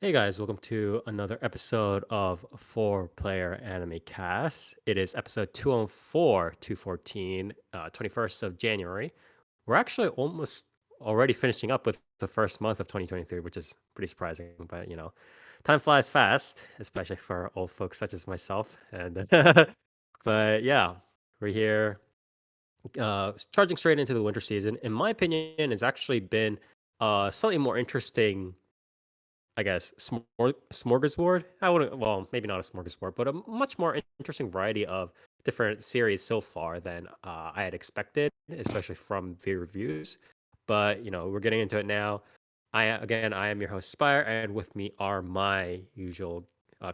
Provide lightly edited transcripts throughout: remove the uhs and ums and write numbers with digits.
Hey guys, welcome to another episode of 4Player Animecast. It is episode 204, 214, 21st of January. We're actually almost already finishing up with the first month of 2023, which is pretty surprising, but time flies fast, especially for old folks such as myself. And but yeah, we're here charging straight into the winter season. In my opinion, it's actually been slightly more interesting, I guess, smorgasbord. I wouldn't. Well, maybe not a smorgasbord, but a much more interesting variety of different series so far than I had expected, especially from the reviews. But we're getting into it now. I am your host Spire, and with me are my usual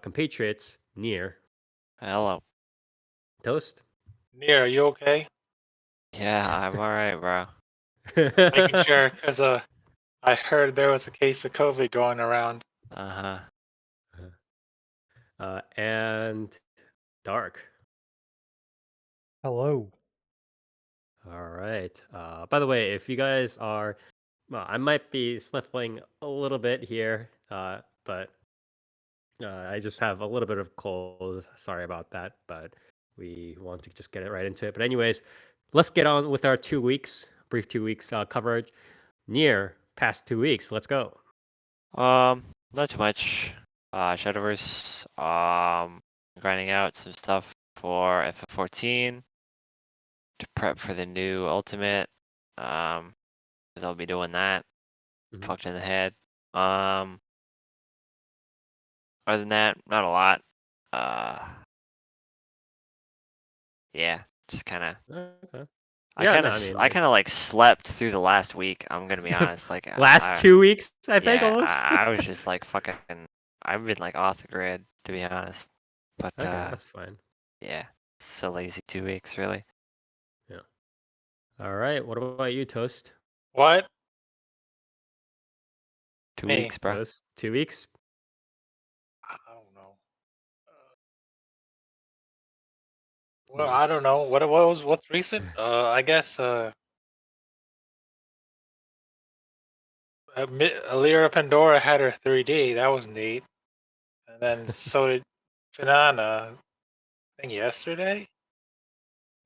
compatriots, Near, Hello. Toast. Near, are you okay? Yeah, I'm alright, bro. Making sure, because I heard there was a case of COVID going around. Uh-huh. And Dark. Hello. All right. By the way, if you guys are, well, I might be sniffling a little bit here, but I just have a little bit of cold. Sorry about that, but we want to just get it right into it. But anyways, let's get on with our 2 weeks, brief 2 weeks coverage. Near past 2 weeks, let's go. Not too much. Shadowverse, grinding out some stuff for FF14 to prep for the new Ultimate. Because I'll be doing that. Mhm. Fucked in the head. Other than that, not a lot. Yeah, just kind of. Okay. I Yeah, kind no, of, I mean, I kind of like slept through the last week. I'm gonna be honest. Like, last 2 weeks, I think yeah, almost. I was just like fucking. I've been like off the grid, to be honest. But Okay, that's fine. yeah, so lazy 2 weeks, really. Yeah. All right. What about you, Toast? What? Two Me? weeks, bro. Toast, 2 weeks. I don't know. Well, I don't know. What's recent? I guess Alira Pandora had her 3D. That was neat. And then so did Finana, I think yesterday.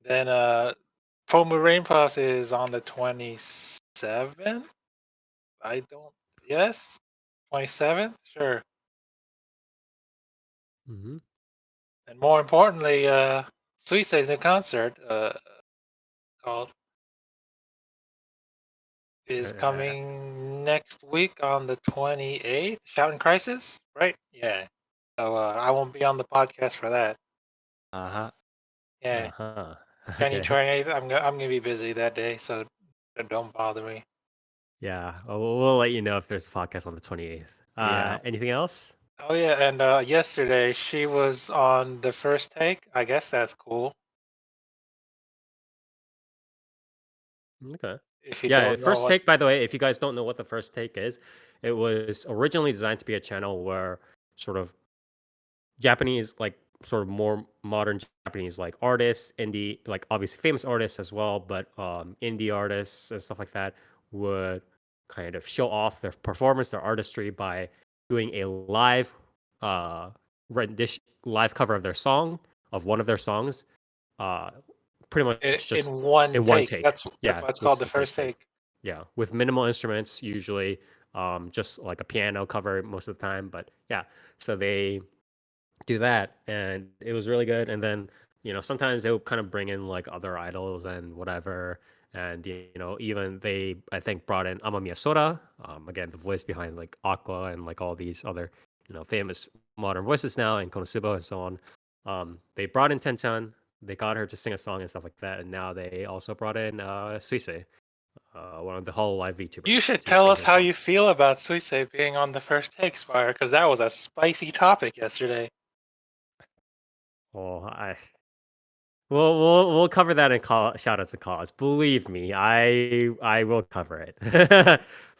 Then Pomu Rainforest is on the 27th. I don't. Yes, 27th. Sure. Mm-hmm. And more importantly, Suise's new concert called is coming next week on the 28th. Shouting Crisis, right? Yeah. So I won't be on the podcast for that. Uh-huh. Yeah. Uh-huh. Jenny Okay. 28th. I'm gonna be busy that day, so don't bother me. Yeah, we'll let you know if there's a podcast on the 28th. Yeah. Anything else? Oh yeah, and yesterday she was on the first take. I guess that's cool. Okay. If you Yeah, don't know first what. take, by the way, if you guys don't know what the first take is, it was originally designed to be a channel where sort of Japanese, like sort of more modern Japanese like artists, indie, like obviously famous artists as well, but indie artists and stuff like that would kind of show off their performance, their artistry by doing a live rendition, live cover of their song, of one of their songs, uh pretty much just In one in one take. take. That's Yeah, why it's with called the the first first take. take. Yeah, with minimal instruments usually, just like a piano cover most of the time, but yeah, so they do that, and it was really good. And then sometimes they'll kind of bring in like other idols and whatever. And even they, I think, brought in Amamiya Sora, again, the voice behind like Aqua and like all these other famous modern voices now, and Konosuba and so on. They brought in Tenchan, they got her to sing a song and stuff like that, and now they also brought in Suise, one of the whole live You VTubers, should to tell sing us her how song. you feel about Suise being on the first take, Spire, because that was a spicy topic yesterday. Oh, we'll cover that in call shout outs and calls. Believe me, I will cover it.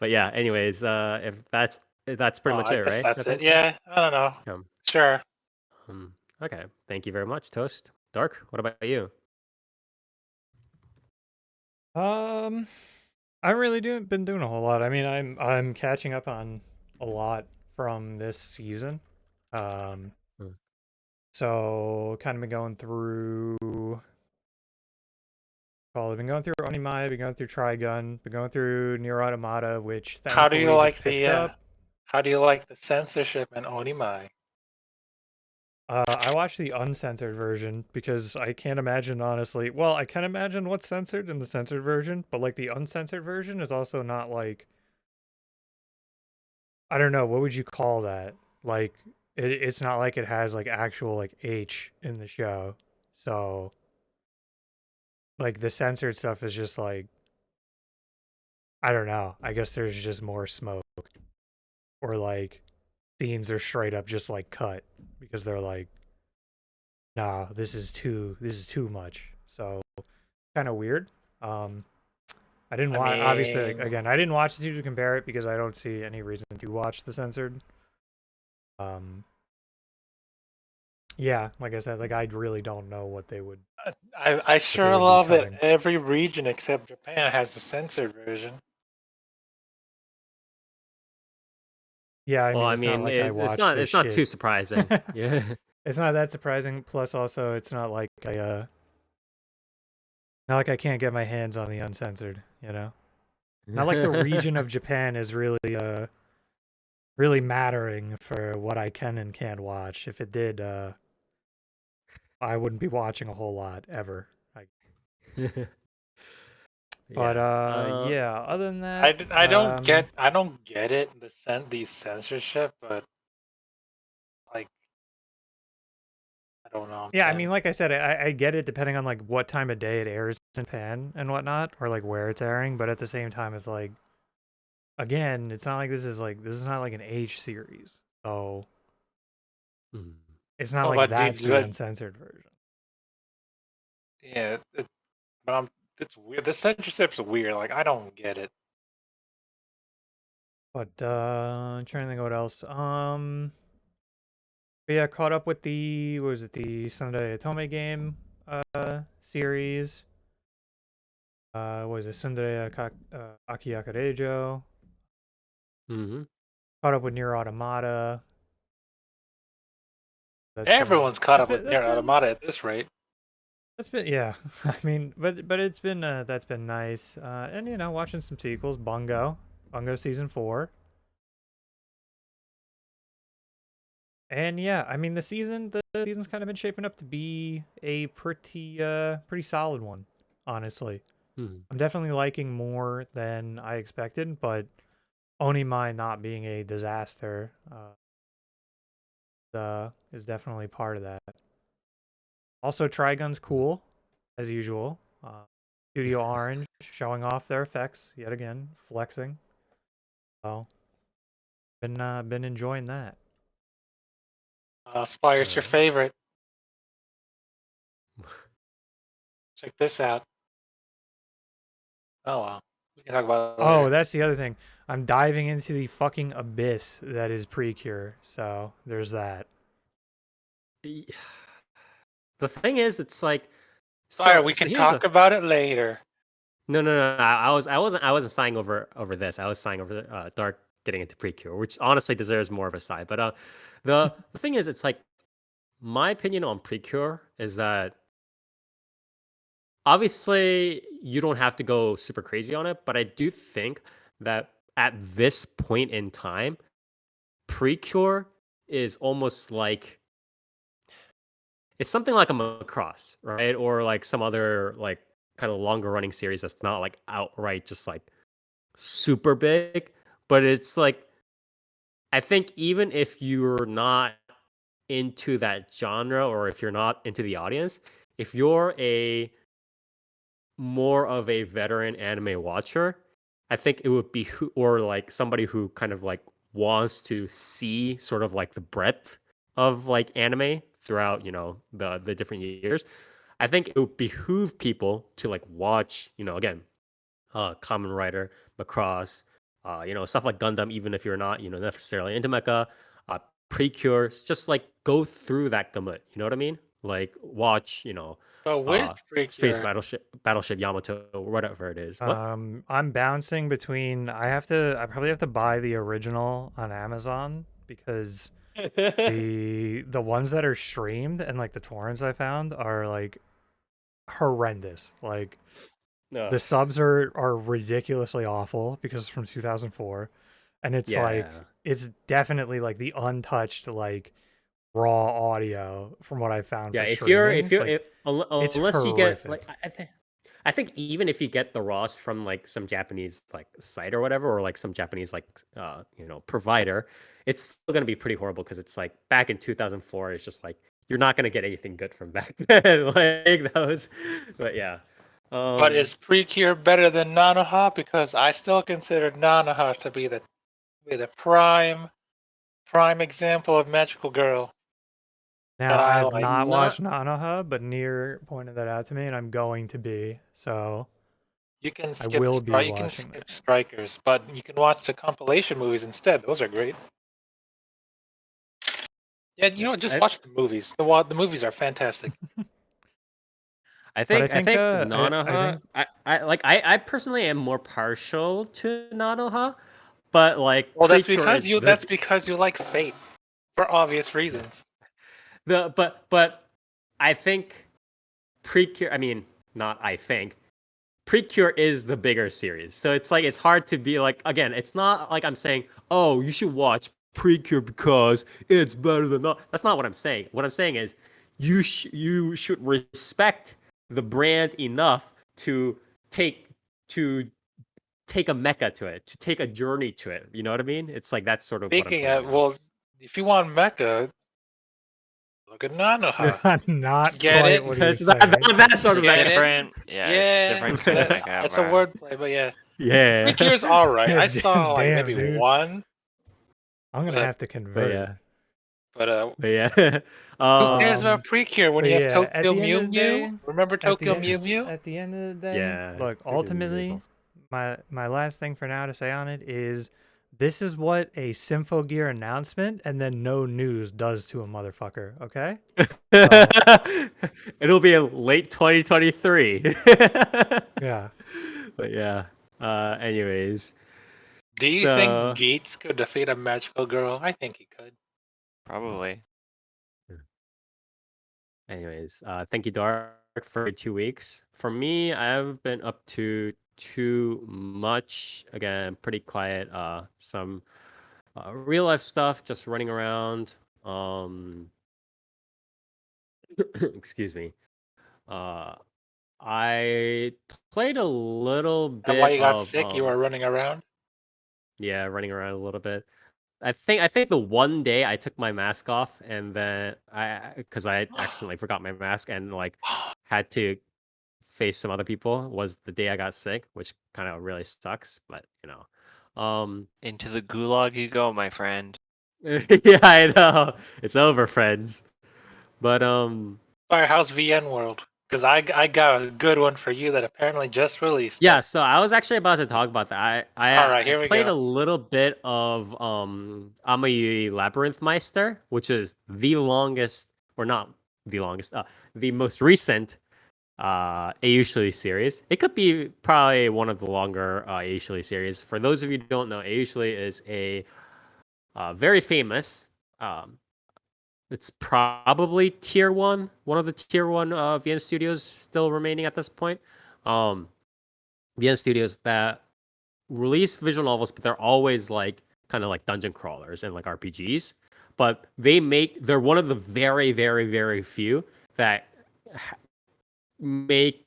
But yeah, anyways, if that's Oh, pretty much I it, guess right? I that's it. think. Yeah, I don't know. Um, Sure. okay. Thank you very much, Toast. Dark, what about you? I really been doing a whole lot. I mean, I'm catching up on a lot from this season. Hmm. So kind of been going through. Well, I've been going through Onimai, been going through Trigun, been going through Nier Automata, which How do you thankfully just like picked the up. how do you like the censorship in Onimai? I watched the uncensored version because I can't imagine, honestly. Well, I can imagine what's censored in the censored version, but like the uncensored version is also not like, I don't know, what would you call that? Like it's not like it has like actual like H in the show. So like the censored stuff is just like, I don't know. I guess there's just more smoke, or like scenes are straight up just like cut because they're like, nah, this is too much. So kind of weird. I didn't I watch, obviously, mean, again, I didn't watch the two to compare it because I don't see any reason to watch the censored. Yeah, like I said, like I really don't know what they would I sure would be love that cutting. every region except Japan has the censored version. Yeah, I Well, mean, I it's not mean, like I it's watch not this it's not too shit. surprising. Yeah. It's not that surprising. Plus, also, it's not like not like I can't get my hands on the uncensored. You know, not like the region of Japan is really mattering for what I can and can't watch. If it did, I wouldn't be watching a whole lot ever. But Yeah. yeah. Other than I, that, I don't get it the censorship, but like I don't know. yeah. I Man. mean, like I said, I get it depending on like what time of day it airs in Japan and whatnot, or like where it's airing. But at the same time, it's like, again, it's not like this is not like an H series, so Mm. it's not Oh, like but that's the uncensored version. yeah, but it's weird. The censorship's weird. Like I don't get it. But I'm trying to think of what else. But yeah, caught up with the, what was it, the Sunday Atome game series. What was it, Sunday Akiyakarejo. Mm-hmm. Caught up with Nier Automata. Everyone's caught up with That's Nier Automata at this rate. That's been, yeah. I mean, but it's been that's been nice. And you know, watching some sequels, Bungo season 4. And yeah, I mean the season's kind of been shaping up to be a pretty solid one, honestly. Mm-hmm. I'm definitely liking more than I expected, but Onimai not being a disaster is definitely part of that. Also, Trigun's cool, as usual. Studio Orange showing off their effects yet again, flexing. So, been enjoying that. Spire's your favorite. Check this out. Oh well, we can talk about it Oh, later. that's the other thing. I'm diving into the fucking abyss that is Precure. So there's that. The thing is, it's like, Spire, so we so can here's the talk about it later. no. I wasn't sighing over this. I was sighing over Dark getting into Precure, which honestly deserves more of a sigh. But the thing is, it's like, my opinion on Precure is that obviously you don't have to go super crazy on it, but I do think that at this point in time, Precure is almost like, it's something like a Macross, right? Or like some other like kind of longer running series that's not like outright just like super big, but it's like, I think even if you're not into that genre, or if you're not into the audience, if you're a more of a veteran anime watcher, I think it would be, or like somebody who kind of like wants to see sort of like the breadth of like anime throughout, the different years. I think it would behoove people to like watch, again, Common Rider, Macross, stuff like Gundam, even if you're not, necessarily into mecha, Precures, just like go through that gamut. You know what I mean? Like watch, But which Space Precure? Battleship Yamato, or whatever it is. What? I'm bouncing between. I probably have to buy the original on Amazon because the ones that are streamed and like the torrents I found are like horrendous. Like Ugh. the subs are ridiculously awful because it's from 2004, and it's like Yeah. it's definitely like the untouched like raw audio from what I found Yeah, for if you're streaming. Like, it's unless you get horrific. like I think even if you get the RAWs from like some Japanese like site or whatever, or like some Japanese like provider, it's still gonna be pretty horrible because it's like back in 2004. It's just like you're not gonna get anything good from back then. Like that was, but yeah. But is Precure better than Nanoha? Because I still consider Nanoha to be the prime example of magical girl. Now, that I I've like. not Not watched Nanoha, but Nier pointed that out to me, and I'm going to be. So You can I skip will be you can watching skip that. Strikers, but you can watch the compilation movies instead. Those are great. Yeah, you know what? Just I, watch the movies. The movies are fantastic. I But I think think I Nanoha. think I personally am more partial to Nanoha, but like Well, Precure is that's because you like Fate for obvious reasons. but I think Precure. I mean, not I think Precure is the bigger series. So it's like it's hard to be like again. It's not like I'm saying, oh, you should watch Precure because it's better than that. That's not what I'm saying. What I'm saying is you should respect the brand enough to take to take a mecha to it, to take a journey to it. You know what I mean? It's like that's sort of what I'm Speaking pointing of, out. well, if you want Mecha, look at Nanoha. not Get quite it? what It's he's not, saying. not that sort You of get mecha. it? different. Yeah, it's Yeah, different kind of that, mecha, it's a bro. wordplay, but yeah. Yeah. Precure's all right. Yeah, I saw like damn, maybe dude. one, I'm gonna but have to But convert. yeah. but But yeah. who cares Um, about Precure when but you have yeah, at Tokyo the end Mew of the Mew? day, Remember Tokyo Mew Mew? at the end of the day, Yeah. look, ultimately, my last thing for now to say on it is this is what a Symphogear announcement and then no news does to a motherfucker, okay? It'll be in late 2023. Yeah. But yeah. Anyways. Do you think So Gates could defeat a magical girl? I think he could. Probably. anyways, thank you, Dark, for 2 weeks. For me, I've been up to too much. Again, pretty quiet. Some real life stuff, just running around. Excuse me. Uh, I played a little And while bit you got of sick, you were running around? yeah, running around a little bit. I think the one day I took my mask off and then because I accidentally forgot my mask and like had to face some other people was the day I got sick, which kind of really sucks, but you know. Into the gulag you go, my friend. Yeah, I know. It's over, friends. But Firehouse VN World. Because I got a good one for you that apparently just released. yeah, so I was actually about to talk about that. All right, I here we played go. a little bit of Amayui Labyrinth Meister, which is the longest, or not the longest, the most recent Ayushili series. It could be probably one of the longer Ayushili series. For those of you who don't know, Ayushili is a very famous. It's probably one of the tier one VN studios still remaining at this point. VN studios that release visual novels, but they're always like kind of like dungeon crawlers and like RPGs. But they're one of the very, very, very few that make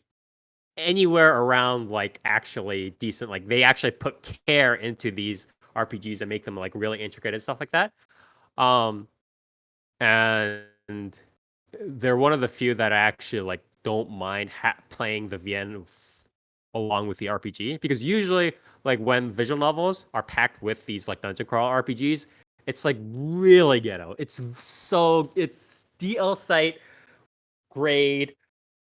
anywhere around like actually decent. Like they actually put care into these RPGs and make them like really intricate and stuff like that. Um, and they're one of the few that actually like don't mind playing the VN along with the RPG because usually like when visual novels are packed with these like dungeon crawl RPGs, it's like really ghetto. It's DL site grade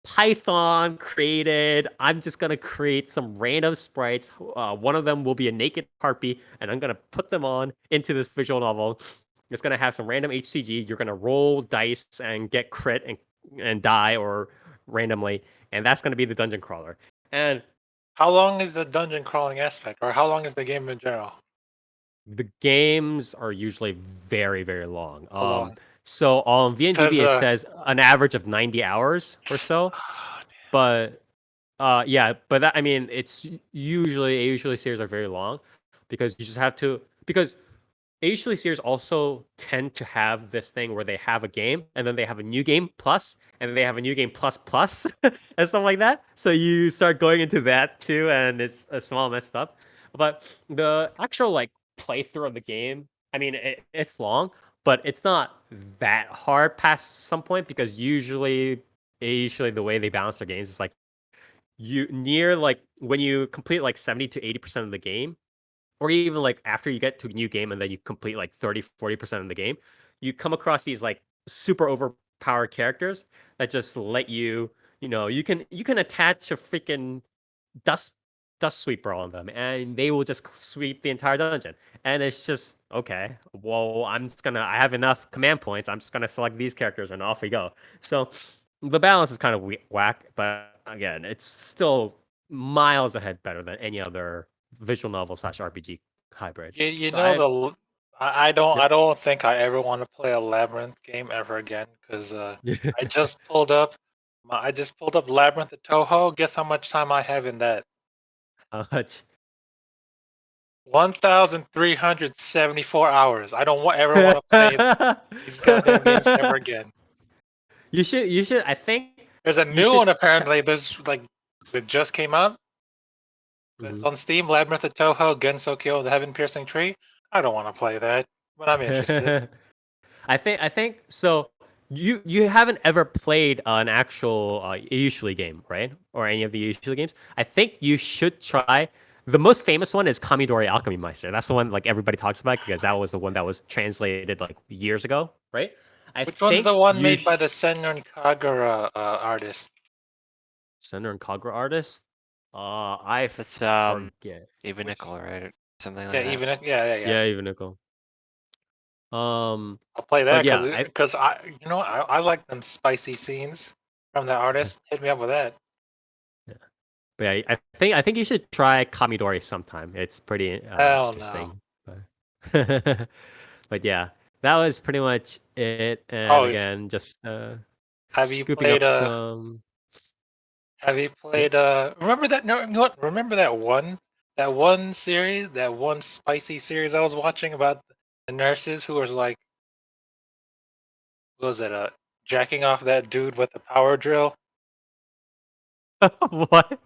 Python created. I'm just gonna create some random sprites. One of them will be a naked harpy, and I'm gonna put them on into this visual novel. It's gonna have some random HCG. You're gonna roll dice and get crit and die or randomly, and that's gonna be the dungeon crawler. And How long is the dungeon crawling aspect, or how long is the game in general? The games are usually very, very long. How long? So on VNDB 'Cause, it says an average of 90 hours or so. But yeah, but that, I mean, it's usually series are very long because you just have to, because usually series also tend to have this thing where they have a game and then they have a new game plus and then they have a new game plus plus and stuff like that. So you start going into that too, and it's a small messed up. But the actual like playthrough of the game, I mean, it's long, but it's not that hard past some point because usually the way they balance their games is like you near like when you complete like 70 to 80% of the game, or even like after you get to a new game and then you complete like 30-40% of the game, you come across these like super overpowered characters that just let you, you can attach a freaking dust dust sweeper on them and they will just sweep the entire dungeon. And it's just okay, well, I have enough command points, I'm just gonna select these characters and off we go. So the balance is kind of whack, but again, it's still miles ahead better than any other visual novel slash RPG hybrid. You So know Yep. I don't think I ever want to play a Labyrinth game ever again because I just pulled up Labyrinth of Toho. Guess how much time I have in that? How much? 1,374 hours. I don't ever want to play these goddamn games ever again. You should. I think There's a you new should one apparently. There's like that just came out. It's Mhm. on Steam. Labyrinth of Toho, Gensokyo, the Heaven Piercing Tree. I don't want to play that, but I'm interested. I think so. You haven't ever played an actual usually game, right? Or any of the usually games. I think you should try. The most famous one is Kamidori Alchemy Meister. That's the one like everybody talks about because that was the one that was translated like years ago, right? I Which one's the think one you made by the Senran Kagura artist? Center and Kagura artist. I That's forget. even Which- nickel, right? Or something like Yeah, that. even yeah. Yeah, even Nickel. Um, I'll play but that yeah, because I like them spicy scenes from the artist. Hit me up with that. but yeah, I think you should try Kamidori sometime. It's pretty Hell no. interesting. But, but yeah, that was pretty much it. And Oh, again, just have you scooping up played some. Have you Yeah. played remember that no you know what? Remember that one series, that one spicy series I was watching about the nurses who was like what was it jacking off that dude with the power drill? What?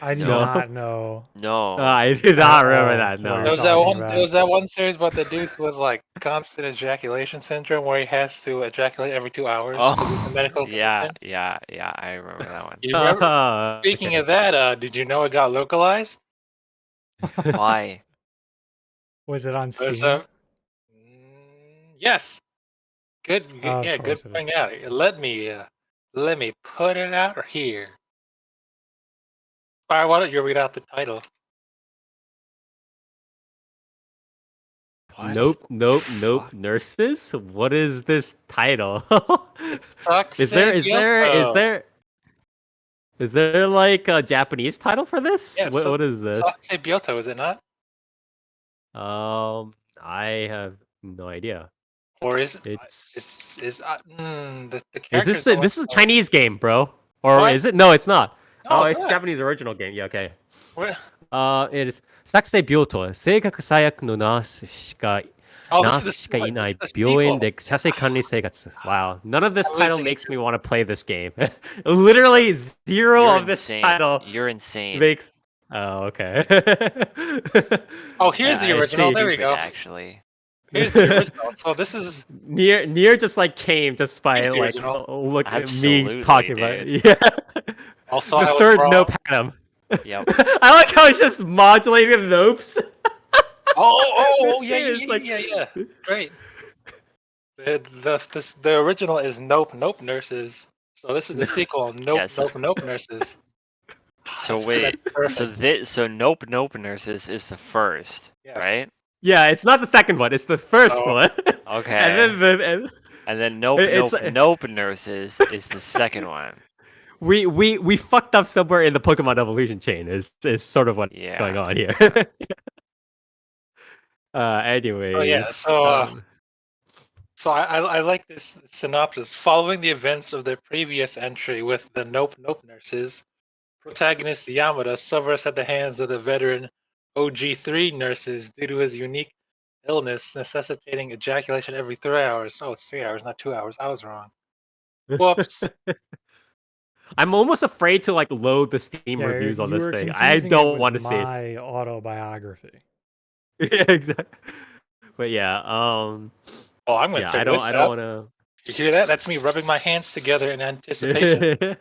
I do No. not know No. I did at not remember all that. what No. you're talking about. There was that one series about the dude who was like constant ejaculation syndrome where he has to ejaculate every 2 hours because it's a Oh, medical yeah, condition. yeah. I remember that one. You remember? Speaking Okay. of that, did you know it got localized? Why? Was it on There's Steam? yes. Oh, of Yeah, good course it point is. out. Let me put it out here. Fire, why don't you read out the title? What? Nope. Fuck. Nurses? What is this title? It's Sakse Is there is there is Byoto. there is there like a Japanese title for this? Yeah, What is this? Sakse Byoto, is it not? I have no idea. Or It's the is characters this don't this is a Chinese game, bro? Or what? is it? No, it's not. No, Oh, it's it's not. Japanese original game. Yeah, okay. What? It is 作成病棟性格最悪のOh,ナースしかいな this い is the 病院 sequel. で写生管理生活. Wow, none of this I'm title losing makes me interest. want to play this game. Literally zero You're of this insane. title You're insane. makes. Oh, okay. Oh, here's the I original. see. There we Stupid, go. actually. Here's the original. So this is Near just like came just by here's the like original. look at me Absolutely, talking about dude. it. Yeah. Also, The I was third wrong. nope Adam. Yep. I like how it's just modulated nopes. Oh, This yeah, game is like yeah. Great. The original is Nope Nurses. So this is the sequel. Nope Yes. Nope Nurses. So That's wait. perfect. So Nope Nurses is the first, Yes. right? Yeah, it's not the second one. It's the first So one. Okay. And then And then Nope it's Nurses is the second one. we fucked up somewhere in the Pokemon evolution chain. Is sort of what's going Yeah. on here. Oh yeah, Anyways, so I like this synopsis. Following the events of their previous entry with the Nope Nope nurses, protagonist Yamada suffers at the hands of the veteran OG3 nurses due to his unique illness necessitating ejaculation every 3 hours. Oh, it's 3 hours, not 2 hours. I was wrong. Whoops. I'm almost afraid to like load the Steam Yeah, reviews on you this were thing. I confusing it don't with want to see it. my autobiography. Yeah, exactly. But yeah, Oh, I'm gonna yeah, pick I this don't up. want You hear that? That's me rubbing my hands together in anticipation. to.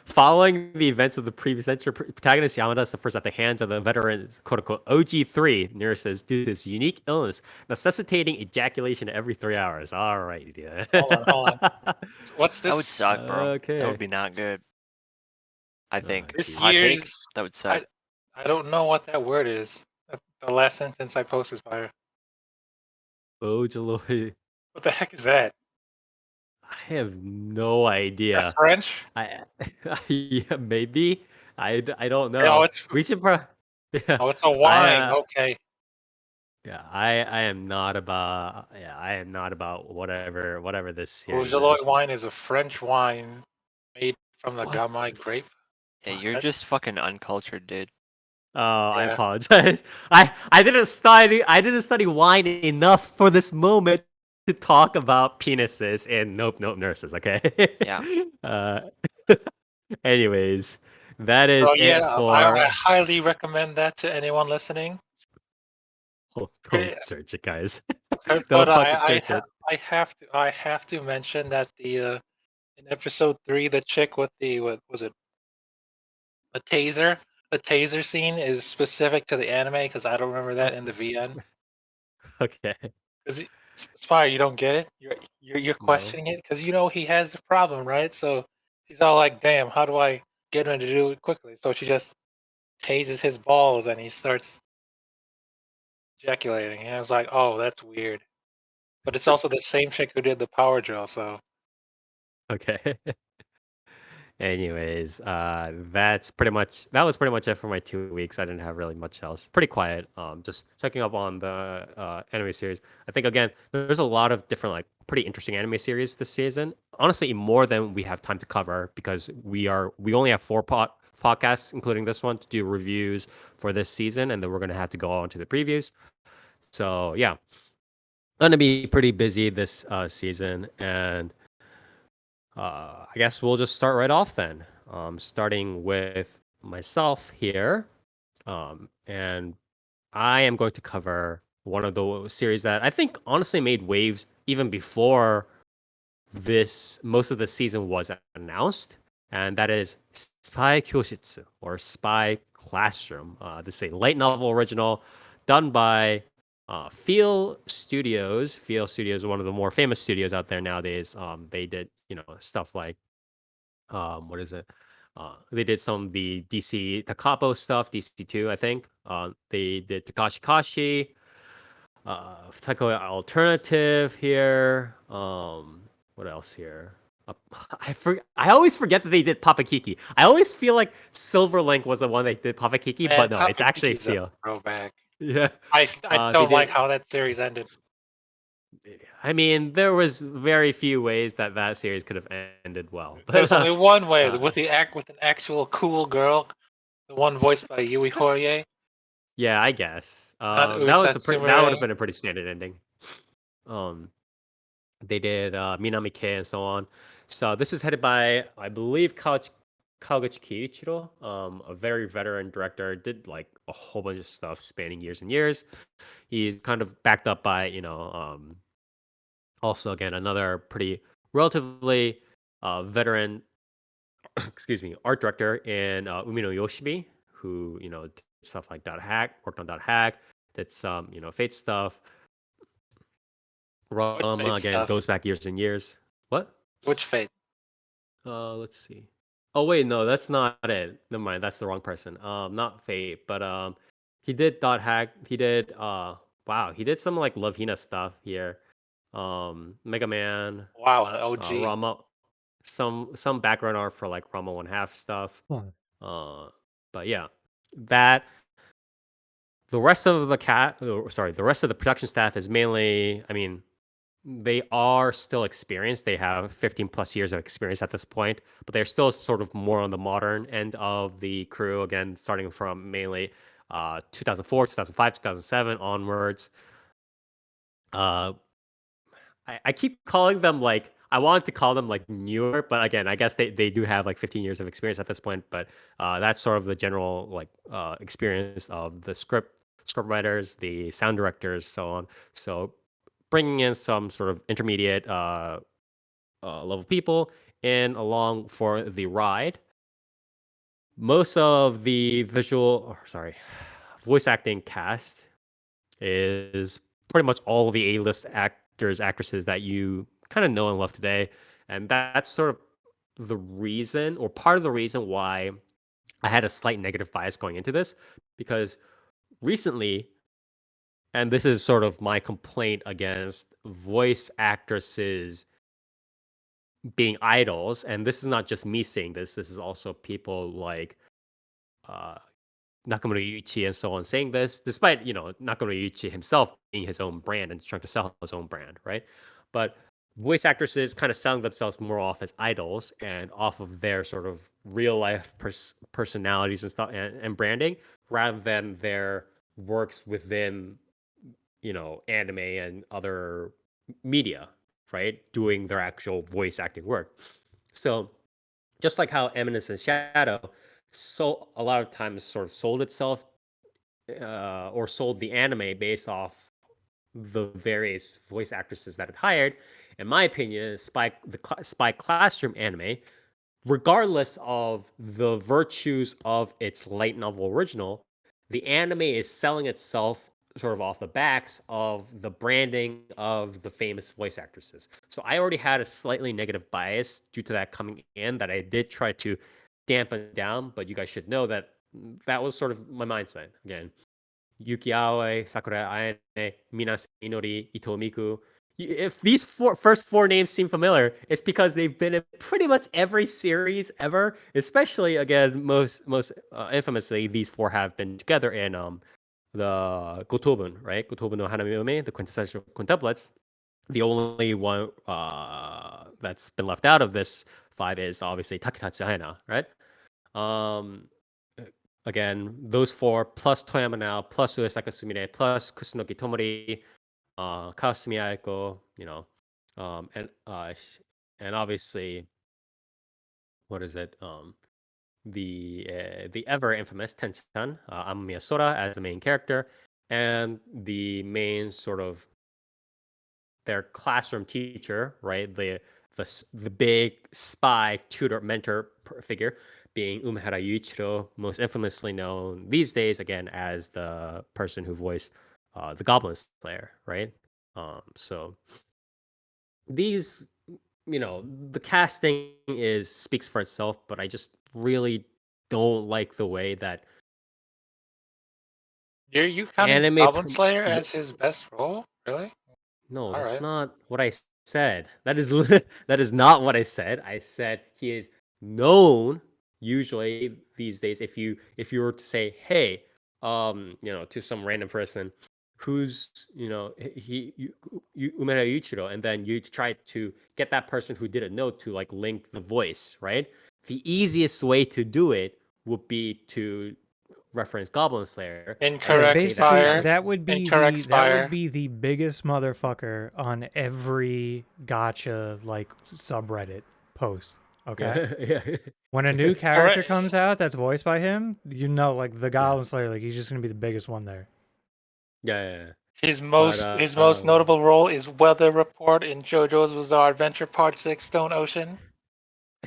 Following the events of the previous entry, protagonist Yamada suffers at the hands of the veteran's quote-unquote OG3 nurses due to this unique illness, necessitating ejaculation every 3 hours. All right, yeah. Hold on. What's That would this? suck, bro. That Okay. would be not good. I Oh, think. This Hot take? year's. That would suck. I don't know what that word is. The last sentence I posted is fire. Ojaloy. What the heck is that? I have no That idea. French? I yeah, maybe. I don't Oh, know. it's We should yeah. oh, it's a I wine. Okay. yeah, I am not about I am not about whatever this series Beaujolais is. wine is a French wine made from the What Gamay the grape. Yeah, fuck? you're just fucking uncultured, dude. Oh, I Yeah. apologize. I didn't study wine enough for this moment to talk about penises and nope nurses, okay? Yeah. Uh anyways, that So is it yeah, I for highly recommend that to anyone listening. oh, Pretty, don't search it, guys. but Don't fucking search it. I have to mention that the in episode 3, the chick with the what was it? A taser. The taser scene is specific to the anime because I don't remember that in the VN. Okay. Because Spire, you don't get it. You're No. questioning it because you know he has the problem, right? So she's all like, "Damn, how do I get him to do it quickly?" So she just tases his balls and he starts ejaculating. And I was like, "Oh, that's weird." But it's also the same chick who did the power drill. So Okay. Anyways, that was pretty much it for my 2 weeks. I didn't have really much else. Pretty quiet. Just checking up on the anime series. I think again, there's a lot of different like pretty interesting anime series this season. Honestly, more than we have time to cover because we only have podcasts, including this one, to do reviews for this season, and then we're gonna have to go on to the previews. So yeah, gonna be pretty busy this season, and I guess we'll just start right off then. Starting with myself here. And I am going to cover one of the series that I think honestly made waves even before most of the season was announced. And that is Spy Kyoushitsu or Spy Classroom. This is a light novel original done by Feel Studios. Feel Studios is one of the more famous studios out there nowadays. They did, stuff like what is it? They did some of the DC Takapo stuff, DC2, I think. They did Takashi Kashi, Taiko Alternative here. What else here? Uh, I always forget that they did Papa Kiki. I always feel like Silverlink was the one that did Papa Kiki, man, but no, it's Papa actually Kiki's a Feel. throwback. Yeah. I They don't like did. how that series ended. I mean, there was very few ways that that series could have ended well, There's but only one way uh, with an actual cool girl, the one voiced by Yui Horie, yeah, I guess. not That would have Usatsumere. been a pretty standard ending. Um, they did Minami K and so on. So this is headed by I believe Kawaguchi Kiichiro, a very veteran director. Did like a whole bunch of stuff spanning years and years. He's kind of backed up by also again another pretty relatively veteran excuse me, art director in Umino Yoshimi, who did stuff like Dot Hack, worked on Dot Hack, did some Fate stuff. What Rama Fate again stuff? goes back years and years. What? Which Fate? Let's see. Oh wait, no, that's not it. Never mind, that's the wrong person. Not Fate, but he did Dot Hack. He did wow, he did some like Love Hina stuff here. Mega Man, Wow, an OG. Rama, some background art for like Rama 1/2 stuff. Huh. But yeah, that the rest of the rest of the production staff is mainly, I mean, they are still experienced. They have 15 plus years of experience at this point, but they're still sort of more on the modern end of the crew. Again, starting from mainly 2004, 2005, 2007 onwards. Uh, I keep calling them like, I wanted to call them like newer, but again, I guess they do have like 15 years of experience at this point. But that's sort of the general like experience of the script writers, the sound directors, so on. So bringing in some sort of intermediate level people in along for the ride. Most of the voice acting cast is pretty much all the A-list actors, actresses that you kind of know and love today. And that's sort of the reason, or part of the reason why I had a slight negative bias going into this, because recently, and this is sort of my complaint against voice actresses being idols, and this is not just me saying this is also people like uh, Nakamura Yuichi and so on saying this, despite, Nakamura Yuichi himself being his own brand and trying to sell his own brand, right? But voice actresses kind of selling themselves more off as idols and off of their sort of real life personalities and stuff and branding, rather than their works within, anime and other media, right? Doing their actual voice acting work. So just like how Eminence and Shadow, so a lot of times sort of sold itself or sold the anime based off the various voice actresses that it hired. In my opinion, Spy Classroom anime, regardless of the virtues of its light novel original, the anime is selling itself sort of off the backs of the branding of the famous voice actresses. So I already had a slightly negative bias due to that coming in that I did try to dampen down, but you guys should know that that was sort of my mindset. Again, Yuki Aoi, Sakura Ayane, Minase Inori, Ito Miku. If these first four names seem familiar, it's because they've been in pretty much every series ever. Especially again, most infamously, these four have been together in the Gotobun, right? Gotobun no Hanami-ome, the quintessential quintuplets. The only one that's been left out of this five is obviously Taketatsu Hana, right? Um, Again, those four plus Toyama Now, plus Uesaka Sumire, plus Kusunoki Tomori, Kasumi Aiko, um, and uh, and obviously, what is it? The ever infamous Tenchan, Amamiya Sora as the main character, and the main sort of their classroom teacher, right? The big spy tutor mentor figure being Umehara Yuichiro, most infamously known these days again as the person who voiced the Goblin Slayer, right? So these, the casting is speaks for itself, but I just really don't like the way that You counting anime. Goblin Slayer as his best role? Really? No, All that's right. not what I said. That is that is not what I said. I said he is known usually these days. If you were to say, hey, to some random person who's he Umeda Yuichiro, and then you try to get that person who didn't know to like link the voice, right? The easiest way to do it would be to reference Goblin Slayer and then Incorrect, say that Basically, that Spire. was Incorrect, that would Spire. be the biggest motherfucker on every gotcha like subreddit post. Okay. yeah. When a new character Correct. comes out that's voiced by him, like the Yeah. Goblin Slayer, like he's just gonna be the biggest one there. Yeah. His But most notable role is Weather Report in JoJo's Bizarre Adventure Part 6 Stone Ocean.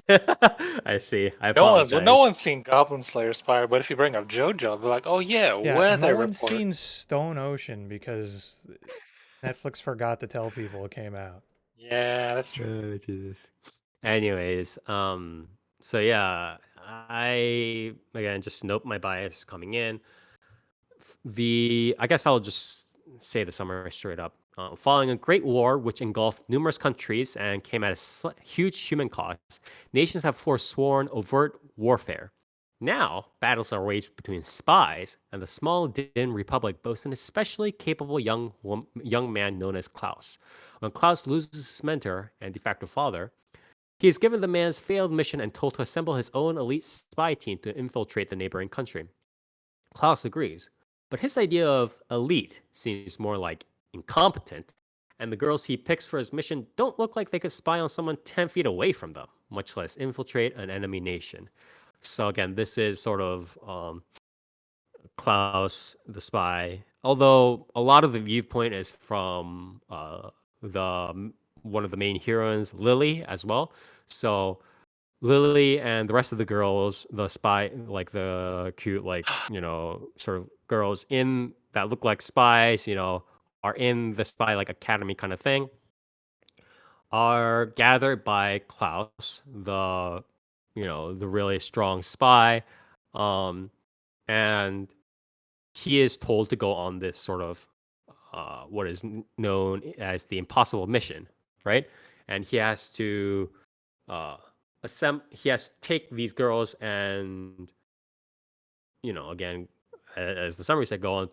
I see. I No apologize. one's seen Goblin Slayer Spire, but if you bring up JoJo, they'll be like, oh yeah, Yeah, no Weather one's Report. seen Stone Ocean because Netflix forgot to tell people it came out. Yeah, that's true. Oh, Jesus. Anyways, so yeah, I again just note my bias coming in. I guess I'll just say the summary straight up. Following a great war which engulfed numerous countries and came at a huge human cost, nations have forsworn overt warfare. Now, battles are waged between spies, and the small Din Republic boasts an especially capable young man known as Klaus. When Klaus loses his mentor and de facto father, he is given the man's failed mission and told to assemble his own elite spy team to infiltrate the neighboring country. Klaus agrees, but his idea of elite seems more like incompetent, and the girls he picks for his mission don't look like they could spy on someone 10 feet away from them, much less infiltrate an enemy nation. So again, this is sort of Klaus the spy. Although a lot of the viewpoint is from the one of the main heroines, Lily, as well. So Lily and the rest of the girls, the spy, like the cute, like sort of girls in that look like spies, are in the spy like academy kind of thing, are gathered by Klaus, the really strong spy, um, and he is told to go on this sort of what is known as the impossible mission, right? And he has to uh, he has to take these girls and again, as the summary said, go on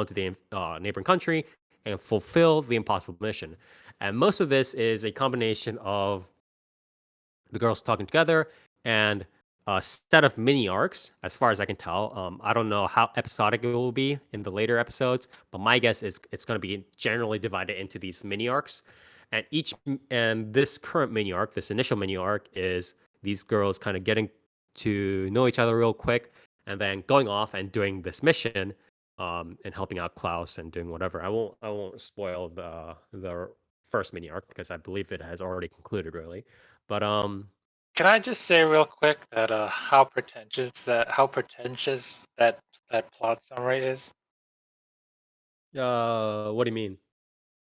to the neighboring country and fulfill the impossible mission. And most of this is a combination of the girls talking together and a set of mini arcs, as far as I can tell. I don't know how episodic it will be in the later episodes, but my guess is it's going to be generally divided into these mini arcs. And this current mini arc, this initial mini arc, is these girls kind of getting to know each other real quick, and then going off and doing this mission, and helping out Klaus and doing whatever. I won't spoil the first mini arc because I believe it has already concluded, really. But Can I just say real quick that how pretentious that plot summary is? what do you mean?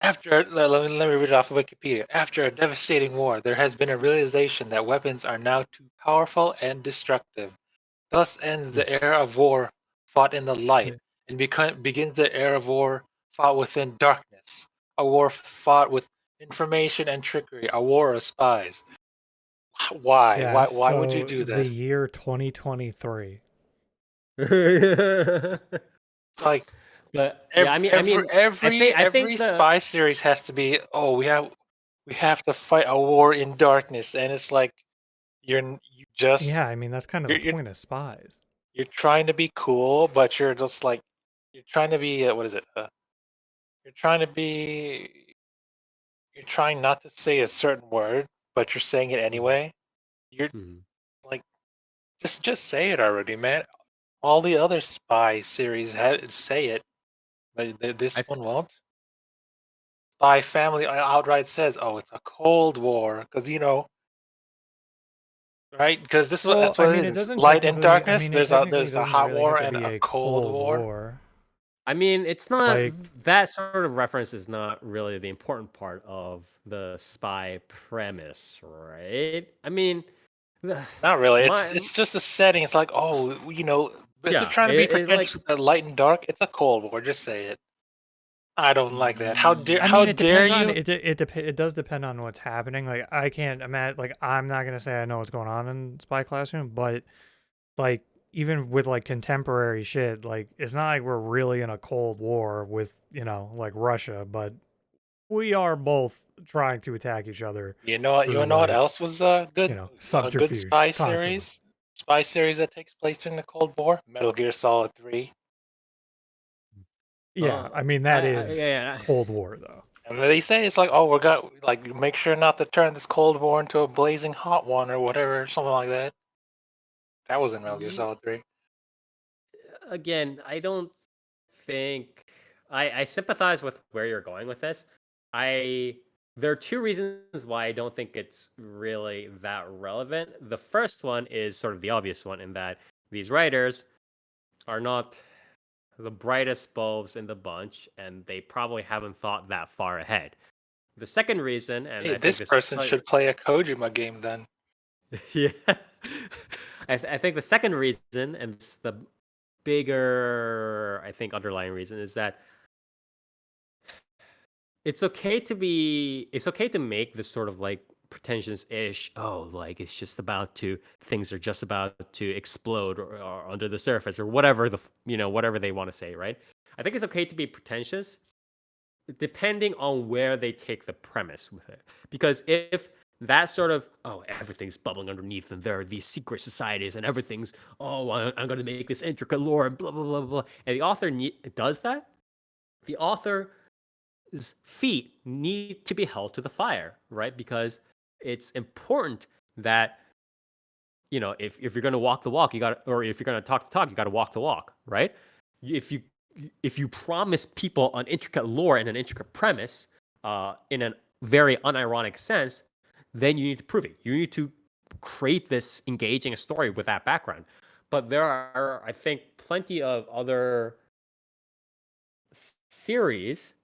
Let me read it off of Wikipedia. After a devastating war, there has been a realization that weapons are now too powerful and destructive. Thus ends the era of war fought in the light, and begins the era of war fought within darkness. A war fought with information and trickery. A war of spies. Why? Yeah, Why would you so do the that? year 2023. Like But yeah, I every think the spy series has to be. Oh, we have to fight a war in darkness, and it's like you just Yeah, I mean that's kind of the you're point of spies. you're trying to be cool, but you're just like you're trying to be what is it? You're trying to be you're trying not to say a certain word, but you're saying it anyway. You're Mhm. like just say it already, man. All the other spy series say it, but this I one won't. Spy Family outright says, "Oh, it's a Cold War," because right? Because Well, that's I what it mean is. it It's doesn't light and technically. I darkness. mean it technically There's the doesn't hot really have war to and be a a cold Cold war. War. I mean, it's not Like, that sort of reference is not really the important part of the spy premise, right? I mean, the- Not really. my It's just a setting. It's like, oh, if they're yeah, trying to be it like pretentious with the light and dark, it's a Cold War. Just say it. I don't like that. I How mean it dare depends on you? it does depend on what's happening. Like I can't imagine. Like I'm not gonna say I know what's going on in Spy Classroom, but like even with like contemporary shit, like it's not like we're really in a Cold War with like Russia, but we are both trying to attack each other You know what? through You know what like else was good? A good subterfuge spy constantly. series. Spy series that takes place during the Cold War. Metal Gear Solid 3. Yeah, I mean that is yeah. Cold War though. And they say it's like, oh, we're got like make sure not to turn this Cold War into a blazing hot one or whatever, something like that. That was in Metal Gear Solid 3. Again, I don't think I sympathize with where you're going with this. I There are two reasons why I don't think it's really that relevant. The first one is sort of the obvious one in that these writers are not the brightest bulbs in the bunch, and they probably haven't thought that far ahead. The second reason, and Hey, I think this this is person should play a Kojima game then. yeah, I think the second reason, and it's the bigger, I think, underlying reason, is that it's okay to make this sort of like pretentious-ish. Oh, like things are just about to explode or under the surface or whatever whatever they want to say, right? I think it's okay to be pretentious, depending on where they take the premise with it. Because if that sort of, oh, everything's bubbling underneath and there are these secret societies and everything's, oh, I'm going to make this intricate lore and blah, blah, blah, blah. And the author does that, the author's feet need to be held to the fire, right? Because it's important that, if you're going to walk the walk, or if you're going to talk the talk, you got to walk the walk, right? If you if you promise people an intricate lore and an intricate premise, in a very unironic sense, then you need to prove it. You need to create this engaging story with that background. But there are, I think, plenty of other series,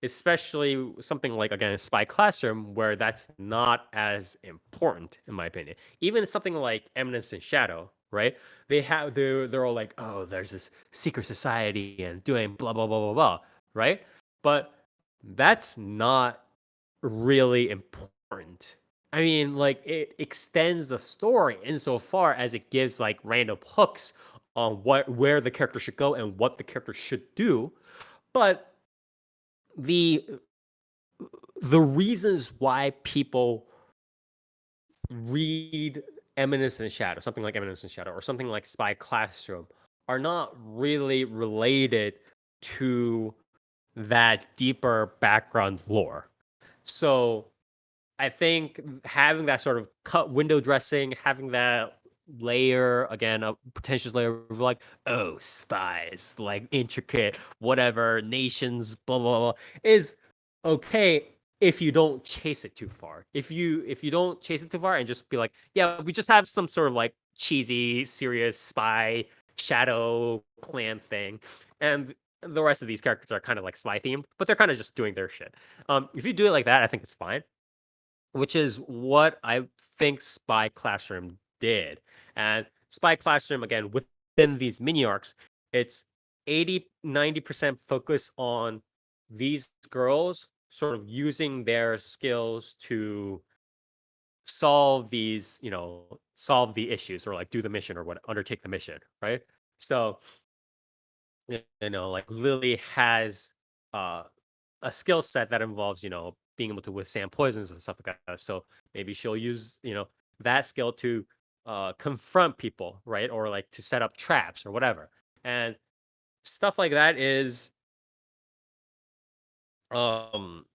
especially something like, again, Spy Classroom, where that's not as important, in my opinion. Even something like Eminence in Shadow, right? They're all like, oh, there's this secret society and doing blah blah blah blah blah, right? But that's not really important. I mean, like, it extends the story insofar as it gives like random hooks on where the character should go and what the character should do. But the the reasons why people read Eminence in Shadow, something like Eminence in Shadow, or something like Spy Classroom, are not really related to that deeper background lore. So I think having that sort of cut window dressing, having that layer, again, a pretentious layer of like, oh, spies, like intricate, whatever, nations, blah blah blah, is okay if you don't chase it too far. If you don't chase it too far and just be like, yeah, we just have some sort of like cheesy, serious spy shadow clan thing, and the rest of these characters are kind of like spy themed, but they're kind of just doing their shit. If you do it like that, I think it's fine, which is what I think Spy Classroom did. And Spy Classroom, again, within these mini arcs, it's 80-90% focus on these girls sort of using their skills to solve solve the issues or like do the mission or what undertake the mission, right? So, like Lily has uh a skill set that involves, being able to withstand poisons and stuff like that. So maybe she'll use, that skill to confront people, right? Or like to set up traps or whatever. And stuff like that is, um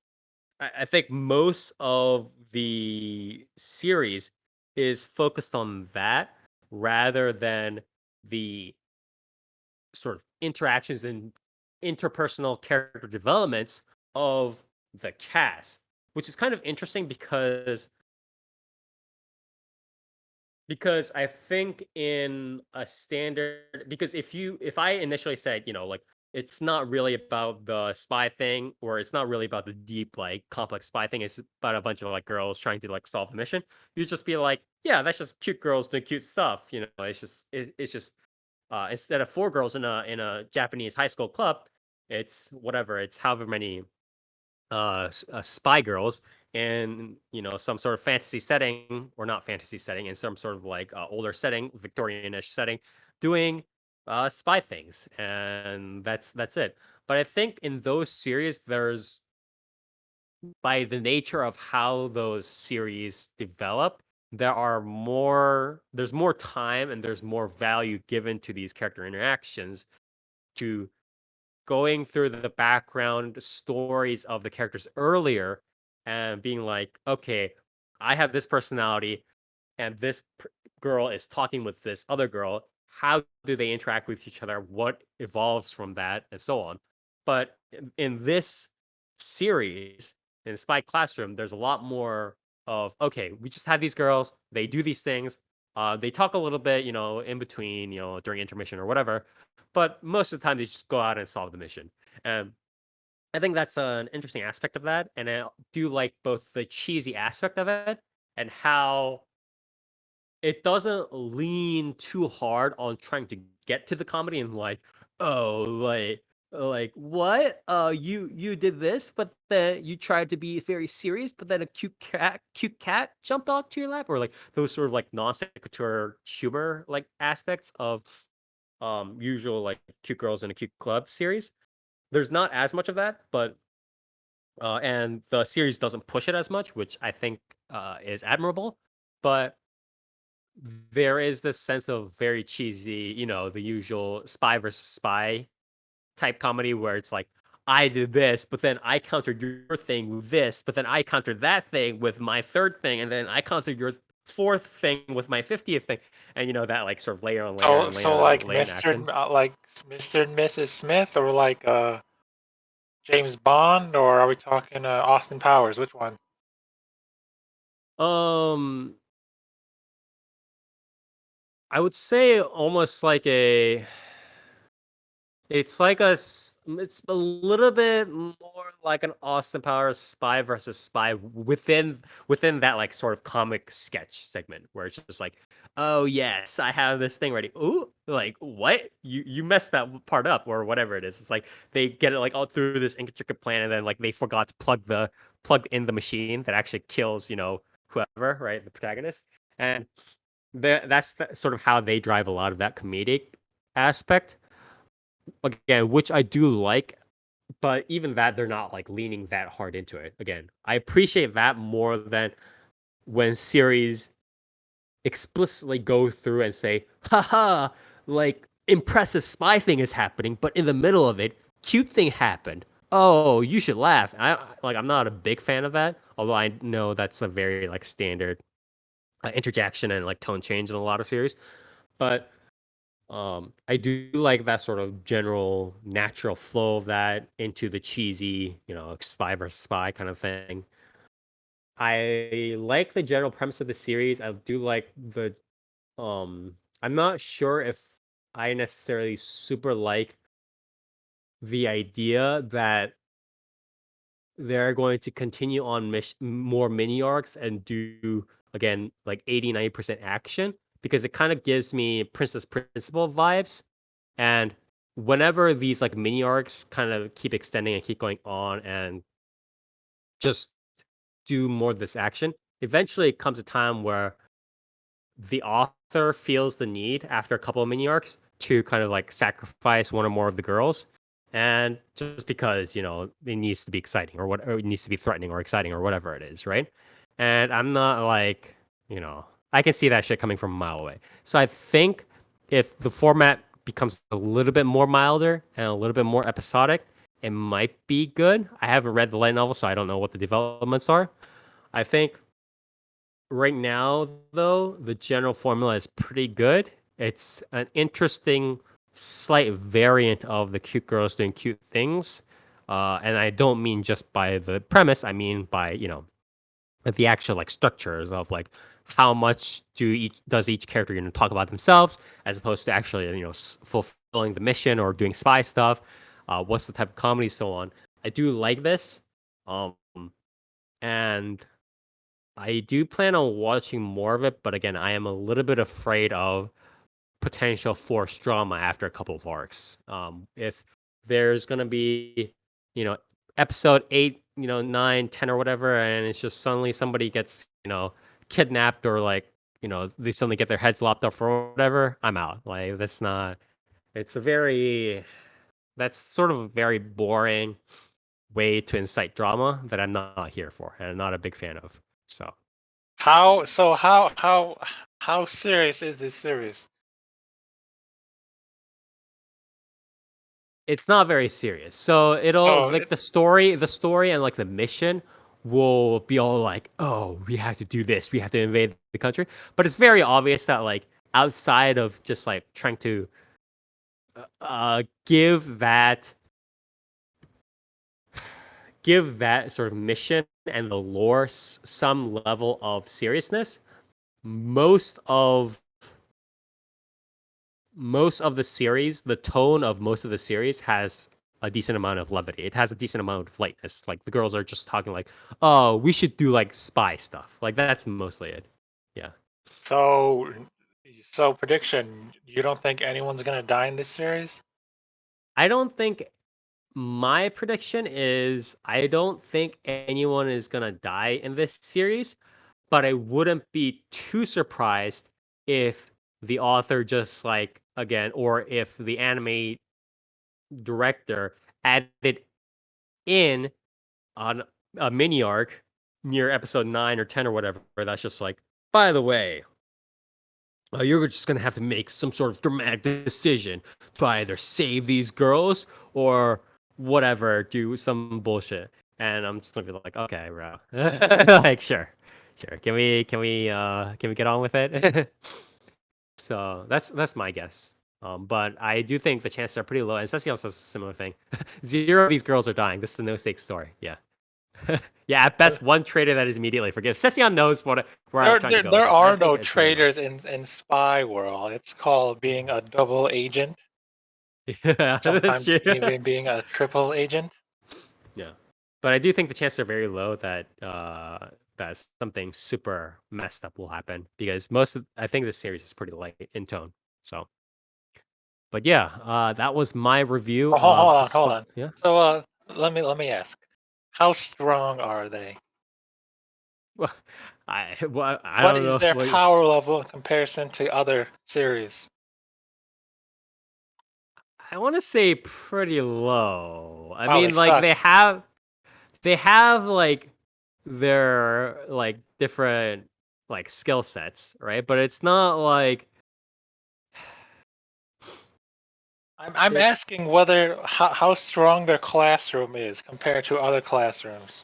I think most of the series is focused on that rather than the sort of interactions and interpersonal character developments of the cast, which is kind of interesting because I think in a standard, because if I initially said, like, it's not really about the spy thing, or it's not really about the deep, like, complex spy thing, it's about a bunch of like girls trying to like solve the mission, you'd just be like, yeah, that's just cute girls doing cute stuff, it's just instead of four girls in a Japanese high school club, it's whatever, it's however many spy girls in, some sort of fantasy setting, or not fantasy setting, in some sort of like older setting, Victorian-ish setting, doing spy things, and that's it. But I think in those series, by the nature of how those series develop, there's more time and there's more value given to these character interactions, to going through the background stories of the characters earlier and being like, okay, I have this personality and this girl is talking with this other girl. How do they interact with each other? What evolves from that, and so on. But in this series, in Spy Classroom, there's a lot more of, okay, we just have these girls, they do these things, they talk a little bit, in between, during intermission or whatever, but most of the time they just go out and solve the mission. And I think that's an interesting aspect of that, and I do like both the cheesy aspect of it and how it doesn't lean too hard on trying to get to the comedy and like, oh, like Like, what? You did this, but then you tried to be very serious, but then a cute cat jumped onto your lap, or like those sort of like non sequitur humor like aspects of usual like cute girls in a cute club series. There's not as much of that, but and the series doesn't push it as much, which I think is admirable. But there is this sense of very cheesy, the usual spy versus spy type comedy where it's like, I did this, but then I countered your thing with this, but then I countered that thing with my third thing, and then I countered your fourth thing with my 50th thing, and that like sort of layer on layer So and so layer on like layer in action. Like Mr. and Mrs. Smith, or like James Bond, or are we talking Austin Powers? Which one? Um, I would say almost like it's a little bit more like an Austin Powers spy versus spy within that like sort of comic sketch segment where it's just like, oh yes, I have this thing ready. Ooh, like what? You messed that part up or whatever it is. It's like they get it like all through this intricate plan and then like they forgot to plug in the machine that actually kills whoever, right, the protagonist. And that's sort of how they drive a lot of that comedic aspect again, which I do like, but even that they're not like leaning that hard into it. Again, I appreciate that more than when series explicitly go through and say, haha, like impressive spy thing is happening, but in the middle of it, cute thing happened. Oh, you should laugh. I'm not a big fan of that, although I know that's a very like standard interjection and like tone change in a lot of series. But I do like that sort of general natural flow of that into the cheesy, spy versus spy kind of thing. I like the general premise of the series. I do like I'm not sure if I necessarily super like the idea that they're going to continue on more mini arcs and do again like 80-90% action because it kind of gives me Princess Principal vibes. And whenever these like mini arcs kind of keep extending and keep going on and just do more of this action, eventually it comes a time where the author feels the need after a couple of mini arcs to kind of like sacrifice one or more of the girls. And just because, it needs to be exciting or it needs to be threatening or exciting or whatever it is, right? And I'm not like, I can see that shit coming from a mile away. So I think if the format becomes a little bit more milder and a little bit more episodic, it might be good. I haven't read the light novel, so I don't know what the developments are. I think right now, though, the general formula is pretty good. It's an interesting, slight variant of the cute girls doing cute things. And I don't mean just by the premise, I mean by, the actual like structures of like how much does each character talk about themselves as opposed to actually fulfilling the mission or doing spy stuff. What's the type of comedy, so on. I do like this, um, and I do plan on watching more of it, but again, I am a little bit afraid of potential forced drama after a couple of arcs. If there's gonna be, you know, episode 8, 9, 10, or whatever, and it's just suddenly somebody gets, kidnapped or like, they suddenly get their heads lopped up or whatever, I'm out. Like that's not. It's a very. That's sort of a very boring way to incite drama that I'm not here for, and I'm not a big fan of. So. How serious is this series? It's not very serious. So it'll So like the story and like the mission will be all like, oh, we have to do this, we have to invade the country. But it's very obvious that like outside of just like trying to give that sort of mission and the lore some level of seriousness, most of the series, the tone of most of the series has a decent amount of levity. It has a decent amount of lightness. Like the girls are just talking like, "Oh, we should do like spy stuff." Like that's mostly it. Yeah. so so prediction. You don't think anyone's gonna die in this series? I don't think My prediction is I don't think anyone is gonna die in this series, but I wouldn't be too surprised if the author just like again, or if the anime director added in on a mini arc near episode 9 or 10 or whatever. That's just like, by the way, you're just gonna have to make some sort of dramatic decision to either save these girls or whatever, do some bullshit. And I'm just gonna be like, okay, bro, like sure. Can we get on with it? So that's my guess. But I do think the chances are pretty low. And Ceci also says a similar thing. Zero of these girls are dying. This is a no stakes story. Yeah. Yeah, at best, one trader that is immediately forgive. Session knows where I'm trying to go with There this. I are think no it's very low. traders in spy world. It's called being a double agent. Yeah, that's Sometimes true. even being a triple agent. Yeah, but I do think the chances are very low that that something super messed up will happen because I think this series is pretty light in tone. So, but yeah, that was my review Oh, of hold on. Yeah. So let me ask, how strong are they? Well, I What don't is know. their power level in comparison to other series? I want to say pretty low. I Wow, they mean, like suck. they have like their like different like skill sets, right? But it's not like I'm it. asking whether how strong their classroom is compared to other classrooms.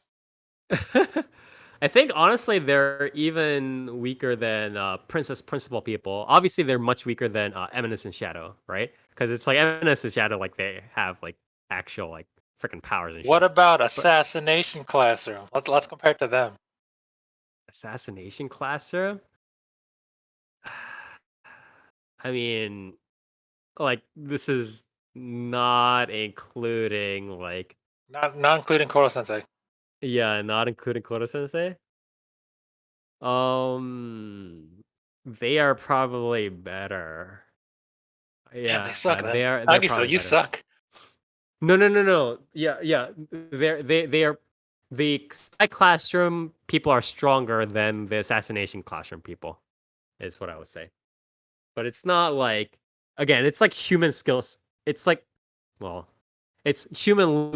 I think honestly they're even weaker than Princess Principal people. Obviously, they're much weaker than Eminence and Shadow, right? Because it's like Eminence and Shadow, like they have like actual like freaking powers and What shit. about But assassination classroom? Let's compare to them. Assassination Classroom. I mean, like this is not including like Not including Koro Sensei. yeah, not including Koro Sensei. They are probably better. Damn, they Yeah, suck then. they're Nagisa, probably you better. suck. No. Yeah. They are the Spy Classroom people are stronger than the Assassination Classroom people, is what I would say. But it's not like again, it's like human skills. It's like well, it's human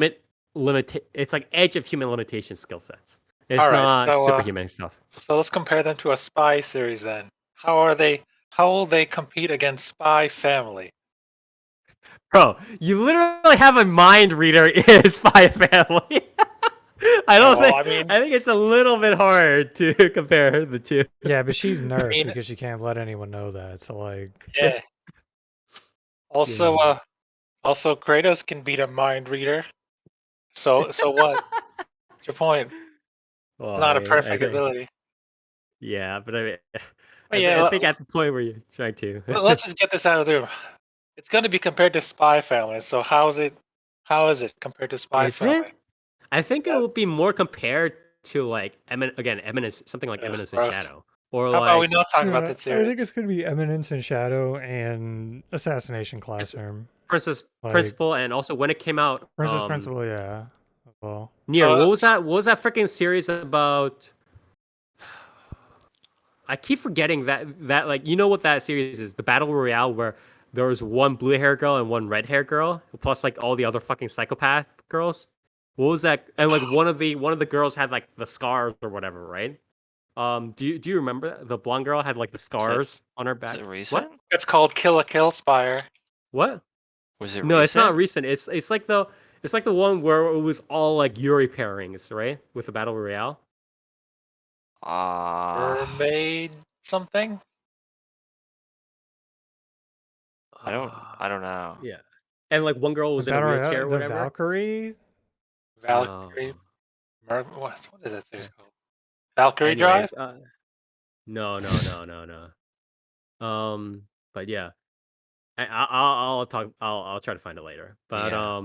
it's like edge of human limitation skill sets. All It's right, not superhuman stuff. so let's compare them to a spy series then. How are they? How will they compete against Spy Family? Bro, you literally have a mind reader in Spy Family. Yeah, well, I mean, I think it's a little bit hard to compare the two. Yeah, but she's nerfed mean, because she can't let anyone know that. So like, yeah. Also, Yeah. also Kratos can beat a mind reader. So what? What's your point? It's Well, not a I perfect think ability. yeah, but I mean, But yeah, I think at the point where you're trying to, let's just get this out of the room. It's going to be compared to Spy Family. So how is it? How is it compared to Spy is it? Family? I think it Yes. would be more compared to like Eminence, something like Ugh, Eminence and gross. Shadow, or How about we like not talk about that I series? think it's gonna be Eminence and Shadow and Assassination it's Classroom. Princess Like Principal, and also when it came out, Princess Principal, yeah. Well, Near, So, what was that freaking series about? I keep forgetting that like you know what that series is, the battle royale where there was one blue hair girl and one red hair girl, plus like all the other fucking psychopath girls. What was that? And like one of the girls had like the scars or whatever, right? Do you remember that? The blonde girl had like the Was it scars on her was back? it What? recent? it's called Kill a Kill Spire. What? Was it No, it's not recent? recent. It's like the one where it was all like Yuri pairings, right? With the battle royale. Mermaid something? I don't know. Yeah. And like one girl the was in a Battle wheelchair Royale, or the whatever. Valkyrie. Valkyrie. No. What is that series called? Valkyrie Drive? Anyways, no. But yeah, I'll talk. I'll try to find it later. But Yeah.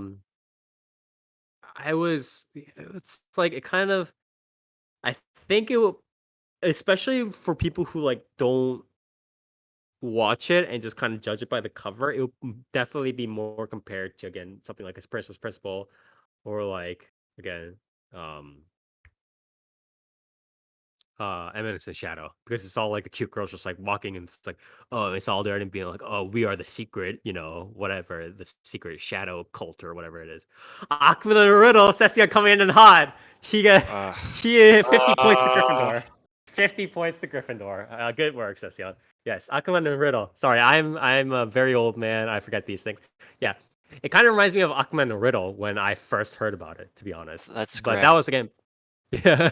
it's like it kind of. I think it will, especially for people who like don't watch it and just kind of judge it by the cover, it would definitely be more compared to again something like a Princess Principal, or like again, Eminence in Shadow, because it's all like the cute girls just like walking and it's like, oh, it's all there and being like, oh, we are the secret, whatever, the secret shadow cult or whatever it is. Aquaman and Riddle, Cecilia coming in hot. He got Uh, he 50 points to Uh, Gryffindor. 50 points to Gryffindor. Good work, Cecilia. Yes, Aquaman and Riddle. Sorry, I'm a very old man. I forget these things. Yeah. It kind of reminds me of Aquaman and Riddle when I first heard about it, to be honest. that's But that grim. was again, yeah.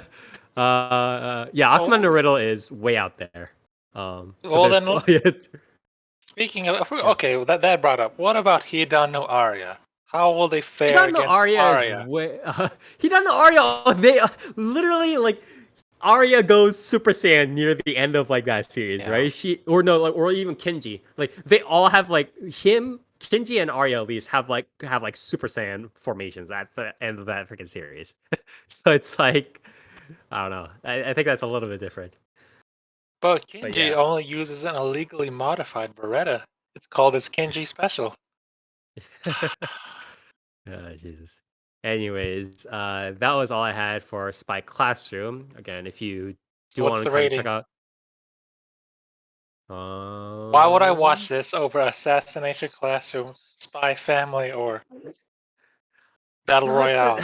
Yeah, Aquaman Oh, the Riddle is way out there. But well there's then, yeah, speaking of, yeah. okay, that brought up. What about Hidan no Arya? How will they fare Hidano against Arya is Arya? way. Hidano Arya, they literally like Arya goes Super Saiyan near the end of like that series, Yeah. right? She or no, like or even Kenji, like they all have like him, Kenji and Arya at least have like Super Saiyan formations at the end of that freaking series. So it's like I don't know. I think that's a little bit different. But But Kenji yeah. only uses an illegally modified Beretta. It's called his Kenji Special. Oh, Jesus. Anyways, that was all I had for Spy Classroom. Again, if you So do what's want to the kind of check rating? out, Why would I um, watch this over Assassination Classroom, Spy Family, or it's Battle not the. Royale?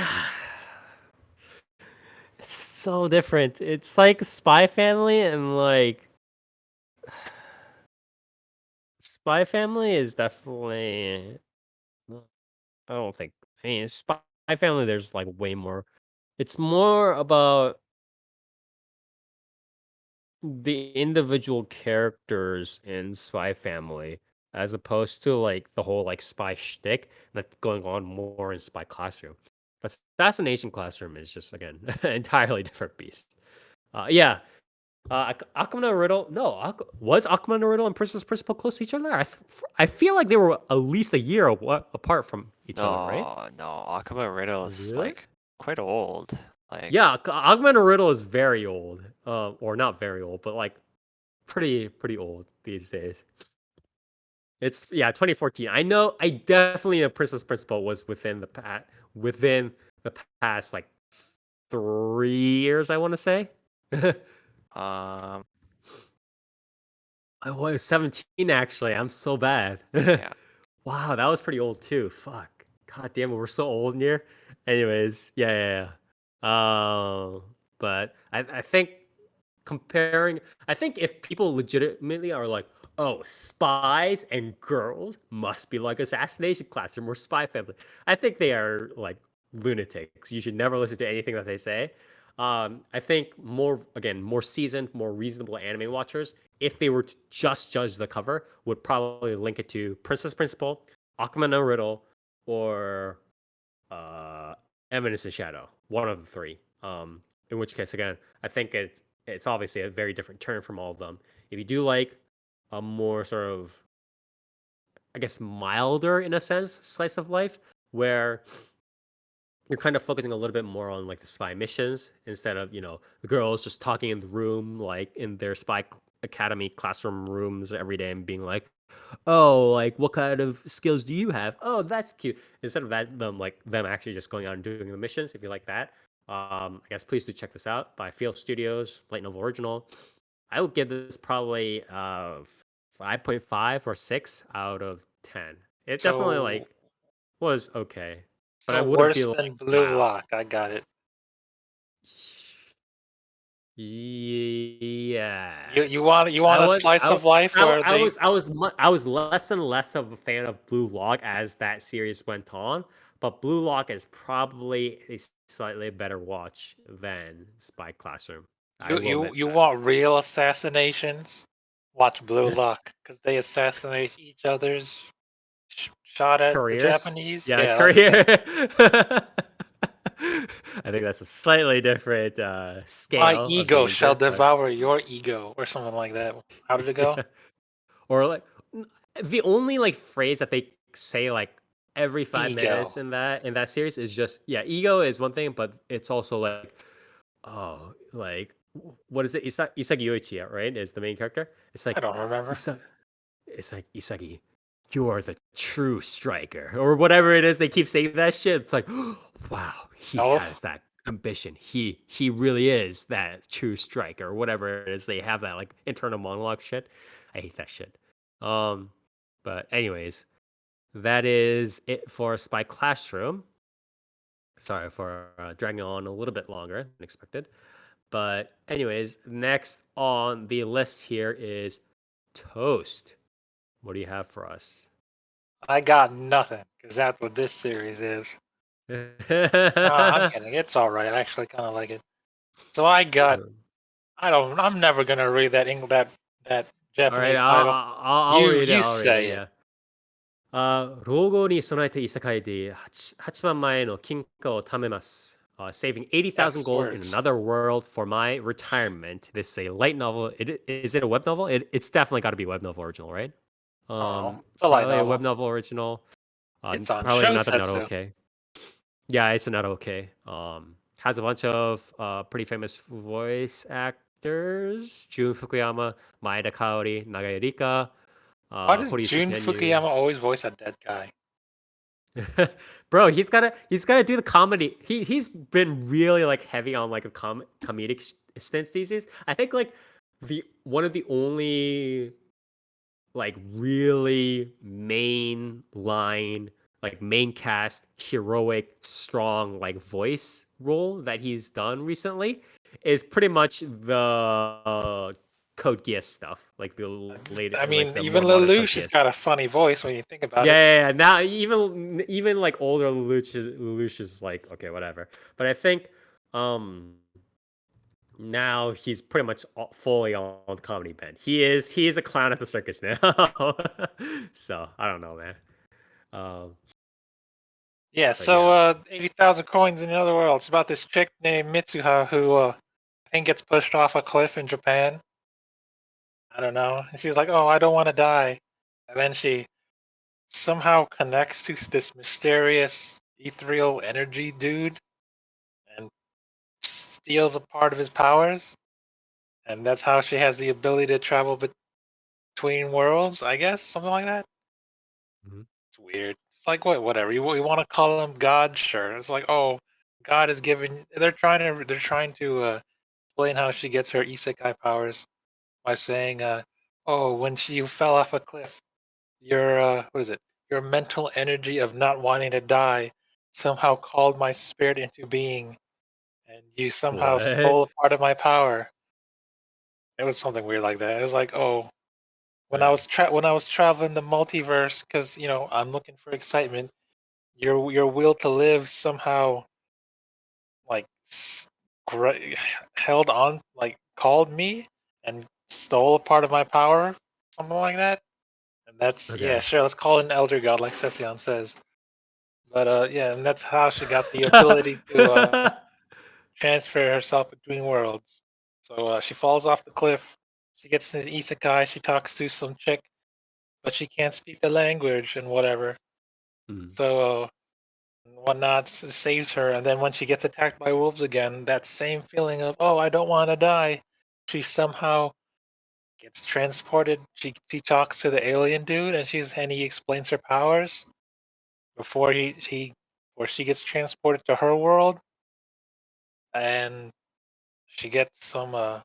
It's so different. It's like Spy Family and like Spy Family is definitely. I don't think. I mean, Spy Family. There's like way more. It's more about the individual characters in Spy Family as opposed to like the whole like spy shtick that's going on more in Spy Classroom. Assassination Classroom is just again an entirely different beast. Yeah. Aquaman and Riddle. No, was Aquaman and Riddle and Princess Principal close to each other? I feel like they were at least a year apart from each other, right? No. Aquaman Riddle is Really? like quite old. Like, Yeah, Aquaman and Riddle is very old. Or not very old, but like pretty old these days. It's 2014. I definitely know Princess Principal was within the past like 3 years, I want to say. um, I was 17 actually. I'm so bad. yeah. Wow, that was pretty old too. Fuck. God damn it, we're so old in here. Anyways, but I think comparing, I think if people legitimately are like, oh, spies and girls must be like Assassination Classroom or Spy Family, I think they are like lunatics. You should never listen to anything that they say. I think more seasoned, more reasonable anime watchers, if they were to just judge the cover, would probably link it to Princess Principal, Aquaman no Riddle, or uh, Eminence in Shadow. One of the three. In which case, again, I think it's obviously a very different turn from all of them. If you do like a more sort of, I guess, milder in a sense slice of life, where you're kind of focusing a little bit more on like the spy missions instead of the girls just talking in the room like in their academy classroom rooms every day and being like, oh, like what kind of skills do you have? Oh, that's cute. Instead of that, them actually just going out and doing the missions. If you like that, I guess please do check this out by Field Studios, light novel original. I would give this probably 5.5 or 6 out of 10. It definitely So, like was okay, but I so wouldn't be worse like, than Blue wow. Lock. I got it. You want Yes, you want a slice of life where they I was less and less of a fan of Blue Lock as that series went on, but Blue Lock is probably a slightly better watch than Spy Classroom. I you will you admit you that. want real assassinations? Watch Blue Lock because they assassinate each other's shot at the Careers, Japanese. yeah, Yeah, that's career. them. I think that's a slightly different My scale of ego shall danger, but devour your ego, or something like that. How did it go? yeah. Or like the only like phrase that they say like every 5 minutes Ego. in that series is just ego is one thing, but it's also like oh like what is it? Isagi Yoichi, right? Is the main character. It's I like don't remember. it's like Isagi, you are the true striker, or whatever it is. They keep saying that shit. It's like, wow, he Oh, has that ambition. He really is that true striker, or whatever it is. They have that like internal monologue shit. I hate that shit. Um, but anyways, that is it for Spy Classroom. Sorry for dragging on a little bit longer than expected. But anyways, next on the list here is Toast. What do you have for us? I got nothing because that's what this series is. I'm kidding. It's all right. I actually kind of like it. So I got. I'm never gonna read that All right, Japanese title. I'll You read it. you I'll read it. say it. Yeah. 老後に備えて異世界で 8, 万枚の金貨を貯めます。Saving 80,000 Yes, gold in words. another world for my retirement. This is a light novel. Is it a web novel? It's definitely got to be a web novel original, right? Oh, it's a light Probably a web novel. novel original. It's on Probably another not Shousetsu. okay. Yeah, it's not okay. Has a bunch of pretty famous voice actors: Jun Fukuyama, Maeda Kaori, Naga Erika, Why does Horisu Jun Kenyu. Fukuyama always voice a dead guy? Bro, he's gotta do the comedy. He's been really like heavy on like the comedic stints these days. I think like the one of the only like really main line, like main cast, heroic, strong like voice role that he's done recently is pretty much the Code Geass stuff, like the later, I like mean, the even more modern Code Lelouch has Geass. got a funny voice when you think about Yeah, it. yeah, yeah. Now even like older Lelouch is like okay, whatever. But I think now he's pretty much fully on the comedy bend. He is a clown at the circus now. So I don't know, man. Um, Yeah, but yeah. so 80,000 coins in another world. It's about this chick named Mitsuha who I think gets pushed off a cliff in Japan. I don't know. And she's like, "Oh, I don't want to die," and then she somehow connects to this mysterious ethereal energy dude and steals a part of his powers, and that's how she has the ability to travel between worlds. I guess something like that. Mhm. It's weird. It's like whatever you want to call him God, sure. It's like, oh, God is giving. They're trying to explain how she gets her isekai powers by saying, oh, when you fell off a cliff, your what is it? Your mental energy of not wanting to die somehow called my spirit into being, and you somehow What? stole a part of my power. It was something weird like that. It was like, oh, Yeah. when I was traveling the multiverse, because I'm looking for excitement. Your will to live somehow like held on, like called me and stole a part of my power, something like that. And that's yeah, Okay. sure. Let's call it an elder god, like Session says. But yeah, and that's how she got the ability to transfer herself between worlds. So she falls off the cliff. She gets into isekai. She talks to some chick, but she can't speak the language and whatever. Mm. So whatnot saves her, and then when she gets attacked by wolves again, that same feeling of oh, I don't want to die, she somehow gets transported. She talks to the alien dude, and he explains her powers before before she gets transported to her world, and she gets some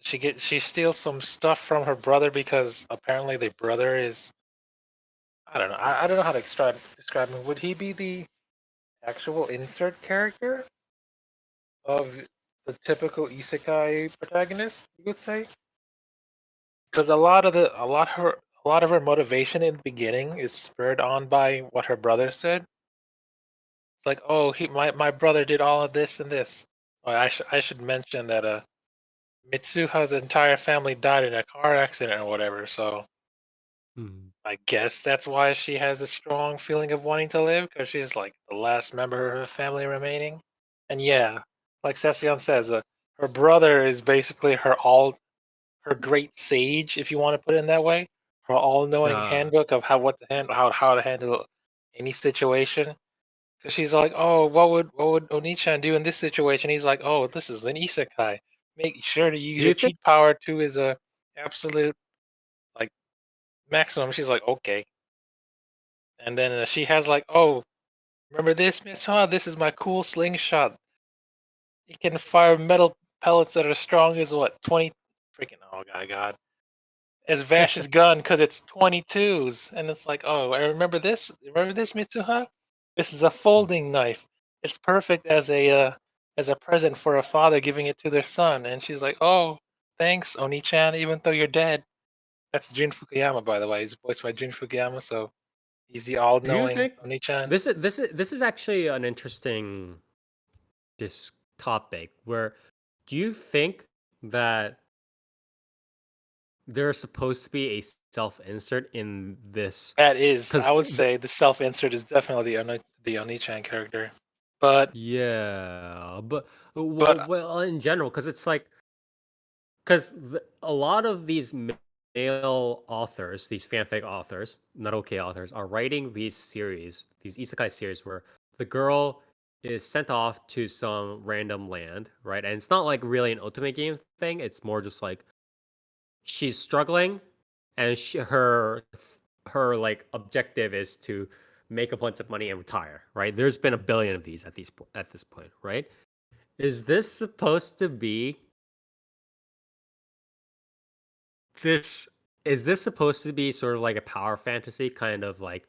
she steals some stuff from her brother because apparently the brother is I don't know I don't know how to describe him. Would he be the actual insert character of the typical isekai protagonist, you could say? Because a lot of her motivation in the beginning is spurred on by what her brother said. It's like, oh, my brother did all of this and this. Oh, I should mention that Mitsuha's entire family died in a car accident or whatever. So Mm. I guess that's why she has a strong feeling of wanting to live because she's like the last member of her family remaining. And yeah, like Session says, her brother is basically her great sage, if you want to put it in that way, her all-knowing Uh, handbook of how to handle any situation. Because she's like, oh, what would Onichan do in this situation? He's like, oh, this is an isekai. Make sure to use do your you think? cheat power to his absolute maximum. She's like, okay. And then she has like, oh, remember this, Miss? This is my cool slingshot. It can fire metal pellets that are strong as what? 20 freaking, oh god. As Vash's gun because it's 22s. And it's like, oh, I remember this? Remember this, Mitsuha? This is a folding knife. It's perfect as a present for a father giving it to their son. And she's like, oh, thanks, Onichan, even though you're dead. That's Jun Fukuyama, by the way. He's voiced by Jun Fukuyama, so he's the Do you all-knowing think Onichan. this is actually an interesting this topic where do you think that there's supposed to be a self-insert in this? That is, Because I would say, the self-insert is definitely the Onichan character. But yeah, but but well, in general, because it's like because a lot of these male authors, these fanfic authors, not okay authors, are writing these series, these isekai series where the girl is sent off to some random land, right? And it's not like really an ultimate game thing. It's more just like she's struggling, and her like objective is to make a bunch of money and retire, right? There's been a billion of these at this point, right? Is this supposed to be this is this supposed to be sort of like a power fantasy kind of like,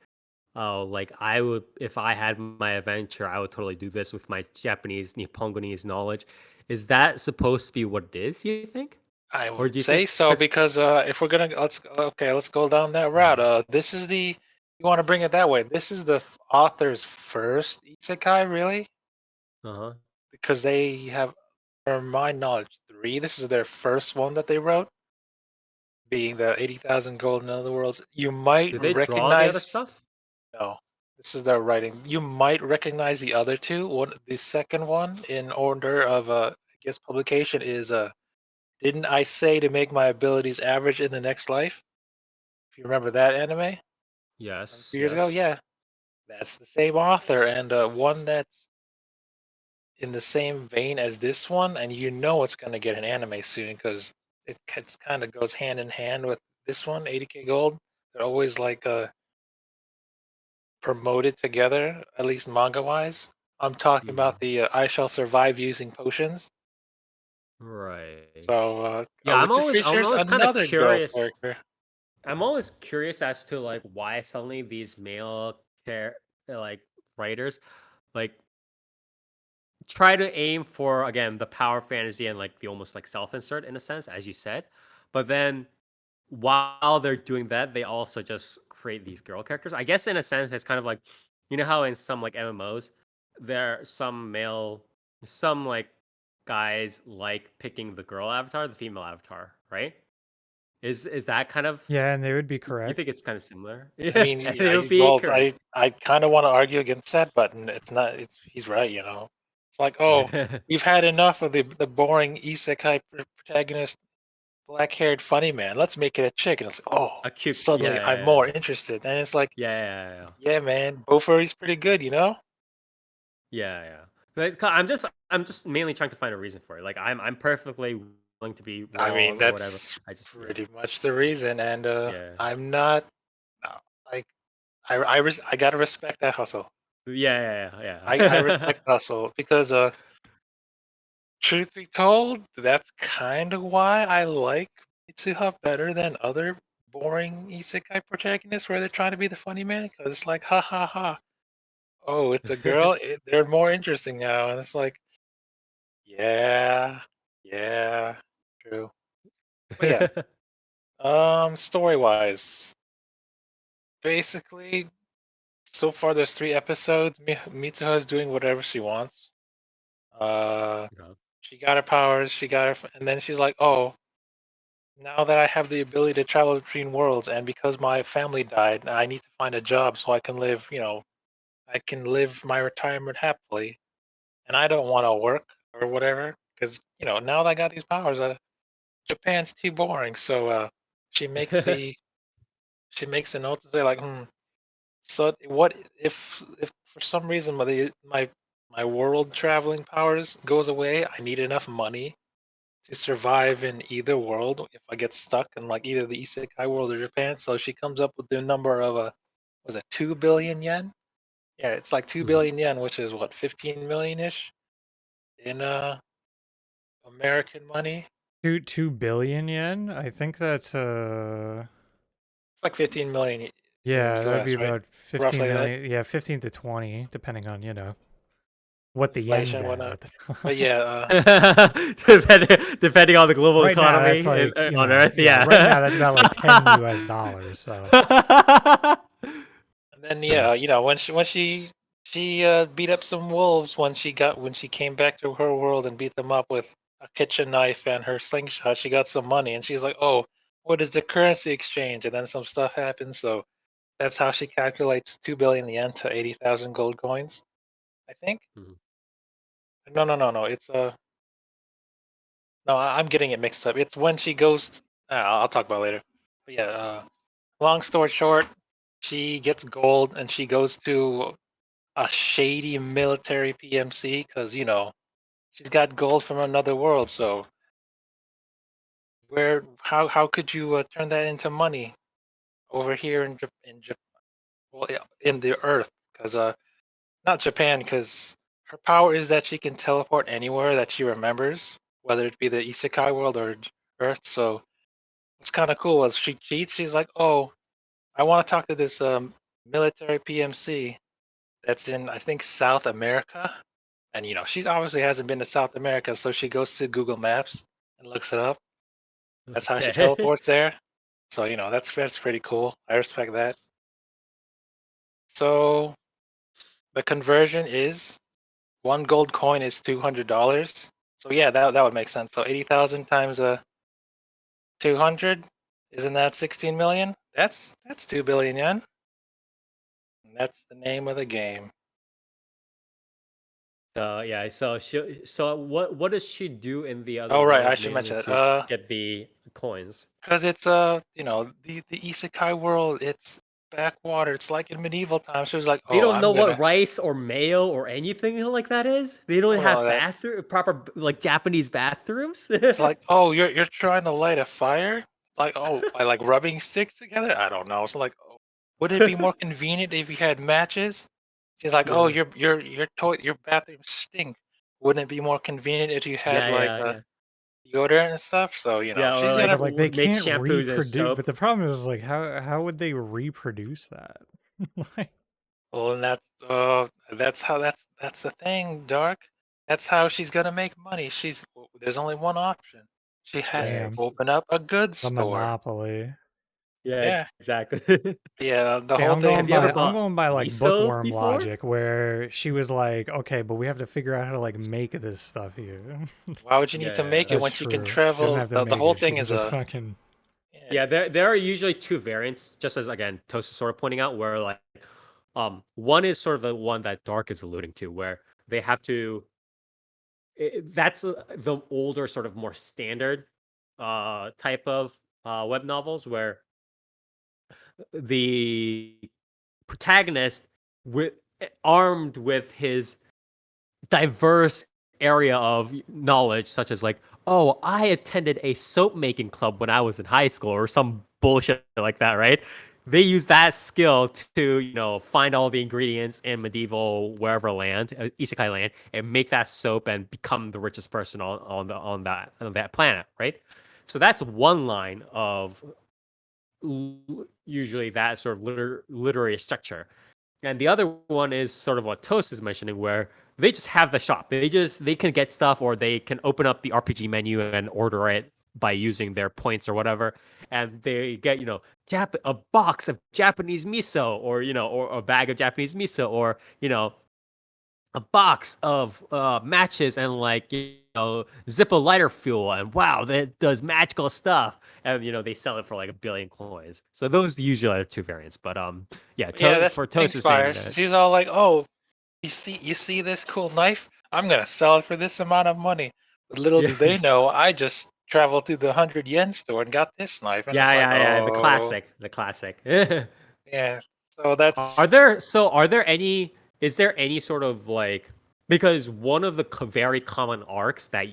oh, like I would if I had my adventure, I would totally do this with my Japanese Nihongonese knowledge. Is that supposed to be what it is, you think? I Or would do you say think so because because if we're gonna let's go down that route. This is the you want to bring it that way. This is the author's first isekai, really, uh-huh. because they have, from my knowledge, three. This is their first one that they wrote, being the 80,000 Gold in Other Worlds. You might Do they draw the other recognize. stuff? No, this is their writing. You might recognize the other two. The second one in order of I guess publication is Didn't I say to make my abilities average in the next life? If you remember that anime from a Yes, few years ago, yes. yeah, that's the same author, and one that's in the same vein as this one, and you know it's going to get an anime soon because it's kind of goes hand in hand with this one, 80K Gold. They're always like promoted together, at least manga wise. I'm talking Mhm. about the I Shall Survive Using Potions. Right. So, Yeah, Richard I'm Fisher's always kind of another girl curious. character. I'm always curious as to like why suddenly these male like writers like try to aim for again the power fantasy and like the almost like self-insert in a sense, as you said. But then while they're doing that, they also just create these girl characters. I guess in a sense, it's kind of like you know how in some like MMOs, there are some like guys like picking the girl avatar, the female avatar, right? Is that kind of Yeah, and they would be you think correct. it's kind of similar? I Yeah, mean, it would be correct. I kind of want to argue against that, but it's not. He's right, you know. It's like, oh, Yeah. we've had enough of the boring isekai protagonist, black-haired funny man. Let's make it a chick, and it's like, oh, A cute, yeah, suddenly I'm yeah, more interested, and it's like, yeah, yeah, yeah, yeah, man, Bofuri's pretty good, you know. yeah, yeah. But I'm just mainly trying to find a reason for it. Like I'm perfectly willing to be I mean, wrong or whatever. that's I just pretty much the reason, and yeah, I'm not no, like I gotta respect that hustle. yeah, yeah, I yeah. respect hustle because truth be told, that's kind of why I like Mitsuha better than other boring isekai protagonists where they're trying to be the funny man. Because it's like, ha ha ha. Oh, it's a girl. They're more interesting now. And it's like, yeah, yeah, true. But yeah, story wise, basically, so far there's 3 episodes. Mitsuha is doing whatever she wants. Uh, Okay. she got her powers. She got her, and then she's like, oh. Now that I have the ability to travel between worlds, and because my family died, I need to find a job so I can live, I can live my retirement happily. And I don't want to work or whatever, because, now that I got these powers, Japan's too boring. So she makes the she makes a note to say like, so what if for some reason my world traveling powers goes away, I need enough money to survive in either world if I get stuck in like either the Isekai world or Japan. So she comes up with the number of was it 2 billion yen? Yeah, it's like 2 billion yen, which is what 15 million ish in American money. 2 billion yen. I think that's It's like 15 million in yeah, that'd be US, right? about 15 Roughly that million. Yeah, 15 to 20, depending on what the yen's inflation, at whatnot. at the But time. yeah, Depending on the global Right now, that's economy like on Earth, yeah. Right yeah. now, that's about like $10. So and then yeah, when she beat up some wolves when she came back to her world and beat them up with a kitchen knife and her slingshot, she got some money and she's like, "Oh, what is the currency exchange?" And then some stuff happens, so that's how she calculates 2 billion yen to 80,000 gold coins. I think. Mhm. No. It's no, I'm getting it mixed up. It's when she goes. I'll talk about it later. But yeah, long story short, she gets gold and she goes to a shady military PMC because she's got gold from another world. So how could you turn that into money over here well, yeah, in the Earth? Because not Japan, because her power is that she can teleport anywhere that she remembers, whether it be the Isekai world or Earth. So it's kind of cool. As she cheats, she's like, "Oh, I want to talk to this military PMC that's in, I think, South America." And she's obviously hasn't been to South America, so she goes to Google Maps and looks it up. That's how she Okay. teleports there. So that's pretty cool. I respect that. So the conversion is one gold coin is $200. So yeah, that would make sense. So 80,000 times 200, isn't that 16 million? That's 2 billion yen. And that's the name of the game. So yeah, so what does she do in the other Oh right, I world should mainly mention to that. get the coins? Because it's the isekai world, it's backwater. It's like in medieval times. She was like, They "Oh, don't know I'm what gonna." rice or mayo or anything like that is. They don't Well, have proper like Japanese bathrooms. it's like, "Oh, you're trying to light a fire? Like, oh, by like rubbing sticks together? I don't know." It's like, oh, would it be more convenient if you had matches? She's like, "Oh, Yeah, your bathrooms stink. Wouldn't it be more convenient if you had like yeah, a yeah, deodorant and stuff?" So yeah. Or she's like gonna. but like they make can't shampoos and reproduce. But soap. the problem is like how would they reproduce that? Like, Well, and that's how that's the thing, Dark. That's how she's gonna make money. There's only one option. She has Yeah, to damn, open up a goods the store. monopoly. yeah, Yeah, exactly. yeah. The Okay, whole thing. Have you ever I'm bought going by like miso bookworm before? logic, where she was like, okay, but we have to figure out how to like make this stuff here. Why would you need to Yeah, yeah, make it That's when she can true. She doesn't travel? have to The make whole it. She thing can is just a fucking yeah. yeah. There are usually two variants, just as again Toast is sort of pointing out, where like one is sort of the one that Dark is alluding to, where they have to that's the older sort of more standard type of web novels where the protagonist with armed with his diverse area of knowledge such as like, oh, I attended a soap making club when I was in high school or some bullshit like that, right? They use that skill to find all the ingredients in medieval wherever land, isekai land, and make that soap and become the richest person on that planet, right? So that's one line of usually that sort of literary structure. And the other one is sort of what Toast is mentioning, where they just have the shop. They can get stuff, or they can open up the RPG menu and order it by using their points or whatever, and they get a box of Japanese miso, or or a bag of Japanese miso, or a box of matches and like Zippo lighter fuel, and wow, that does magical stuff. And they sell it for like 1 billion coins. So those usually are two variants. But yeah, Yeah, that's for the thing, Toast is saying Spires. that. She's all like, "Oh, you see this cool knife? I'm gonna sell it for this amount of money." But little Yeah, do they know, I just traveled to the 100 yen store and got this knife, and it's like, yeah, the oh, classic, the classic. yeah. So that's Are there any? Is there any sort of like, because one of the very common arcs that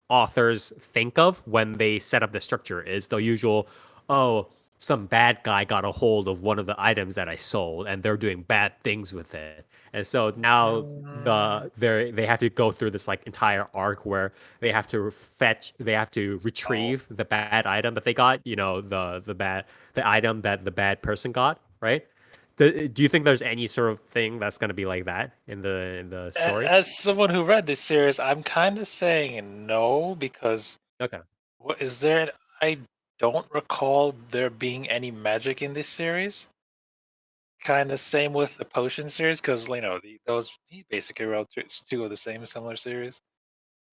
authors think of when they set up the structure is the usual, oh, some bad guy got a hold of one of the items that I sold and they're doing bad things with it. And so now they have to go through this like entire arc where they have to retrieve the bad item that they got, the item that the bad person got, right? Do you think there's any sort of thing that's going to be like that in the story? As someone who read this series, I'm kind of saying no because Okay. what is there? I don't recall there being any magic in this series. Kind of same with the potion series because he basically wrote two of the same similar series.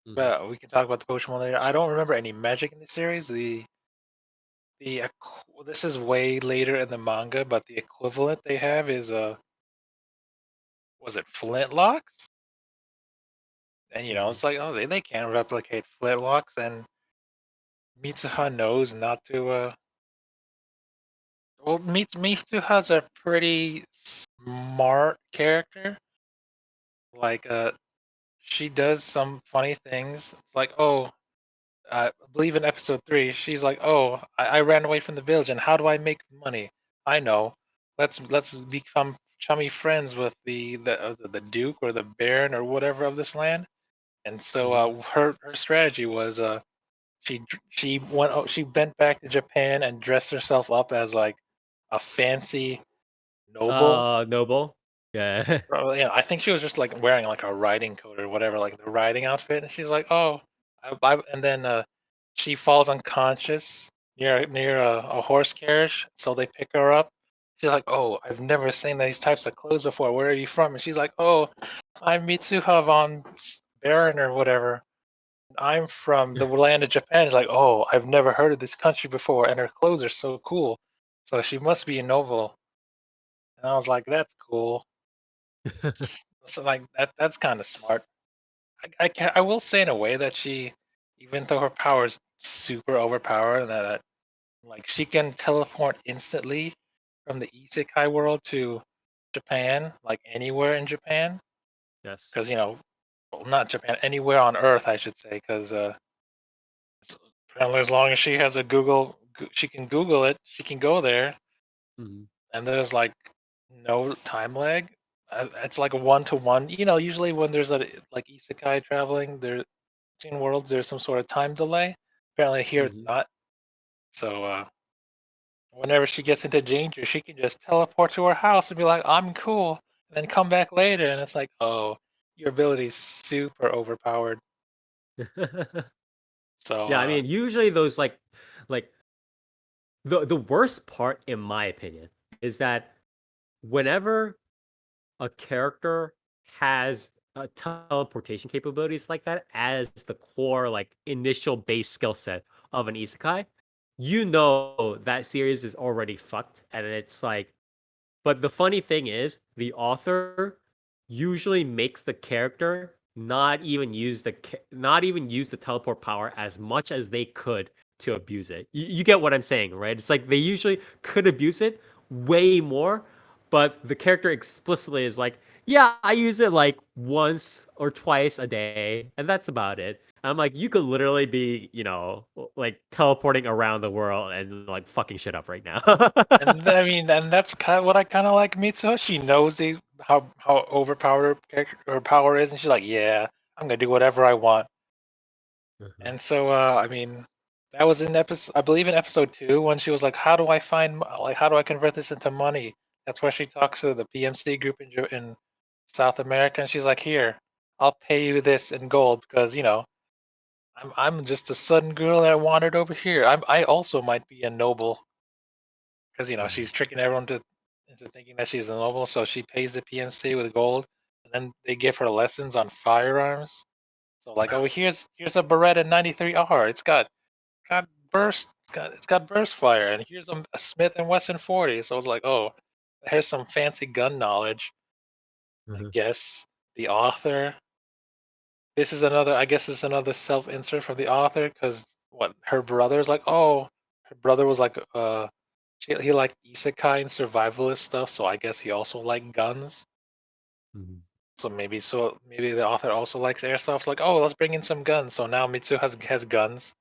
Mhm. But we can talk about the potion one later. I don't remember any magic in the series. This is way later in the manga, but the equivalent they have is was it flintlocks? And Mhm. it's like, oh, they can't replicate flintlocks, and Mitsuha knows not to. Well, Mitsuha's a pretty smart character. Like, she does some funny things. It's like, oh, I believe in episode 3, she's like, oh, I ran away from the village, and how do I make money? I know. Let's become chummy friends with the duke or the baron or whatever of this land. And so Mhm. her strategy was she bent back to Japan and dressed herself up as like a fancy noble. Noble. Yeah. Or, I think she was just like wearing like a riding coat or whatever, like the riding outfit, and she's like, "Oh," and then she falls unconscious near a horse carriage, so they pick her up. She's like, "Oh, I've never seen these types of clothes before. Where are you from?" And she's like, "Oh, I'm Mitsuha von Baron or whatever. I'm from the land of Japan." It's like, "Oh, I've never heard of this country before, and her clothes are so cool. So she must be a noble." And I was like, "That's cool." So like that's kind of smart. I will say in a way that she, even though her power is super overpowered, and that like she can teleport instantly from the isekai world to Japan, like anywhere in Japan, Yes. because well, not Japan, anywhere on Earth, I should say, because apparently as long as she has a she can Google it, she can go there, Mhm. and there's like no time lag. It's like a 1-to-1. Usually when there's a like isekai traveling, there between worlds, there's some sort of time delay. Apparently here it's Mhm. not. So whenever she gets into danger, she can just teleport to her house and be like, "I'm cool," and then come back later, and it's like, "Oh, your ability is super overpowered." So Yeah, I mean, usually those like the worst part in my opinion is that whenever a character has teleportation capabilities like that as the core like initial base skill set of an isekai, that series is already fucked and it's like, but the funny thing is, the author usually makes the character not even use the teleport power as much as they could to abuse it. You get what I'm saying, right? It's like they usually could abuse it way more, but the character explicitly is like, yeah, I use it like once or twice a day, and that's about it. I'm like, you could literally be, like teleporting around the world and like fucking shit up right now. and I mean, and that's kind of what I kind of like Mitsuha. She knows how overpowered her power is, and she's like, "Yeah, I'm gonna do whatever I want." Mhm. And so, I mean, that was in episode, I believe in episode 2, when she was like, "How do I how do I convert this into money?" That's where she talks to the PMC group in South America, and she's like, "Here, I'll pay you this in gold because I'm just a sudden girl that wandered over here. I also might be a noble because Mhm. she's tricking everyone into thinking that she's a noble, so she pays the PMC with gold, and then they give her lessons on firearms. So like, oh, here's a Beretta 93R. Got burst. It's got burst fire, and here's a Smith and Wesson 40. So I was like, oh, here's some fancy gun knowledge. I Mhm. guess the author. This is another. I guess it's another self insert from the author because what her brother's like. Oh, her brother was like he liked isekai and survivalist stuff. So I guess he also liked guns. Mhm. So maybe the author also likes airsoft. Like, oh, let's bring in some guns. So now Mitsu has guns.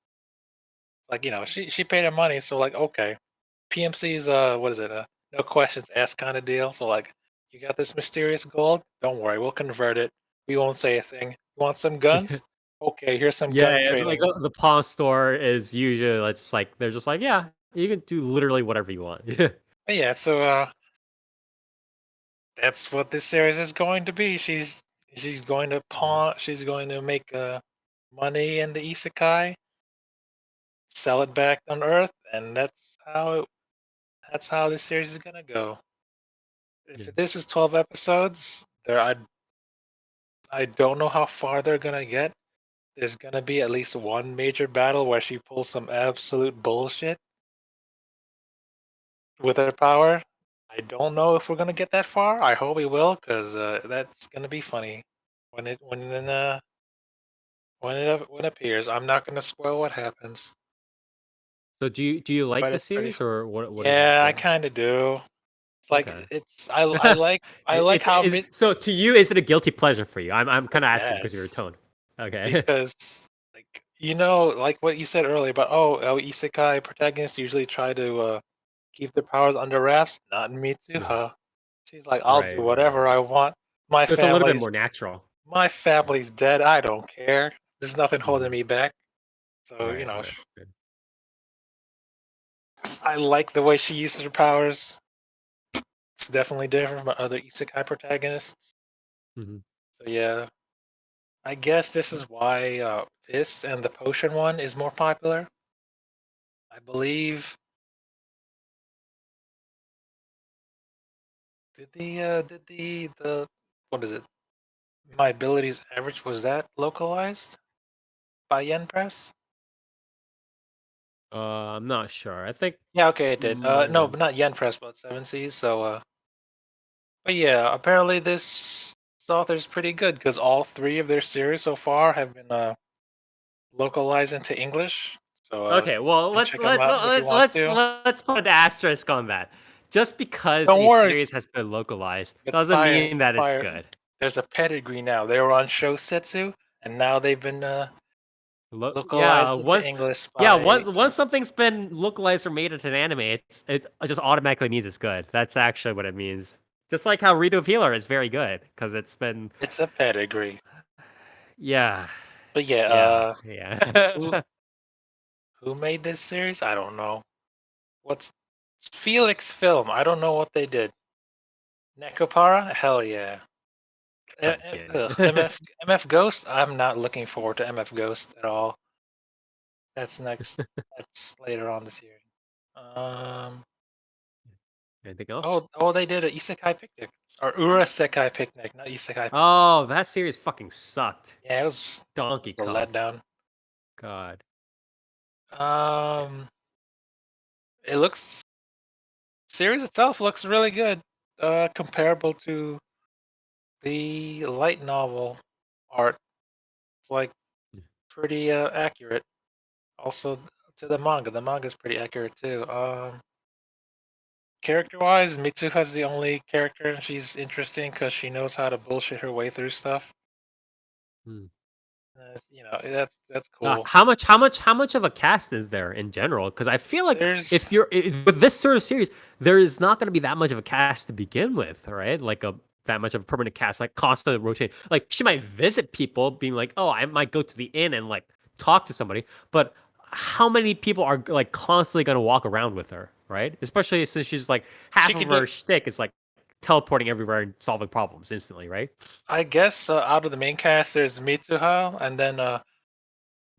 Like, she paid her money, so like, okay. PMC's what is it? No questions asked kind of deal. So like, you got this mysterious gold? Don't worry, we'll convert it. We won't say a thing. You want some guns? Okay, here's some gun Yeah, like training. the pawn store is usually it's like they're just like, yeah, you can do literally whatever you want. Yeah. But yeah, so that's what this series is going to be. She's going to pawn. She's going to make money in the isekai, sell it back on Earth, and that's how this series is gonna go. If Yeah. this is 12 episodes, I don't know how far they're gonna get. There's gonna be at least one major battle where she pulls some absolute bullshit with her power. I don't know if we're gonna get that far. I hope we will, cause that's gonna be funny when it appears. I'm not gonna spoil what happens, So do you like but the it's pretty. series or what is it? Yeah, I What? kind of do. It's like Okay. I like how So to you, is it a guilty pleasure for you? I'm I kind of asking because of your guess. tone. Okay. Because like like what you said earlier about isekai protagonists usually try to keep their powers under wraps. Not Yeah. Mitsuha. She's like, I'll do Right. whatever I want. My So it's a little bit family's more natural. my family's dead. I don't care. There's nothing holding Mhm. me back. So Right. Right. Right. I like the way she uses her powers. It's definitely different from other isekai protagonists. Mhm. So yeah, I guess this is why this and the potion one is more popular. I believe. Did the what is it? My abilities average, was that localized by Yen Press? I'm not sure. I think Yeah, okay, it did. might have No, been. but not Yen Press, but Seven Seas. So, but yeah, apparently this author's pretty good because all three of their series so far have been localized into English. So, Okay, well, you can check them out if you want to. let's put an asterisk on that. Just because Don't a worry, series has been localized it's doesn't mean that it's fire. good. There's a pedigree now. They were on Shousetsu, and now they've been Yeah, localized into English by. once something's been localized or made into an anime, it just automatically means it's good. That's actually what it means. Just like how Redo of Healer is very good because it's been It's a pedigree. yeah, But yeah, who yeah. who made this series? I don't know. What's Felix Film? I don't know what they did. Nekopara? Hell yeah. God damn it. MF Ghost? I'm not looking forward to MF Ghost at all. That's next. That's later on this year. Um. Anything else? Oh, they did a Isekai Picnic or Urasekai Picnic, not Isekai. Oh, that series fucking sucked. Yeah, it Donkey was a Kong. letdown. God. Um. It looks series itself looks really good. Comparable to the light novel art. It's like pretty accurate. Also to the manga. The manga is pretty accurate too. Character-wise, Mitsuha's the only character, and she's interesting because she knows how to bullshit her way through stuff. Hmm. That's cool. How much of a cast is there in general? Because I feel like There's if you're with this sort of series, there is not going to be that much of a cast to begin with, right? Like that much of a permanent cast, like constant rotating. Like she might visit people, being like, "Oh, I might go to the inn and like talk to somebody," but how many people are like constantly going to walk around with her, right? Especially since she's like she half of could do. her shtick is like teleporting everywhere and solving problems instantly, right? I guess out of the main cast, there's Mitsuha, and then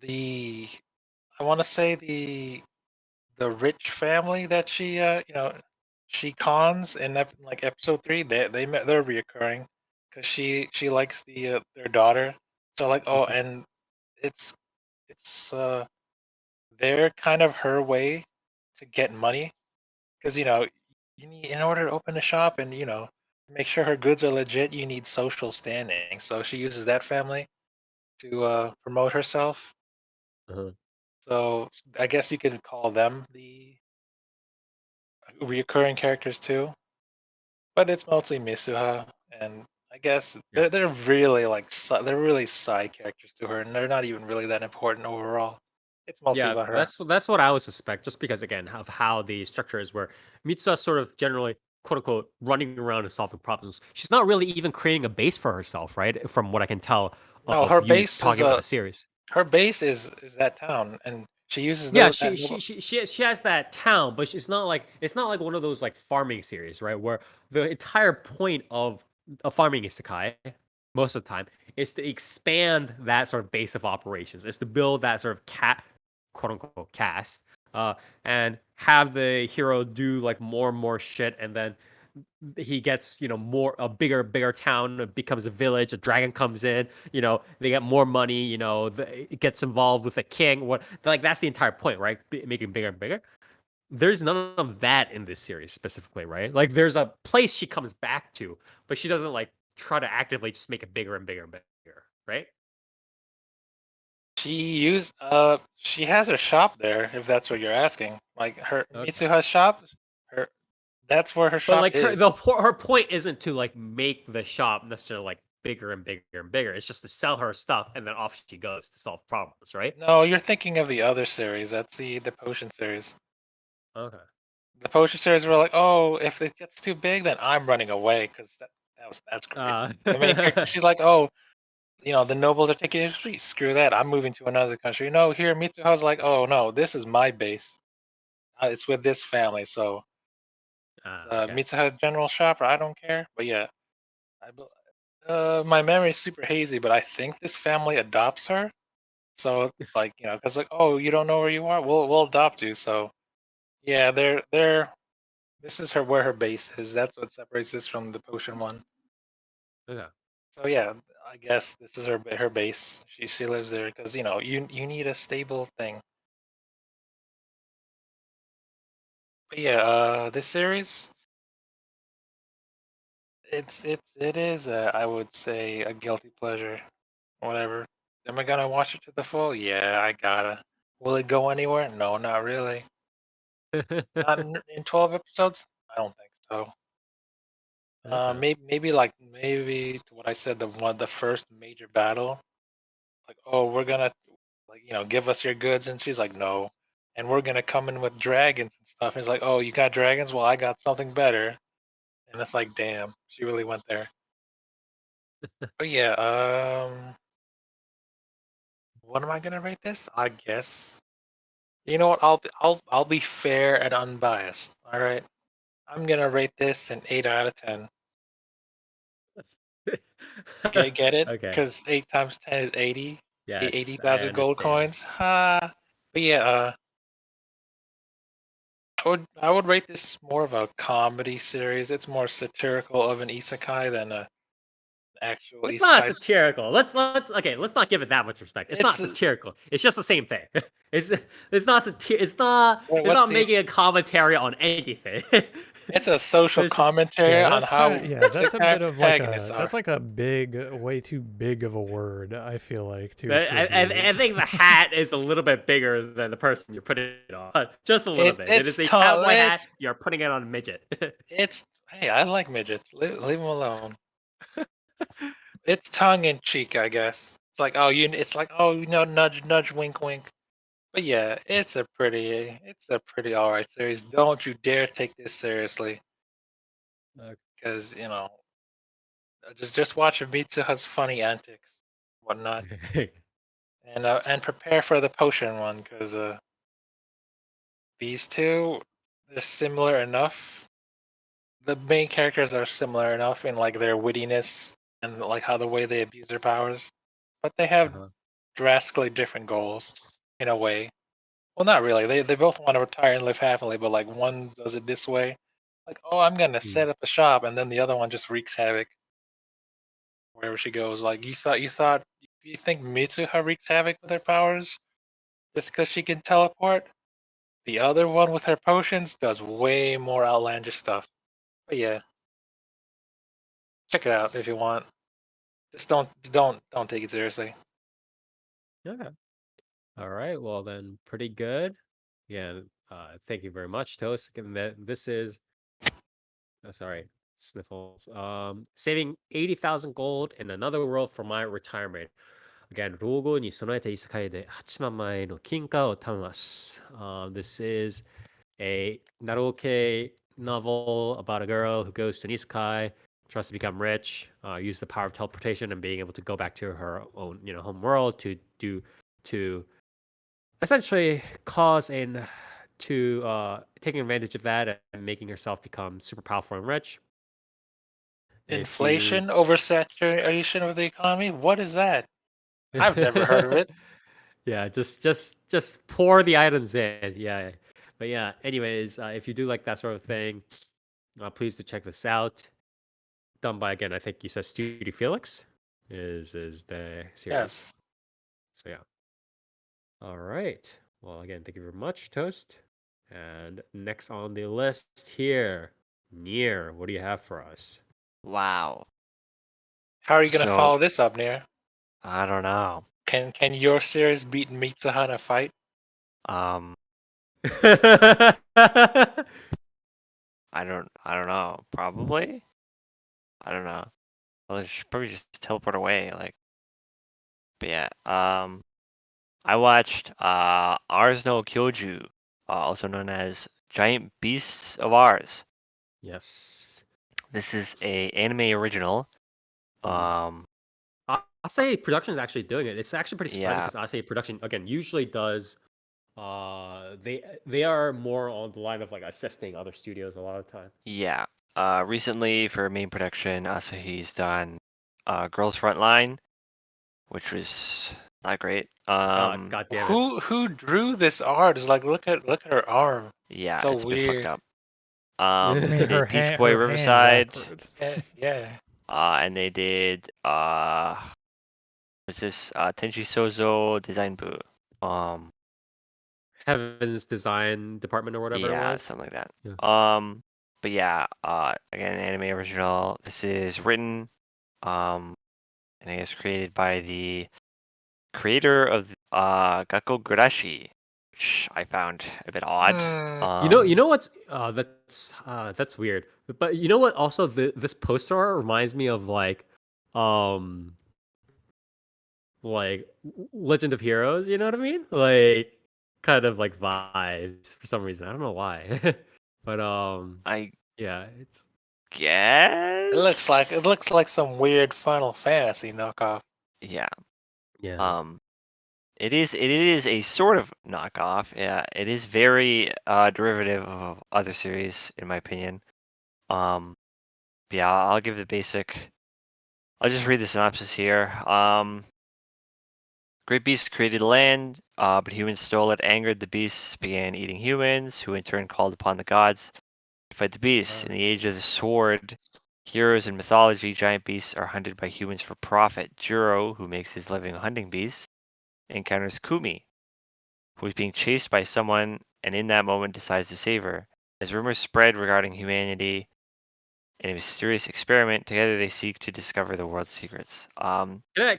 the I want to say the rich family that she cons in like episode 3. They're reoccurring because she likes their daughter. So like, oh, Mhm. and it's they're kind of her way to get money because you need, in order to open a shop and make sure her goods are legit, you need social standing. So she uses that family to promote herself. Uh-huh. So I guess you could call them the recurring characters too, but it's mostly Misuha, and I guess Yeah. they're really like they're really side characters to her, and they're not even really that important overall. It's mostly Yeah, about her. that's what I would suspect, just because again of how the structure is, where Mitsuha's sort of generally quote unquote running around and solving problems. She's not really even creating a base for herself, right? From what I can tell No, of her you base is talking about the series. her base is that town, and she uses Yeah, that she noble. she she she has that town, but it's not like one of those like farming series, right? Where the entire point of a farming isekai, most of the time, is to expand that sort of base of operations. Is to build that sort of quote unquote cast, and have the hero do like more and more shit, and then he gets more a bigger town, it becomes a village, a dragon comes in, they get more money, it gets involved with a king, what, like that's the entire point, right? Making bigger and bigger. There's none of that in this series specifically, right? Like there's a place she comes back to, but she doesn't like try to actively just make it bigger and bigger and bigger, right? She has her shop there, if that's what you're asking. Like her Okay. Mitsuha's shop, her that's where her But shop like is. her point isn't to like make the shop necessarily like bigger and bigger and bigger. It's just to sell her stuff, and then off she goes to solve problems, right? No, you're thinking of the other series. That's the potion series. Okay. The potion series were like, oh, if it gets too big, then I'm running away because that's crazy. Uh, The main character, she's like, oh, the nobles are taking the street. Screw that. I'm moving to another country. No, here Mitsuha's like, oh no, this is my base. It's with this family, so it's okay. Mitsuha's general shopper. I don't care, but yeah, my memory is super hazy, but I think this family adopts her. So like because like, oh, you don't know where you are, we'll adopt you. So yeah, they're this is where her base is. That's what separates this from the potion one. Okay. So yeah, I guess this is her base. She lives there because you need a stable thing. But yeah, this series, it is I would say a guilty pleasure. Whatever. Am I gonna watch it to the full? Yeah, I gotta. Will it go anywhere? No, not really. Not in 12 episodes? I don't think so. Okay. Maybe to what I said, the first major battle. Like, oh, we're gonna like give us your goods, and she's like, no, and we're gonna come in with dragons and stuff. And it's like, oh, you got dragons? Well, I got something better. And it's like, damn, she really went there. But yeah, what am I gonna rate this? I guess you know what? I'll be fair and unbiased. All right, I'm gonna rate this an 8 out of 10. Get it? Okay. Because 8 times 10 is 80. Yes, I 80,000 gold understand. coins. Ha! But yeah, I would rate this more of a comedy series. It's more satirical of an isekai than a actual It's not isekai. satirical. Let's okay. Let's not give it that much respect. It's not It's satirical. It's just the same thing. It's it's not it's not what's the making a commentary on anything. it's a social It's commentary Yeah, on that's kind how of yeah, that's a isekai bit of like protagonists a are. that's like a big, way too big of a word. I feel like to I attribute. think the hat is a little bit bigger than the person you're putting it on. Just a little It bit. It it's is a tongue. cowboy hat. You're putting it on a midget. It's hey, I like midgets. Leave them alone. It's tongue in cheek, I guess. It's like it's like nudge nudge wink wink. But yeah, it's a pretty alright series. Don't you dare take this seriously, because just watch Mitsuha's funny antics, whatnot, Okay. and prepare for the potion one, because these two, they're similar enough. The main characters are similar enough in like their wittiness and like how the way they abuse their powers, but they have Uh-huh. drastically different goals in a way. Well, not really. They both want to retire and live happily, but like one does it this way, like, oh, I'm gonna Hmm. set up a shop, and then the other one just wreaks havoc wherever she goes. Like you think Mitsuha wreaks havoc with her powers just because she can teleport? The other one with her potions does way more outlandish stuff. But yeah, check it out if you want. Just don't take it seriously. Okay. All right. Well, then, pretty good. Yeah. Thank you very much, Toast. Given that this is, sorry, Sniffles. Saving 80,000 gold in another world for my retirement. Again, Rougo ni sonaete isekai de 8万枚の金貨を貯めます. This is a Naruke novel about a girl who goes to an isekai, tries to become rich, use the power of teleportation and being able to go back to her own, home world to essentially cause taking advantage of that and making herself become super powerful and rich. If you Inflation, oversaturation of the economy. What is that? I've never heard of it. Yeah, just pour the items in. Yeah. But yeah, anyways, if you do like that sort of thing, please do check this out. Done by, again, I think you said Studio Felix is the series. Yes. So yeah. All right. Well, again, thank you very much, Toast. And next on the list here, Nier. What do you have for us? Wow. How are you gonna So- follow this up, Nier? I don't know. Can your series beat Mitsuha in a fight? I don't know. Probably. I don't know. Well, they should probably just teleport away. But yeah. I watched Ars no Kyojuu, also known as Giant Beasts of Ours. Yes. This is a anime original. Asahi Production is actually doing it. It's actually pretty surprising Yeah. because Asahi Production, again, usually does. They are more on the line of like assisting other studios a lot of the time. Yeah. Recently for main production, Asahi's done Girls Frontline, which was not great. God damn it. Who drew this art? It's like look at her arm. Yeah, So it's a bit fucked weird. up. They They made did Beach Boy her hand Riverside, backwards. Yeah. and they did what's this? Tenchi Sozo Design Bu. Heaven's Design Department or whatever it Yeah, was. something like that. Yeah. But yeah, again, anime original. This is written, and I guess created by the creator of Gakko Gurashi, which I found a bit odd. You know what's that's weird. But you know what? Also, this poster art reminds me of Legend of Heroes. You know what I mean? Like kind of like vibes for some reason. I don't know why. But I yeah, it's guess It looks like some weird Final Fantasy knockoff. yeah. yeah. It is a sort of knockoff. Yeah, it is very derivative of other series in my opinion. But yeah, I'll give the basic. I'll just read the synopsis here. Great beasts created land, but humans stole it. Angered, the beasts began eating humans, who in turn called upon the gods to fight the beasts. In the age of the sword, heroes in mythology, giant beasts are hunted by humans for profit. Juro, who makes his living hunting beasts, encounters Kumi, who is being chased by someone, and in that moment decides to save her. As rumors spread regarding humanity in a mysterious experiment, together they seek to discover the world's secrets. Can I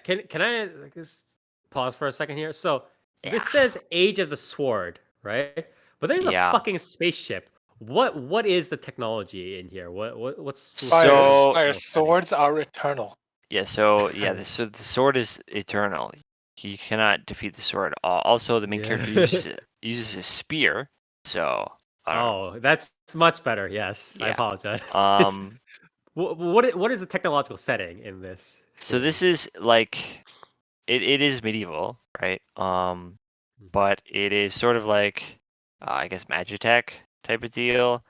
just pause for a second here? So this Yeah. says Age of the Sword, right? But there's a Yeah. fucking spaceship. What is the technology in here? What's So- Fire swords are eternal. Yeah, so yeah, the sword is eternal. You cannot defeat the sword. Also, the main character uses a spear. So I don't know. that's much better. Yes, I Yeah. apologize. What is the technological setting in this? So this is like it is medieval, right? But it is sort of like I guess Magitech type of deal.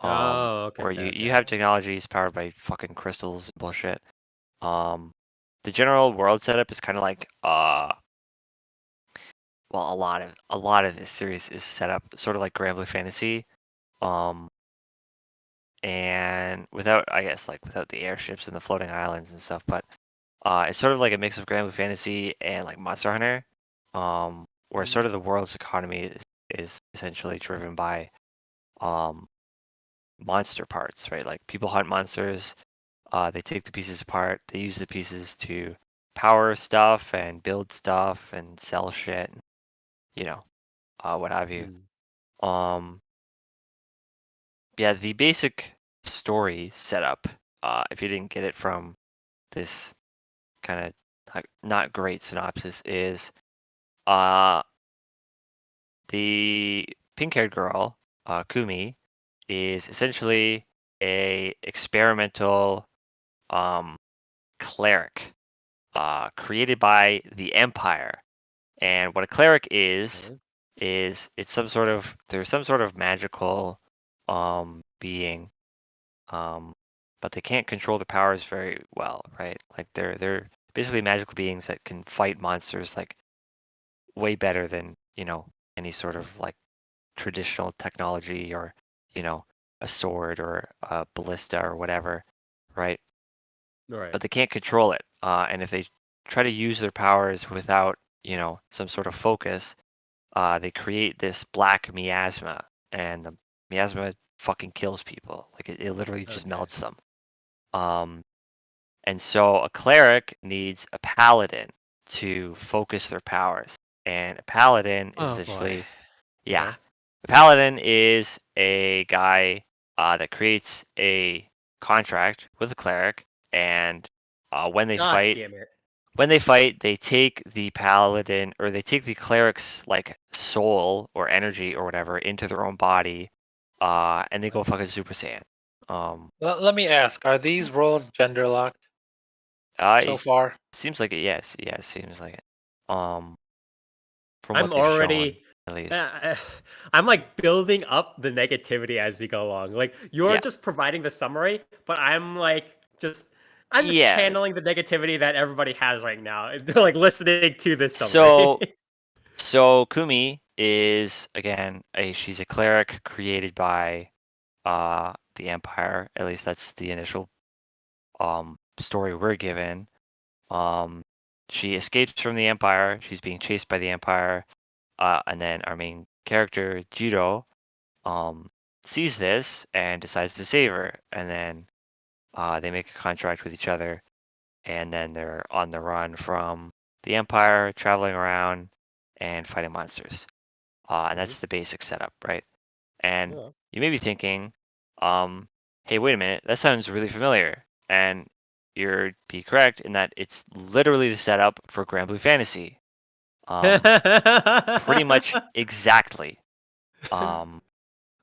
Okay. Where you have technologies powered by fucking crystals and bullshit. The general world setup is kind of like well, a lot of this series is set up sort of like Granblue Fantasy, and without I guess without the airships and the floating islands and stuff, but it's sort of like a mix of Granblue Fantasy and like Monster Hunter, where sort of the world's economy is essentially driven by monster parts, right? Like people hunt monsters, they take the pieces apart, they use the pieces to power stuff and build stuff and sell shit, you know, what have you. Yeah, the basic story setup if you didn't get it from this kind of not great synopsis, is the pink-haired girl, Kumi, is essentially a experimental cleric created by the Empire. And what a cleric is it's some sort of there's some sort of magical being, but they can't control their powers very well, right? Like they're basically magical beings that can fight monsters like way better than any sort of like traditional technology or a sword or a ballista or whatever, right? Right. But they can't control it. And if they try to use their powers without some sort of focus, they create this black miasma, and the miasma fucking kills people. Like it literally just Okay. melts them. And so a cleric needs a paladin to focus their powers. And a paladin is Oh boy. essentially, yeah, Okay. the paladin is a guy that creates a contract with a cleric, and when they God fight, damn it. they take the paladin or they take the cleric's like soul or energy or whatever into their own body, and they go fucking Super Saiyan. Well, let me ask: are these roles gender locked so It far? seems like it. Yes, yes, seems like it. Um, from what I'm they've shown, already at least. uh, I'm like building up the negativity as we go along. Like you're Yeah, just providing the summary, but I'm just yeah. channeling the negativity that everybody has right now. They're like listening to this So, summary. so Kumi is again she's a cleric created by the Empire. At least that's the initial story we're given. Um, she escapes from the Empire. She's being chased by the Empire. And then our main character, Jiro, um, sees this and decides to save her. And then they make a contract with each other. And then they're on the run from the Empire, traveling around and fighting monsters. And Mhm. that's the basic setup, right? And Yeah. you may be thinking, hey, wait a minute, that sounds really familiar. And you'd be correct in that it's literally the setup for Grand Blue Fantasy. Pretty much exactly. Um,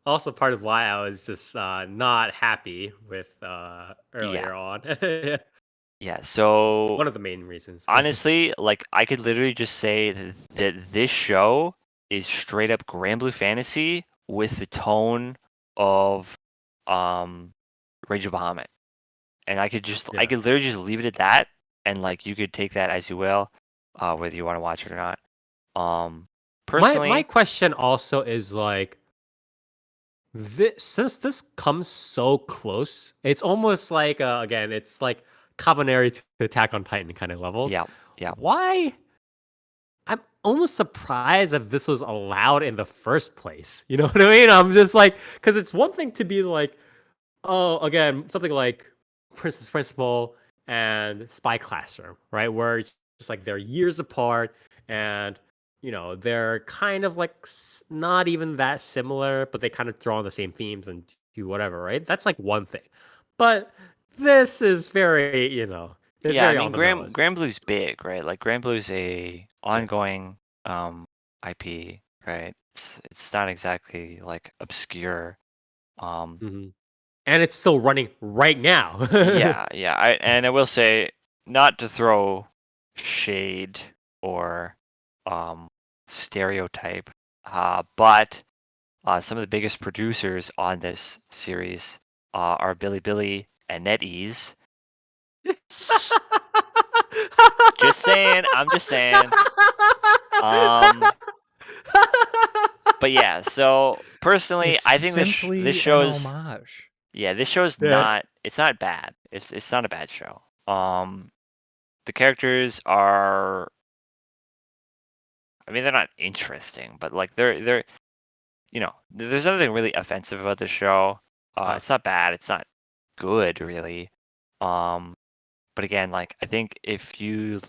Also, part of why I was just not happy with yeah, earlier on. yeah. So One of the main reasons. honestly, like I could literally just say that this show is straight up Grand Blue Fantasy with the tone of Rage of Bahamut. And I Yeah. could literally just leave it at that, and like you could take that as you will, whether you want to watch it or not. My Personally, question also is like this since this comes so close, it's almost like again, it's like Cabaneri to Attack on Titan kind of levels. yeah, yeah, Why? I'm almost surprised that this was allowed in the first place. You know what I mean? I'm just like, because it's one thing to be like, oh, again, something like Princess Principal and Spy Classroom, right? Where it's just like they're years apart and, they're kind of like not even that similar, but they kind of draw on the same themes and do whatever, right? That's like one thing. But this is very, it's yeah. I very mean, on the nose. Grand Blue's big, right? Like Grand Blue's a Yeah. ongoing IP, right? It's not exactly like obscure. Um, hmm And it's still running right now. yeah, yeah. I will say, not to throw shade or um stereotype, but some of the biggest producers on this series are Billy and NetEase. Just saying, I'm just saying. Um, but yeah, so personally, It's I think this simply an show's homage. this show's Yeah. not it's not bad. It's not a bad show. The characters are, I mean, they're not interesting, but like they're there's nothing really offensive about the show. Huh. It's not bad. It's not good really. Um, but again, like I think if you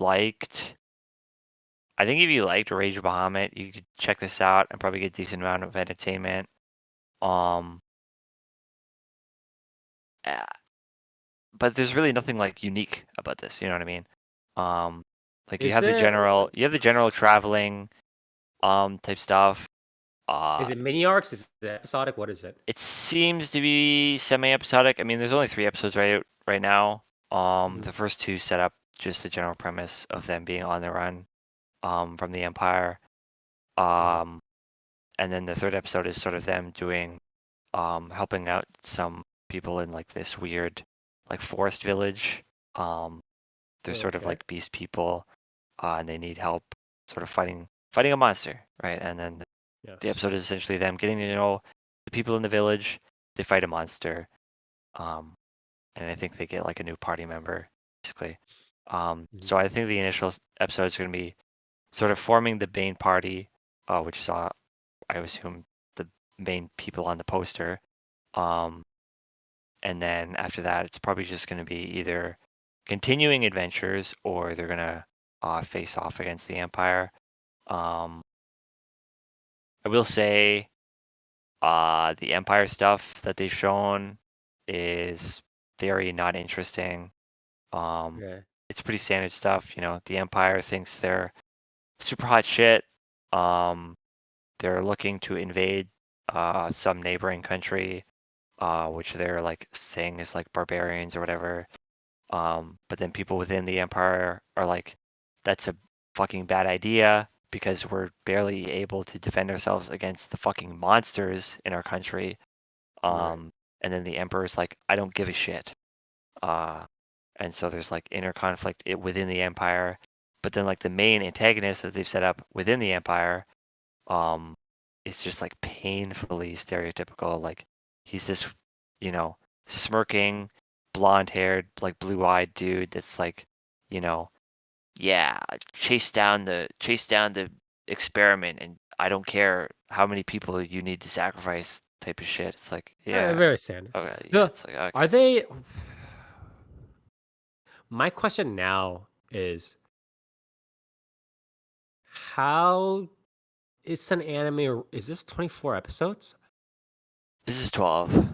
liked Rage of Bahamut, you could check this out and probably get a decent amount of entertainment. Um, uh, but there's really nothing like unique about this. You know what I mean? Like you Is have the it general traveling type stuff. is it mini arcs? Is it episodic? What is it? It seems to be semi-episodic. I mean, there's only 3 episodes right now. Mhm. The first 2 set up just the general premise of them being on the run from the Empire. And then the 3rd episode is sort of them doing helping out some people in like this weird like forest village. They're sort of Okay. like beast people, and they need help sort of fighting a monster, right? And then the Yes. episode is essentially them getting to know the people in the village. They fight a monster, and I think they get like a new party member, basically. So I think the initial episode is going to be sort of forming the main party, which is I assume the main people on the poster. And then after that, it's probably just going to be either continuing adventures or they're going to face off against the Empire. I will say the Empire stuff that they've shown is very not interesting. Okay. It's pretty standard stuff. You know, the Empire thinks they're super hot shit. They're looking to invade some neighboring country, which they're like saying is like barbarians or whatever. But then people within the Empire are like, that's a fucking bad idea because we're barely able to defend ourselves against the fucking monsters in our country. Right. And then the Emperor's like, I don't give a shit. And so there's like inner conflict within the Empire. But then like the main antagonist that they've set up within the Empire is just like painfully stereotypical. Like he's this, you know, smirking, blonde-haired, like blue-eyed dude that's like, you know, yeah, chase down the experiment, and I don't care how many people you need to sacrifice type of shit. It's like, yeah, Very standard. okay, yeah, The- it's like, okay. Are they? My question now is, how it's an anime? Or is this 24 episodes? This is 12.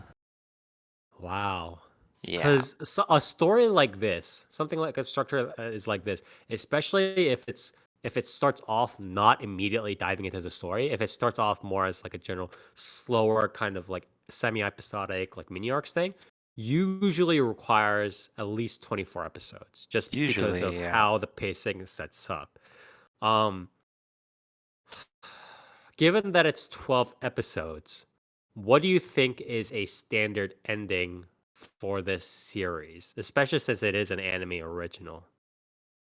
Wow. Yeah. Because a story like this, something like a structure is like this, especially if it starts off not immediately diving into the story, if it starts off more as like a general slower kind of like semi-episodic like mini arcs thing, usually requires at least 24 episodes just because Usually, of yeah. how the pacing sets up. Um, given that it's 12 episodes, what do you think is a standard ending for this series, especially since it is an anime original?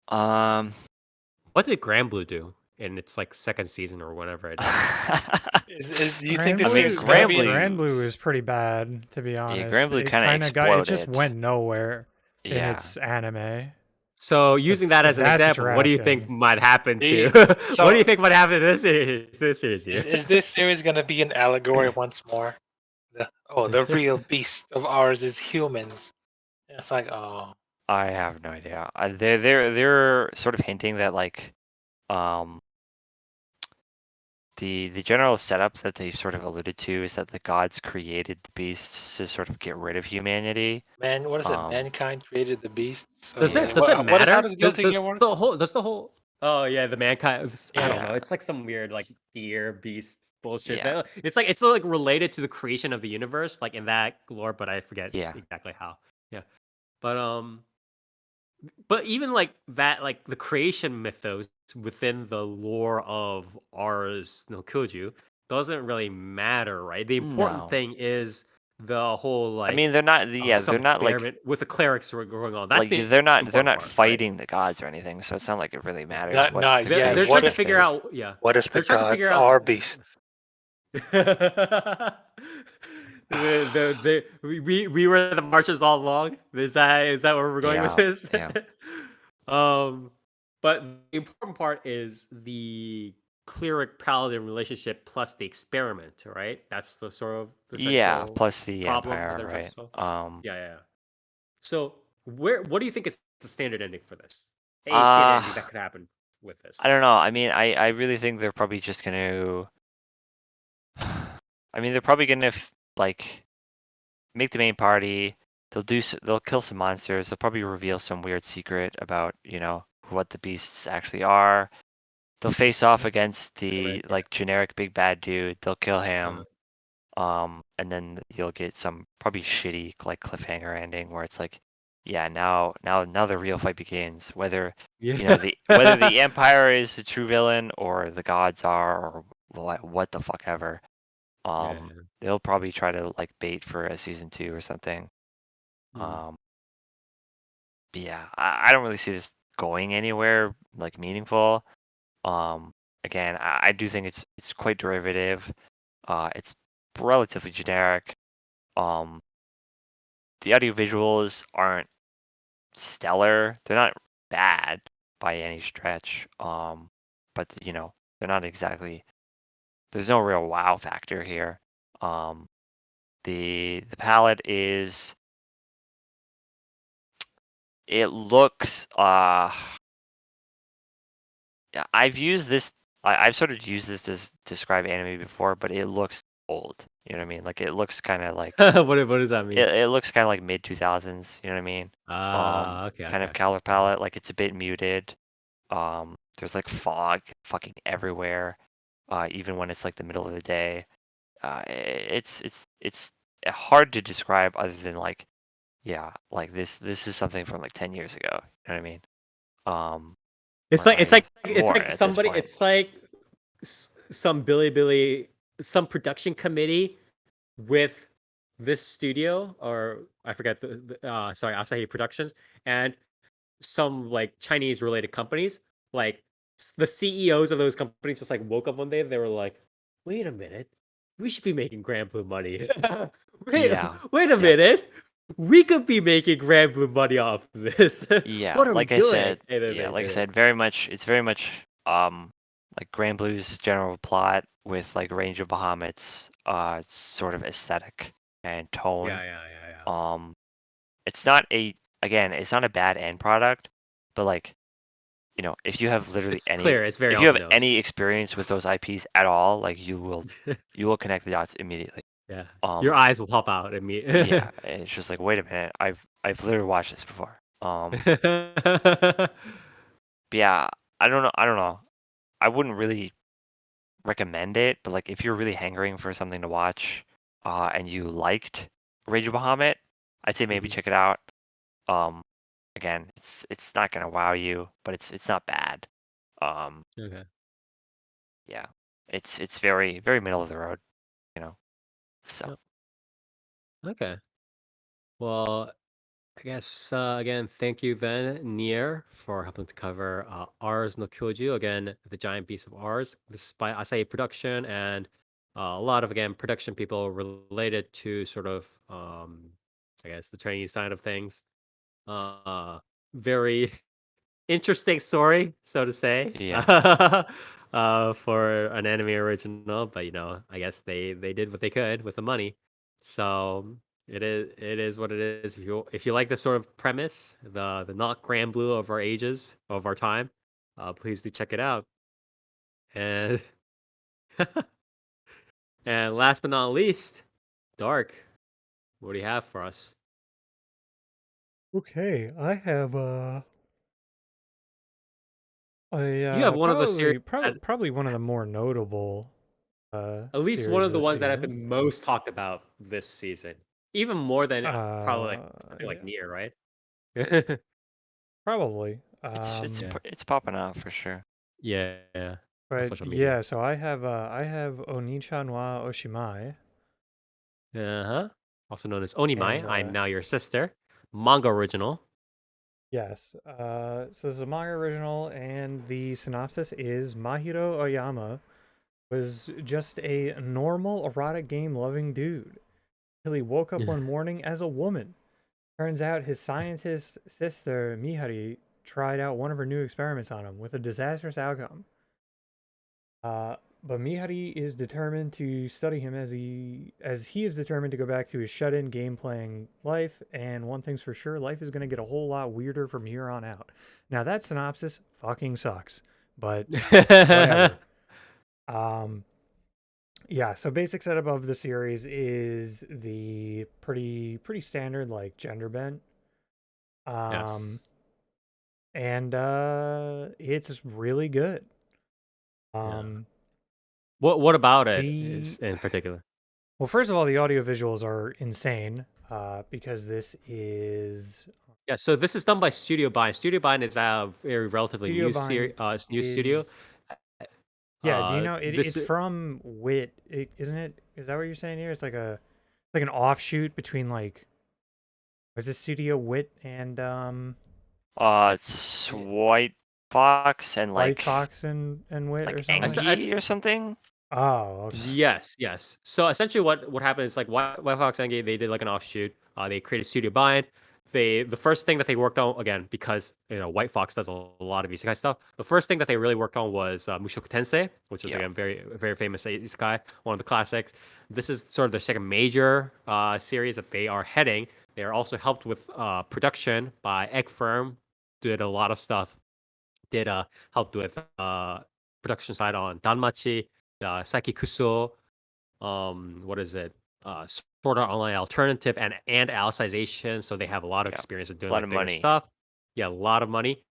Um, What did Grand Blue do in its like second season or whatever it is? Do you think this I mean, series is gonna be? Grand Blue is pretty bad, to be honest. Grand Blue it kinda kind of got it just exploded. went nowhere in Yeah. its anime. So using that if as an that's what example, you're what do you asking. think might happen to? So- what do you think might happen to this series? Is this series gonna be an allegory once more? The real beast of ours is humans. It's like, oh, I have no idea. They're sort of hinting that like, the general setup that they've sort of alluded to is that the gods created the beasts to sort of get rid of humanity. man, what is it? Um, Mankind created the beasts. Does Yeah. it does it matter? What is, how does guilty does gear work? the whole oh yeah, the mankind, I don't know, Yeah. it's like some weird like deer beast bullshit. Yeah. It's like related to the creation of the universe, like in that lore, but I forget Yeah. exactly how. Yeah. But even like that, like the creation mythos within the lore of ours, no Kyojuu, doesn't really matter, right? The important No. thing is the whole like I mean, they're not. Yeah, some they're not like experiment with the clerics who are going on. That's like the they're not important part, right? fighting the gods or anything. So it's not like it really matters. Not- what not the yet. They're creation trying to What if figure is. out, yeah. What if the They're trying to gods figure out are beasts? we were the marchers all along. Is that where we're going with Yeah, this? yeah. But the important part is the cleric paladin relationship plus the experiment, right? That's the sort of the Yeah. central Plus the problem empire, that they're trying right? to solve. Yeah. So what do you think is the standard ending for this? A standard ending that could happen with this. I don't know. I mean, I really think they're probably just gonna. I mean, they're probably gonna like make the main party. they'll kill some monsters. They'll probably reveal some weird secret about what the beasts actually are. They'll face off against the Right, yeah. generic big bad dude. They'll kill him. Uh-huh. And then you'll get some probably shitty cliffhanger ending where it's like, yeah, now the real fight begins. Whether Yeah. whether the Empire is the true villain or the gods are, or what the fuck ever. Yeah. They'll probably try to bait for a season 2 or something. Mhm. But yeah, I don't really see this going anywhere meaningful. Again, I do think it's quite derivative. It's relatively generic. The audio visuals aren't stellar. They're not bad by any stretch. But they're not exactly. There's no real wow factor here. The palette is. It looks. Yeah, I've used this. I've sort of used this to describe anime before, but it looks old. You know what I mean? Like it looks kind of like What does that mean? it looks kind of like mid 2000s. You know what I mean? Okay, Kind okay. of color palette. Like it's a bit muted. There's fog fucking everywhere. Even when it's the middle of the day. It's hard to describe other than this is something from 10 years ago. You know what I mean? It's or like more at this somebody. point. It's like some some production committee with this studio, or I forget sorry, Asahi Productions, and some Chinese related companies. The CEOs of those companies just woke up one day and they were like, "Wait a minute, we should be making Grand Blue money. Yeah. Wait a Yeah. minute, we could be making Grand Blue money off of this. Yeah, What are we like I doing?" said, And then yeah, they like I did it. said, it's very much like Grand Blue's general plot with Range of Bahamut's sort of aesthetic and tone. Yeah. It's not it's not a bad end product, but if you have literally It's clear. It's very if you on have the nose. any experience with those IPs at all, you will connect the dots immediately. Yeah, your eyes will pop out at me. Yeah, it's just wait a minute, I've literally watched this before. But yeah, I don't know. I wouldn't really recommend it, but if you're really hankering for something to watch, and you liked Rage of Bahamut, I'd say maybe Mhm. check it out. Again, it's not gonna wow you, but it's not bad. Okay. Yeah, it's very very middle of the road, So Yep. Okay. Well, I guess again, thank you then, Nier, for helping to cover Ars no Kyoju, again, the giant beast of Ars. This is by Asahi Production, and a lot of again production people related to sort of I guess the Chinese side of things. Very interesting story, so to say. yeah, For an anime original, but I guess they did what they could with the money. So it is what it is. If you like this sort of premise, the not grand blue of our ages, of our time, please do check it out. And and last but not least, Dark, what do you have for us? Okay, I have You have one of the series that, probably one of the more notable at least one series of the this ones that have season. been most talked about this season, even more than probably something like Yeah, Nier, right? probably. Yeah. it's popping out for sure. Yeah, on But social media. yeah, so I have Oniichan wa Oshimai, Uh-huh. Also known as Onimai, and I'm Now Your Sister. Manga original. yes, so this is a manga original, and the synopsis is Mahiro Oyama was just a normal erotic game loving dude till he woke up one morning as a woman. Turns out his scientist sister Mihari tried out one of her new experiments on him with a disastrous outcome. But Mihari is determined to study him as he is determined to go back to his shut-in game-playing life. And one thing's for sure, life is going to get a whole lot weirder from here on out. Now that synopsis fucking sucks, but whatever. Yeah, so basic setup of the series is the pretty standard like gender bent. Um Yes. and it's really good. Yeah. Um What about it the is in particular? Well, first of all, the audio visuals are insane because this is Yeah, so this is done by Studio Bind. Studio Bind is a very relatively Studio Bind new studio. is yeah, do you know This it's from Wit, isn't it? Is that what you're saying here? It's like an offshoot between like was this Studio Wit and It's White Fox and White like Fox and Wit or something? I, Engie or something. Oh, okay. Yes, yes. So essentially, what happened is like White Fox Engage, they did like an offshoot. They created Studio Bind. The first thing that they worked on again because White Fox does a lot of isekai stuff. The first thing that they really worked on was Mushoku Tensei, which is Yeah. again very famous isekai, one of the classics. This is sort of their second major series that they are heading. They are also helped with production by Egg Firm. Did a lot of stuff. Did helped with production side on Danmachi, Saiki Kuso, what is it? Sword Art Online Alternative and Alicization. So they have a lot of Yeah. experience of A doing lot like of bigger money. stuff. Yeah, a lot of money.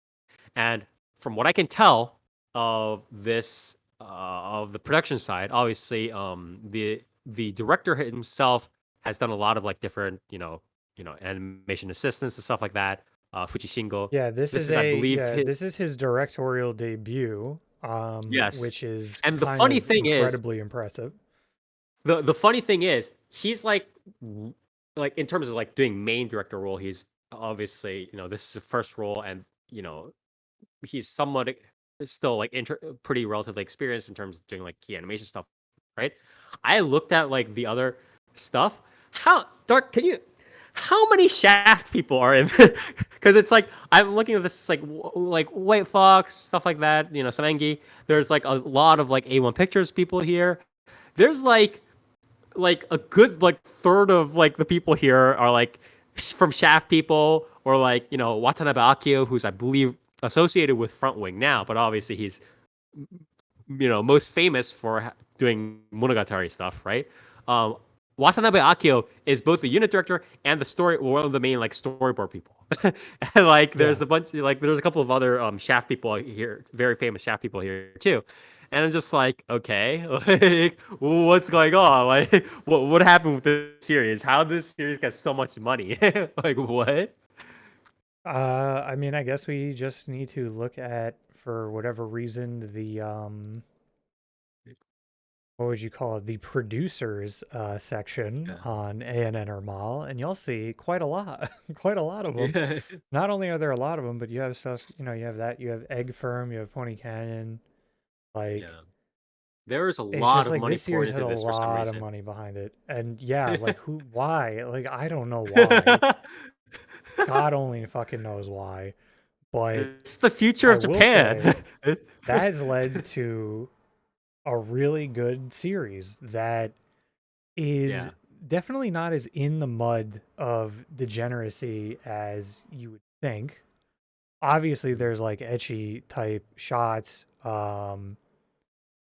And from what I can tell of this of the production side, obviously the director himself has done a lot of like different animation assistants and stuff like that. Fuji Shingo. Yeah, This is I believe his this is his directorial debut, yes. which is And the kind funny of thing is incredibly impressive. the funny thing is he's like in terms of like doing main director role, he's obviously this is his first role, and he's somewhat still like pretty relatively experienced in terms of doing like key animation stuff, right? I looked at like the other stuff. How dark can you? How many Shaft people are in? Because it's like I'm looking at this like like White Fox stuff like that. Some Engi. There's like a lot of like A1 Pictures people here. There's like a good like third of like the people here are like from Shaft people or like Watanabe Akio, who's I believe associated with Front Wing now, but obviously he's most famous for doing Monogatari stuff, right? Um, Watanabe Akio is both the unit director and one of the main like storyboard people. And like Yeah. there's a couple of other Shaft people here, very famous Shaft people here too. And I'm just like, okay, like what's going on? Like what happened with this series? How did this series get so much money? Like what? I mean, I guess we just need to look at, for whatever reason, the what would you call it? The producers section Yeah. on ANN or Mall, and you'll see quite a lot, quite a lot of them. Yeah. Not only are there a lot of them, but you have stuff. You have that. You have Egg Firm. You have Pony Canyon. Like, Yeah. There is a it's lot just of like money this series poured has into a this for some lot of reason. money behind it, and yeah, like why? Like, I don't know why. God only fucking knows why. But It's the future I of will say Japan. that has led to a really good series that is Yeah. definitely not as in the mud of degeneracy as you would think. Obviously, Mhm. there's like etchy type shots.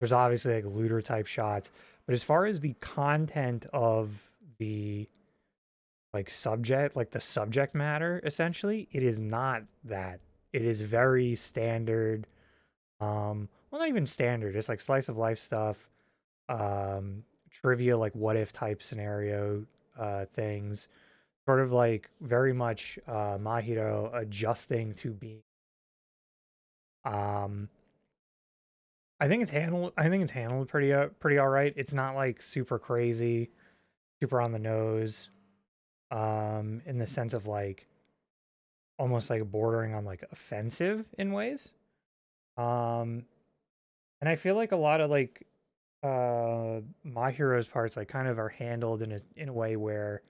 There's obviously like looter type shots, but as far as the content of the like the subject matter, essentially, it is not that. It is very standard. Well, not even standard. It's like slice of life stuff, trivia, like what if type scenario things. Sort of like very much Mahiro adjusting to be. Um, I think it's handled. I think it's handled pretty all right. It's not like super crazy, super on the nose. In the sense of like almost like bordering on like offensive in ways. Um, and I feel like a lot of like My Hero's parts like kind of are handled in a way where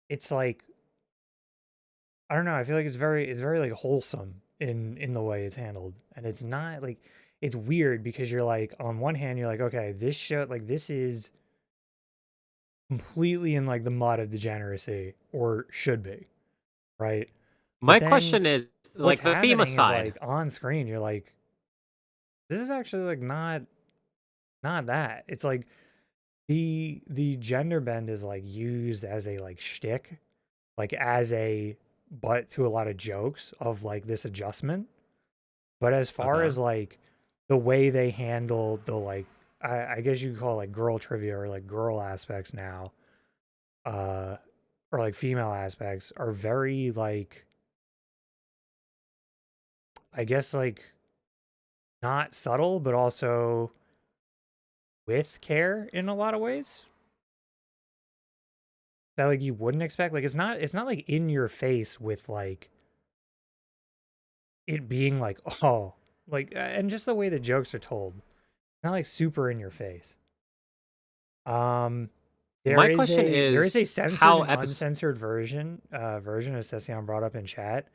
it's like I don't know, I feel like it's very like wholesome in the way it's handled. And it's not like it's weird because you're like on one hand you're like, okay, this show like this is completely in like the mud of degeneracy or should be, right? But My then question is, what's like the theme happening is aside, like on screen you're like this is actually like not not that. It's like the gender bend is like used as a like shtick, like as a butt to a lot of jokes of like this adjustment. But as far Okay. as like the way they handle the like I guess you could call it like girl trivia or like girl aspects now, uh, or like female aspects are very like I guess like not subtle, but also with care in a lot of ways that like you wouldn't expect. Like it's not like in your face with like it being like oh like and just the way the jokes are told, not like super in your face. Um, My question there is is a censored how and episode. uncensored version as Session brought up in chat,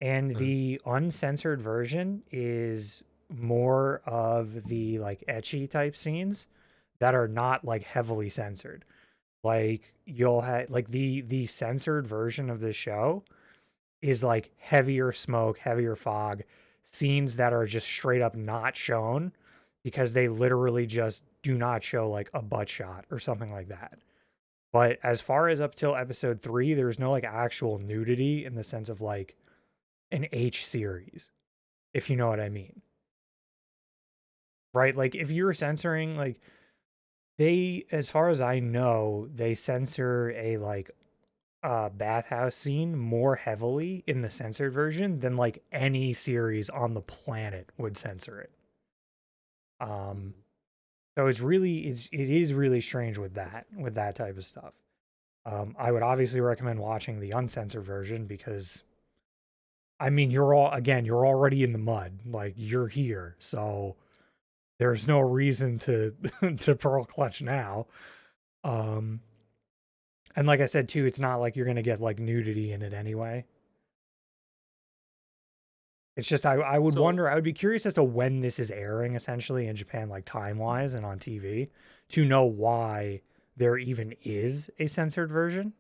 and the uncensored version is more of the like etchy type scenes that are not like heavily censored. Like you'll have like the censored version of the show is like heavier smoke, heavier fog, scenes that are just straight up not shown because they literally just do not show like a butt shot or something like that. But as far as up till episode 3, there's no like actual nudity in the sense of like an H series, if you know what I mean. Right? Like if you're censoring like they as far as I know, they censor a like bathhouse scene more heavily in the censored version than like any series on the planet would censor it. So it is really strange with that type of stuff. I would obviously recommend watching the uncensored version because I mean you're already in the mud, like you're here, so there's no reason to to pearl clutch now. Um, and like I said too, it's not like you're gonna get like nudity in it anyway. It's just I would So wonder, I would be curious as to when this is airing essentially in Japan, like time wise and on TV, to know why there even is a censored version.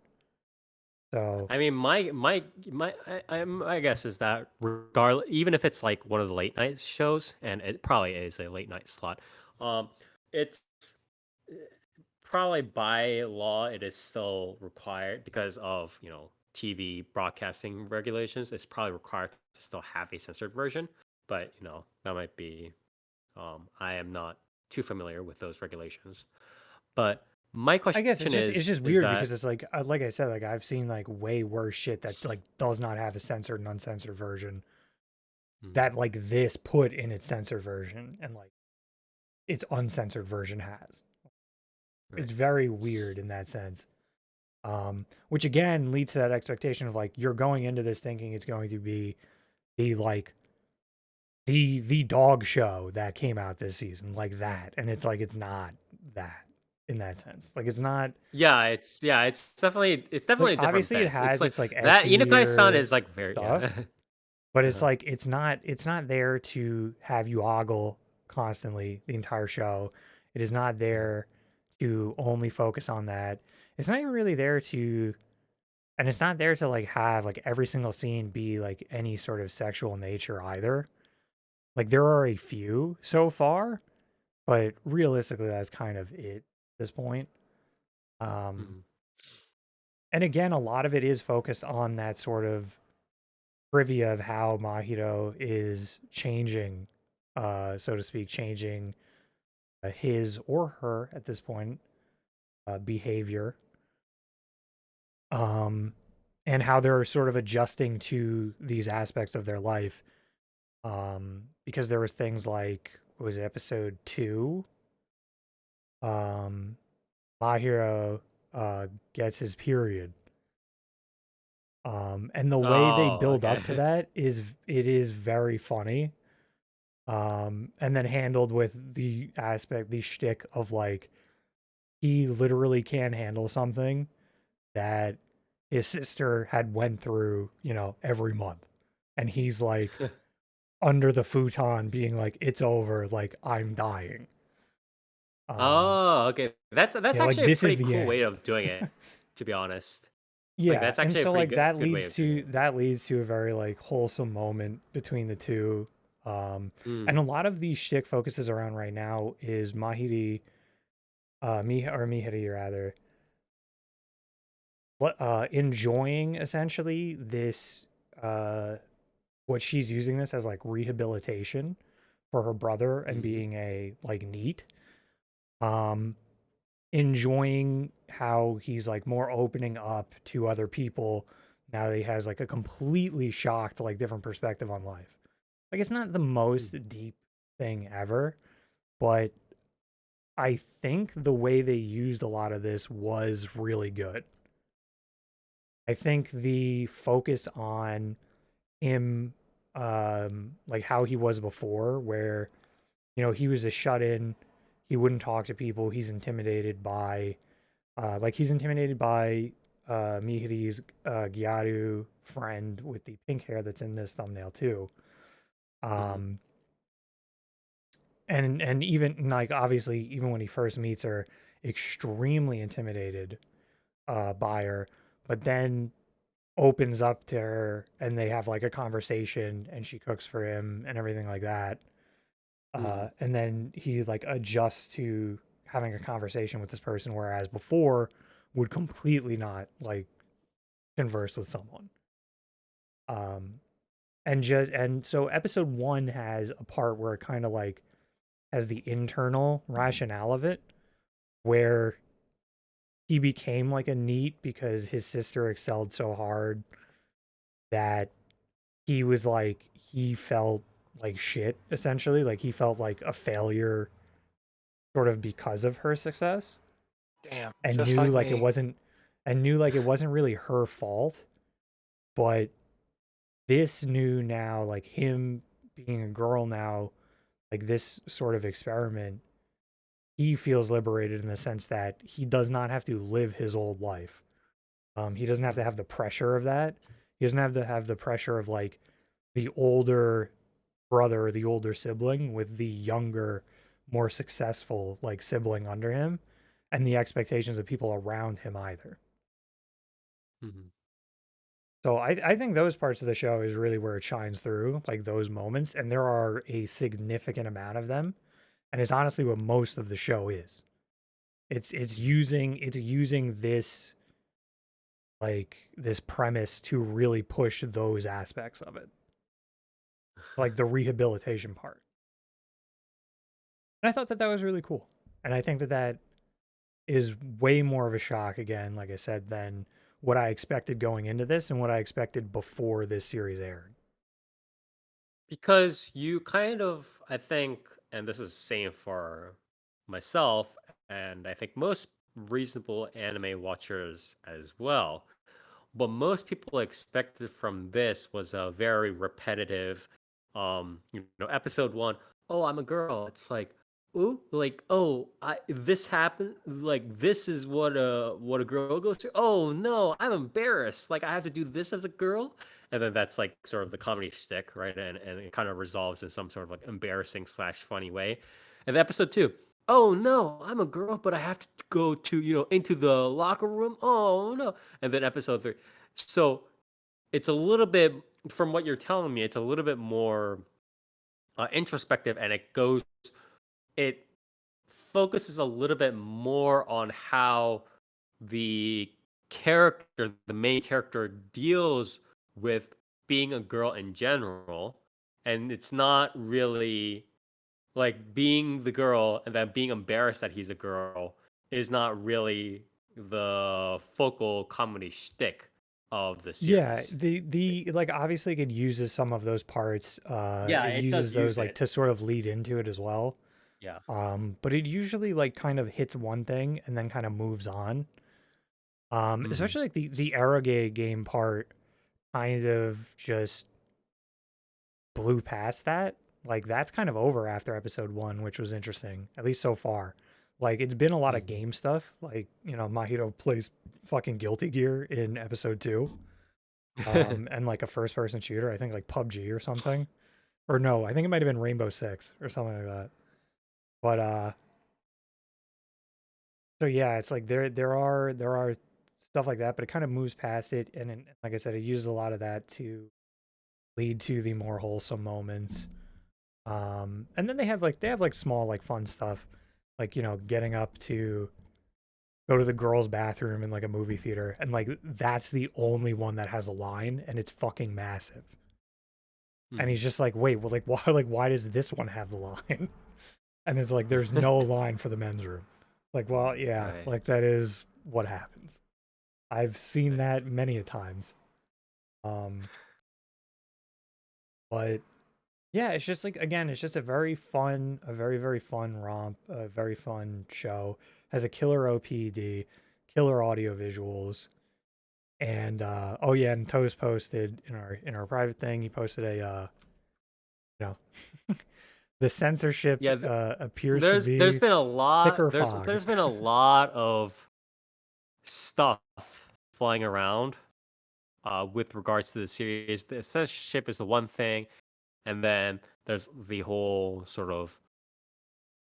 So I mean, my guess is that regardless, even if it's like one of the late night shows, and it probably is a late night slot, it's probably by law it is still required because of TV broadcasting regulations. It's probably required to still have a censored version, but that might be. I am not too familiar with those regulations, but my I guess question it's just is weird that. because it's like I said, like I've seen like way worse shit that like does not have a censored and uncensored version Mhm, that like this put in its censored version and like its uncensored version has. right. It's very weird in that sense. Which again leads to that expectation of like you're going into this thinking it's going to be the like the dog show that came out this season, like that, and it's like it's not that in that sense. Like it's not Yeah, it's definitely like a different obviously it bent. It's has like its like that Inukai-san etchier is like very yeah. stuff, but it's Uh-huh. like it's not there to have you ogle constantly the entire show. It is not Mhm. there to only focus on that. It's not even really there to and it's not there to like have like every single scene be like any sort of sexual nature either. Like there are a few so far, but realistically that's kind of it at this point. Um Mhm. and again a lot of it is focused on that sort of trivia of how Mahito is changing so to speak changing his or her at this point behavior um and how they're sort of adjusting to these aspects of their life because there was things like what was it, episode 2 um Mahiro gets his period. And the way they Oh, build up to okay. that it is very funny. And then handled with the shtick of like he literally can handle something that his sister had went through, every month. And he's like under the futon being like, it's over, like I'm dying. Um, Oh, okay. That's like actually a this is pretty the cool way end. of doing it, to be honest. Like Yeah, that's and actually a so pretty like good way of doing it. that leads to a very like wholesome moment between the two. And a lot of the shtick focuses around right now is Mihiri rather, enjoying essentially this, what she's using this as like rehabilitation for her brother and being a like neat. Enjoying how he's like more opening up to other people now that he has like a completely shocked, like different perspective on life. Like it's not the most deep thing ever, but I think the way they used a lot of this was really good. I think the focus on him, like how he was before, where, you know, he was a shut in, he wouldn't talk to people, he's intimidated by, Mihiri's Gyaru friend with the pink hair that's in this thumbnail too. And even like obviously even when he first meets her, extremely intimidated by her, but then opens up to her and they have like a conversation and she cooks for him and everything like that. And then he like adjusts to having a conversation with this person, whereas before would completely not like converse with someone. And so episode 1 has a part where it kind of like has the internal rationale of it, where he became like a neat because his sister excelled so hard that he was like, he felt like shit essentially, like he felt like a failure sort of because of her success, Damn. and Just knew like like me. it wasn't really her fault. But this knew now, like him being a girl now, like this sort of experiment, he feels liberated in the sense that he does not have to live his old life. He doesn't have to have the pressure of that. He doesn't have to have the pressure of like the older brother or the older sibling with the younger, more successful like sibling under him, and the expectations of people around him either. So I think those parts of the show is really where it shines through, like those moments, and there are a significant amount of them, and it's honestly what most of the show is. It's using this, like this premise to really push those aspects of it, like the rehabilitation part. And I thought that that was really cool, and I think that that is way more of a shock again, like I said, than what I expected going into this and what I expected before this series aired. Because you kind of, I think, and this is same for myself, and I think most reasonable anime watchers as well. What most people expected from this was a very repetitive, episode 1. Oh, I'm a girl. It's like, ooh, like, oh, this happened. Like, this is what a girl goes through. Oh no, I'm embarrassed. Like, I have to do this as a girl. And then that's like sort of the comedy shtick, right? And it kind of resolves in some sort of like embarrassing slash funny way. And then episode 2, oh no, I'm a girl, but I have to go to, into the locker room. Oh no. And then episode 3. So it's a little bit, from what you're telling me, it's a little bit more introspective, and it focuses a little bit more on how the the main character, deals with being a girl in general. And it's not really like being the girl and then being embarrassed that he's a girl is not really the focal comedy shtick of the Yeah, series. the like obviously it uses some of those parts. Yeah, It it uses does those use like it. to sort of lead into it as well. Yeah. But it usually like kind of hits one thing and then kind of moves on. Mhm. Especially like the Arage game part kind of just blew past that. Like that's kind of over after episode 1, which was interesting, at least so far. Like it's been a lot of Mhm. game stuff. Like, Mahito plays fucking Guilty Gear in episode 2. And like a first person shooter, I think like PUBG or something. Or no, I think it might have been Rainbow Six or something like that. But so yeah, it's like there are stuff like that, but it kind of moves past it, and like I said, it uses a lot of that to lead to the more wholesome moments. And then they have like small like fun stuff, like getting up to go to the girls' bathroom in like a movie theater, and like that's the only one that has a line, and it's fucking massive. And he's just like, wait, well, why does this one have the line? And it's like there's no line for the men's room. Like, well, yeah, Right. like that is what happens. I've seen Right. that many a times. But yeah, it's just like again, it's just a very very fun romp, a very fun show. Has a killer OPD, killer audio visuals, and oh yeah, and Toast posted in our private thing. He posted a you know the censorship Yeah, appears to there's be been a thick lot or fog. there's been a lot of stuff flying around with regards to the series. The censorship is the one thing, and then there's the whole sort of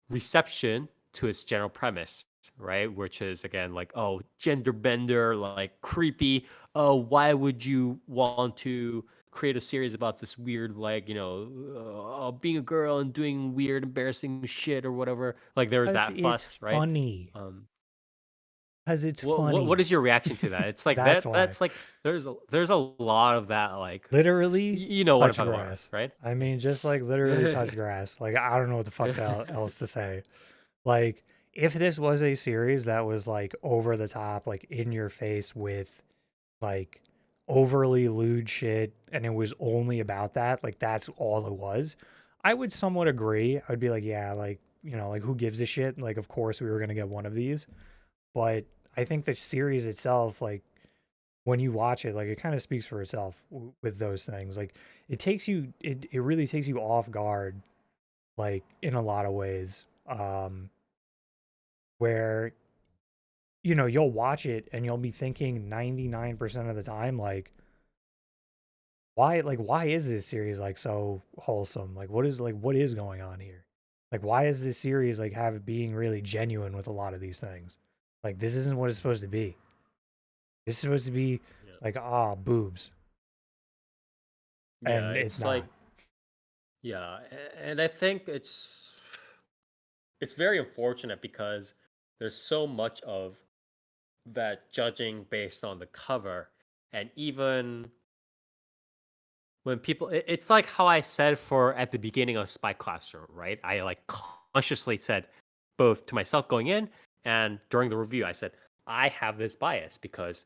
reception to its general premise, right? Which is again like, oh, gender bender, like creepy. Oh, why would you want to create a series about this weird, like, being a girl and doing weird, embarrassing shit or whatever? Like there was Because that it's fuss, right? funny. Um, Because it's what funny. is your reaction to that? It's like That's why. that's like there's a lot of that, like Literally you know what I'm touch talking about, grass. right? I mean, just like literally touch grass. Like I don't know what the fuck else to say. Like if this was a series that was like over the top, like in your face with like overly lewd shit, and it was only about that, like that's all it was, I would somewhat agree. I would be like, yeah, like like who gives a shit? Like of course we were gonna get one of these. But I think the series itself, like when you watch it, like it kind of speaks for itself with those things. Like it really takes you off guard, like in a lot of ways. Where you'll watch it and you'll be thinking 99% of the time, why is this series like so wholesome? Like what is going on here? Like why is this series like have being really genuine with a lot of these things? Like this isn't what it's supposed to be. This is supposed to be Yeah, like boobs, yeah, and it's it's not. like yeah, and I think it's very unfortunate because there's so much of that judging based on the cover, and even when people it's like how I said for at the beginning of Spy Classroom, right? I like consciously said both to myself going in and during the review, I said I have this bias because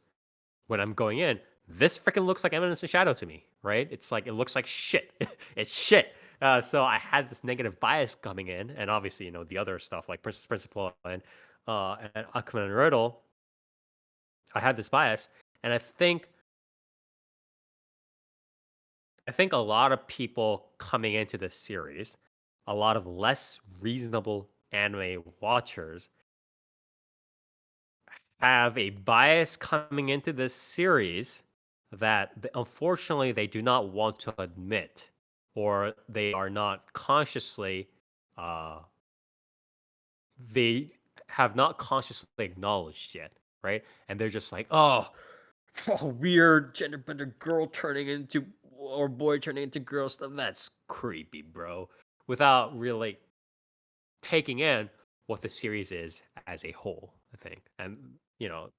when I'm going in, this freaking looks like Eminence and Shadow to me, right? It's like it looks like shit. It's shit. So I had this negative bias coming in, and obviously, the other stuff like Princess Principal and Akuma and Riddle, I had this bias, and I think a lot of people coming into this series, a lot of less reasonable anime watchers have a bias coming into this series that unfortunately they do not want to admit, or they are not consciously uh they have not consciously acknowledged yet, right? And they're just like, oh, weird gender bender girl turning into or boy turning into girl stuff, that's creepy, bro, without really taking in what the series is as a whole, I think. And,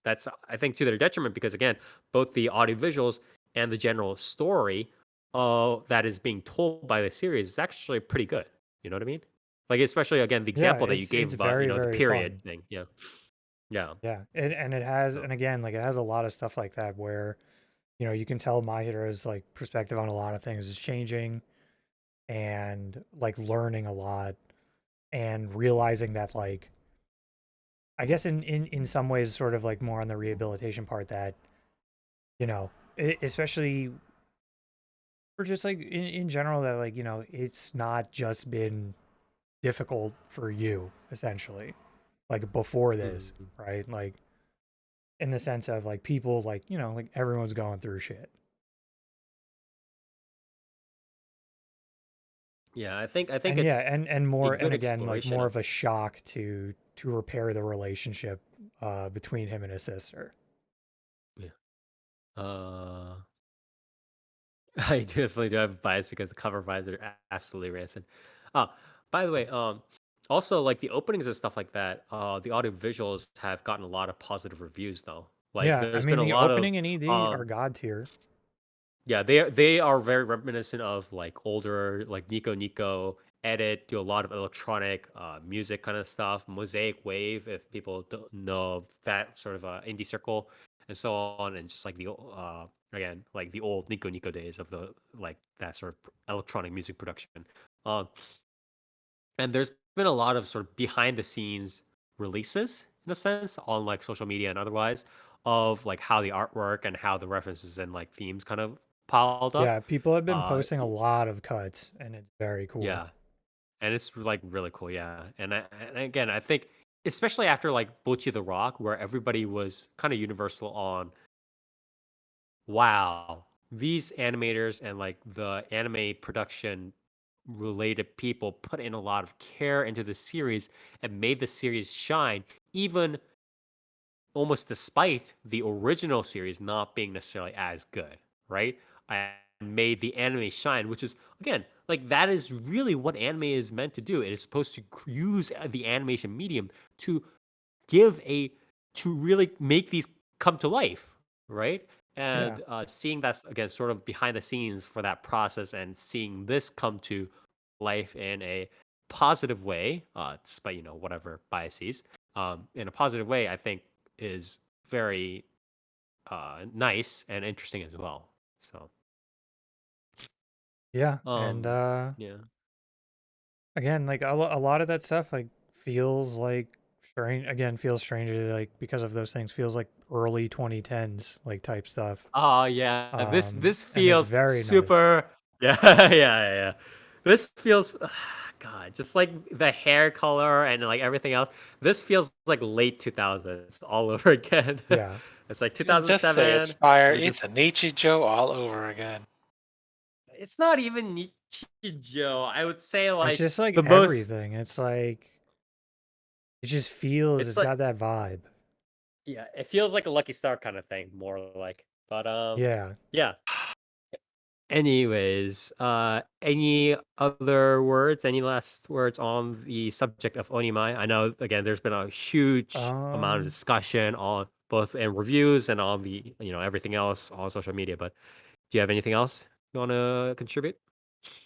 that's, I think, to their detriment because, again, both the audio visuals and the general story that is being told by the series is actually pretty good. You know what I mean? Like, especially, again, the Yeah, example that you gave it's about, very the very period fun. thing. Yeah. Yeah. Yeah, and it has, So, and again, like it has a lot of stuff like that where you can tell My Hero's like perspective on a lot of things is changing, and like learning a lot, and realizing that like I guess in some ways sort of like more on the rehabilitation part that especially or just like in general that like it's not just been difficult for you essentially like before this, mhm. right? Like in the sense of like people like like everyone's going through shit. Yeah, I think And yeah, it's and a more, and good again like exploration more of. of a shock to repair the relationship between him and his sister. Yeah. I definitely do have a bias because the cover vibes are absolutely rancid. By the way, also like the openings and stuff like that, the audio visuals have gotten a lot of positive reviews though. Like Yeah, I there's been mean a the lot of opening and ED are um god tier. yeah, they are very reminiscent of like older like Nico Nico edit, do a lot of electronic music kind of stuff, Mosaic Wave if people don't know of that sort of indie circle and so on, and just like the again like the old Nico Nico days of the like that sort of electronic music production. Um, and there's been a lot of sort of behind the scenes releases in a sense on like social media and otherwise of like how the artwork and how the references and like themes kind of piled up. Yeah, people have been Uh, posting a lot of cuts, and it's very cool. yeah, and it's like really cool. Yeah, and again, I think especially after like Bocchi the Rock, where everybody was kind of universal on, wow, these animators and like the anime production related people put in a lot of care into the series and made the series shine, even almost despite the original series not being necessarily as good, right? I made the anime shine, which is again like that is really what anime is meant to do. It is supposed to use the animation medium to give a to really make these come to life, right? Yeah, And seeing that's again sort of behind the scenes for that process, and seeing this come to life in a positive way, despite whatever biases, in a positive way, I think is very nice and interesting as well. So, yeah, and yeah. again, like a lot of that stuff, like feels like strange. Again, feels strangely like because of those things, feels like early 2010s like type stuff. Oh yeah, this And it's feels very nice. super. Yeah, yeah, yeah, yeah. This feels, God, just like the hair color and like everything else. This feels like late 2000s all over again. Yeah, It's like Just say 2007. Aspire. They're It's just. a Nichijou all over again. It's not even Nichijou. I would say it's like just like the most. everything. It's like it just feels. It's It's like, got that vibe. yeah, it feels like a Lucky Star kind of thing, more like. But Yeah. yeah. Anyways, any other words? Any last words on the subject of Onimai? I know again, there's been a huge amount of Um. discussion on both in reviews and on the everything else on social media. But do you have anything else you want to contribute?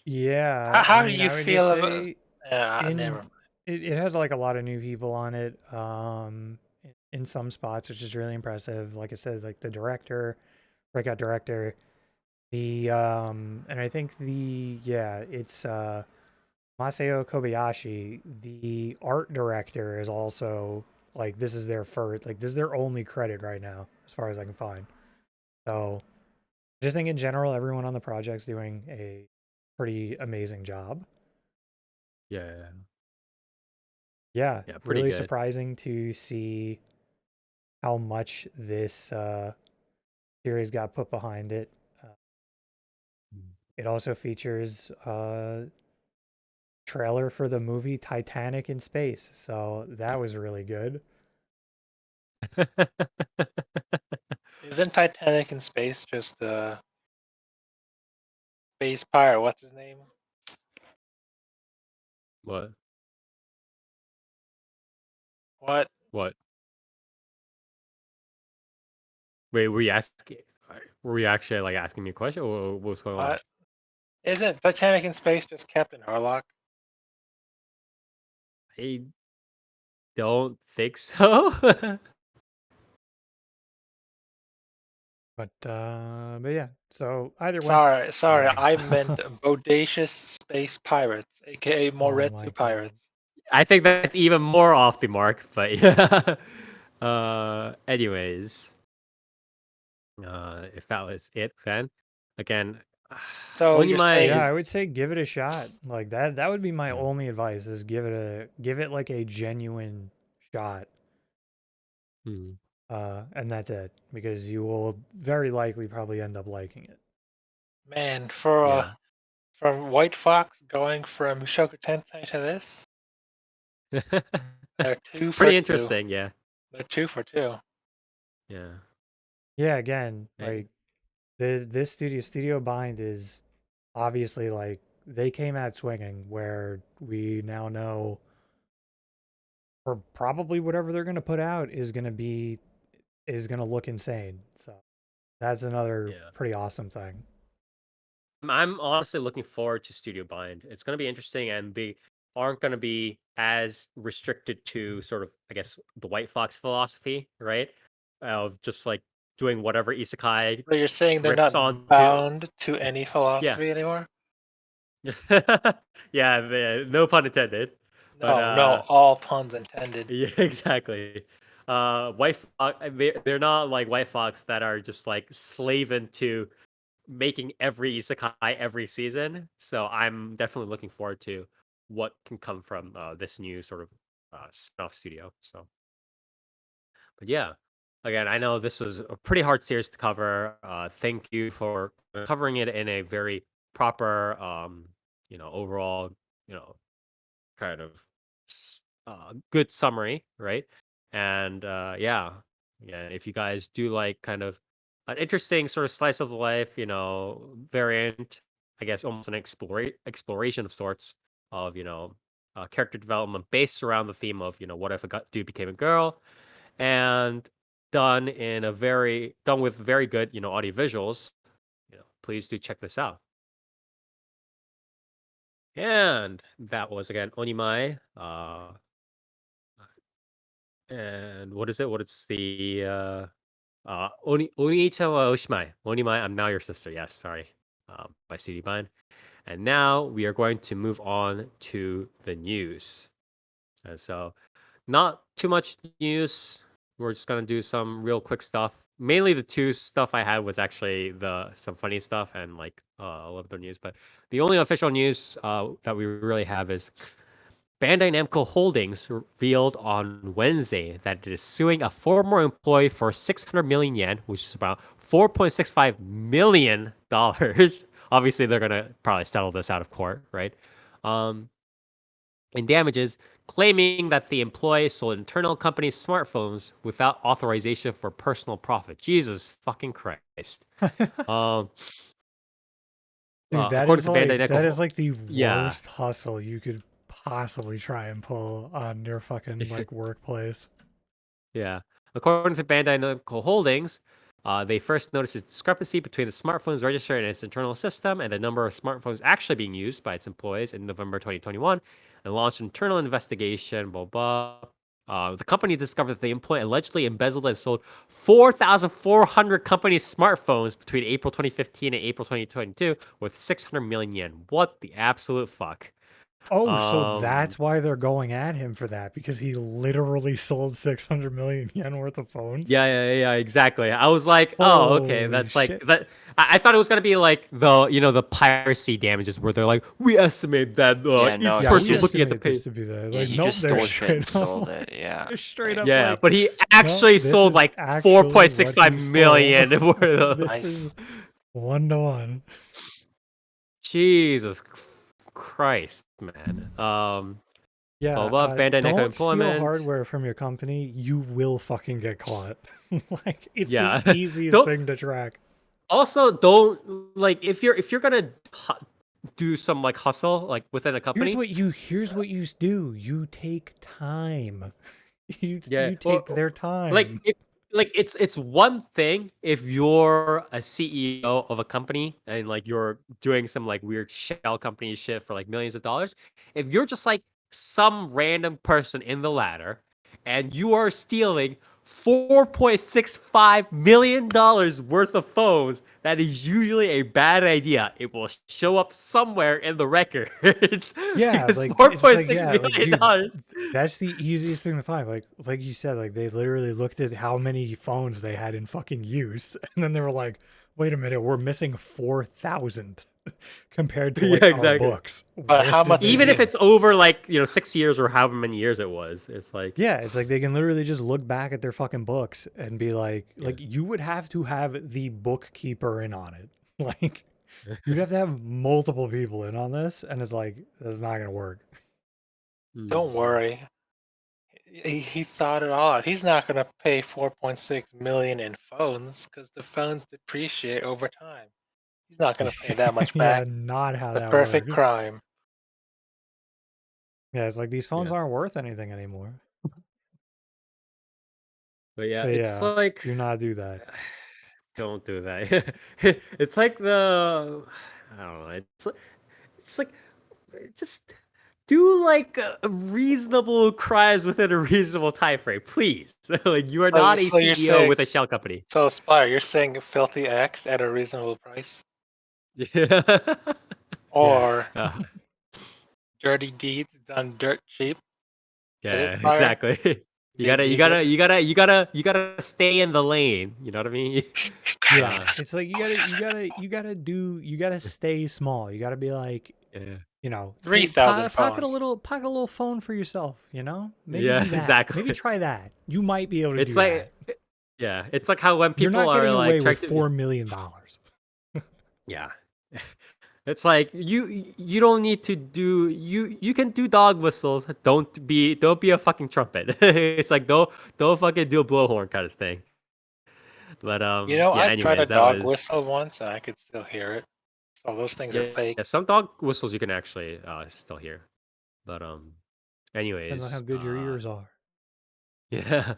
Yeah. I How do mean, you I would just feel about? say Never. in it has like a lot of new people on it. In some spots, which is really impressive. Like I said, like the director, breakout director, the and I think it's Masao Kobayashi, the art director, is also like this is their first, like this is their only credit right now, as far as I can find. So I just think in general, everyone on the project's doing a pretty amazing job. Yeah, Yeah, yeah, pretty really good. surprising to see how much this series got put behind it. Uh, it also features trailer for the movie Titanic in space, so that was really good. Isn't Titanic in space just space pirate? What's his name? What? What? What? Wait, were you asking? Were you actually like asking me a question, or what's going on? What? Isn't Titanic in space just Captain Harlock? I don't think so. But yeah. So either way, Sorry. I meant bodacious space pirates, aka oh my Moretsu god. pirates. I think that's even more off the mark, but yeah. Anyways, if that was it, then again, So only you're my saying Yeah, I is would say give it a shot. Like that would be my yeah. only advice is give it like a genuine shot. Hmm. And that's it because you will very likely probably end up liking it. man Yeah. from White Fox going from Shoku Tensei to this? They're two for Pretty two. interesting, yeah. They're 2 for 2. Yeah. Yeah, again, Eh, like this Studio Bind is obviously like they came out swinging where we now know, or probably whatever they're gonna put out is gonna look insane. So that's another Yeah. pretty awesome thing. I'm honestly looking forward to Studio Bind. It's going to be interesting, and they aren't going to be as restricted to sort of, I guess, the White Fox philosophy, right? Of just like doing whatever isekai But you're saying they're drips not onto. bound to any Yeah. philosophy anymore? Yeah, no pun intended. But No, all puns intended. yeah, exactly. White Fox, they're not like White Fox that are just like slaving to making every isekai every season. So I'm definitely looking forward to what can come from this new sort of spin-off studio. So, but yeah, again, I know this was a pretty hard series to cover. Thank you for covering it in a very proper, overall, you know, kind of good summary, right? And yeah, if you guys do like kind of an interesting sort of slice of life, variant, I guess almost an exploration of sorts of character development based around the theme of what if dude became a girl, and done with very good audio visuals. Please do check this out. And that was again Onimai. And what is it? What it's the Oniichan wa Oshimai. Onimai, I'm now your sister. Yes, sorry. By CD Bind. And now we are going to move on to the news. And so, not too much news. We're just gonna do some real quick stuff. Mainly the two stuff I had was actually some funny stuff and like a little bit of news. But the only official news that we really have is Bandai Namco Holdings revealed on Wednesday that it is suing a former employee for 600 million yen, which is about $4.65 million. Obviously, they're going to probably settle this out of court, right? In damages, claiming that the employee sold internal company smartphones without authorization for personal profit. Jesus fucking Christ. um, Dude, according to Bandai Namco, that is like the yeah. worst hustle you could possibly try and pull on your fucking like workplace. Yeah. According to Bandai Namco Holdings, they first noticed a discrepancy between the smartphones registered in its internal system and the number of smartphones actually being used by its employees in November 2021 and launched an internal investigation, blah, blah. The company discovered that the employee allegedly embezzled and sold 4,400 company smartphones between April 2015 and April 2022 with 600 million yen. What the absolute fuck? Oh, so that's why they're going at him for that, because he literally sold 600 million yen worth of phones? Yeah, exactly. I was like, oh, okay, Holy that's like shit. that. I thought it was gonna be like the piracy damages where they're like, we estimate that Yeah, each no, Yeah, person we looking at the estimate this page. to be that. Yeah, Like, he nope, just they're stole shit and straight up. sold it. Yeah. They're straight up Yeah, like, but he no, actually this sold is like actually what he 4.65 stole. million worth of. This Nice. is 1-to-1. Jesus Christ, man. Yeah, Boba, Bandai Namco don't steal Employment. hardware from your company. You will fucking get caught. Like, it's Yeah. the easiest Don't thing to track. also don't like if you're gonna do some like hustle like within a company. Here's what you do. You take time. Yeah, You take their time. it's one thing if you're a CEO of a company and like you're doing some like weird shell company shit for like millions of dollars. If you're just like some random person in the ladder and you are stealing $4.65 million worth of phones, that is usually a bad idea. It will show up somewhere in the records. Yeah, Because like four it's point like six yeah, like million dude, dollars. that's the easiest thing to find. Like you said, like they literally looked at how many phones they had in fucking use, and then they were like, "Wait a minute, we're missing 4,000 compared to like Yeah, our exactly. books." But Where how did much they is Even he- if it's over like 6 years or however many years it was, it's like Yeah, it's like they can literally just look back at their fucking books and be like, Yeah. you would have to have the bookkeeper in on it. Like, you'd have to have multiple people in on this, and it's like, that's not gonna work. Don't worry. He thought it all out. He's not going to pay 4.6 million in phones because the phones depreciate over time. He's not going to pay that much Yeah, back. not It's how the that perfect works. crime. Yeah, it's like these phones Yeah. aren't worth anything anymore. But yeah, But it's yeah, like do not do that. don't do that. It's like the I don't know. It's like just do like a reasonable crimes within a reasonable time frame, please. Like you are not a So you're CEO saying, with a shell company. so Spire, you're saying filthy acts at a reasonable price, Yeah. Yes. or dirty deeds done dirt cheap? Get it, Yeah, Spire? exactly. You Big gotta, you DJ. gotta, you gotta, you gotta, you gotta stay in the lane. You know what I mean? Guy Yeah, Uh, doesn't. it's like Oh, he doesn't. you gotta stay small. You gotta be like, yeah, hey, 3,000 phones. pocket a little phone for yourself. Maybe yeah, do that. Maybe exactly. try that. You might be able to It's do that. like, yeah, it's like how when You're people not are getting like away trying with to, $4 million. yeah, it's like you don't need to do you can do dog whistles. Don't be a fucking trumpet. It's like don't fucking do a blowhorn kind of thing. But yeah. I tried a Anyways, that dog was whistle once and I could still hear it. So those things are yeah. fake. Yeah, some dog whistles you can actually still hear. But Depends on how anyways, good your ears are. yeah.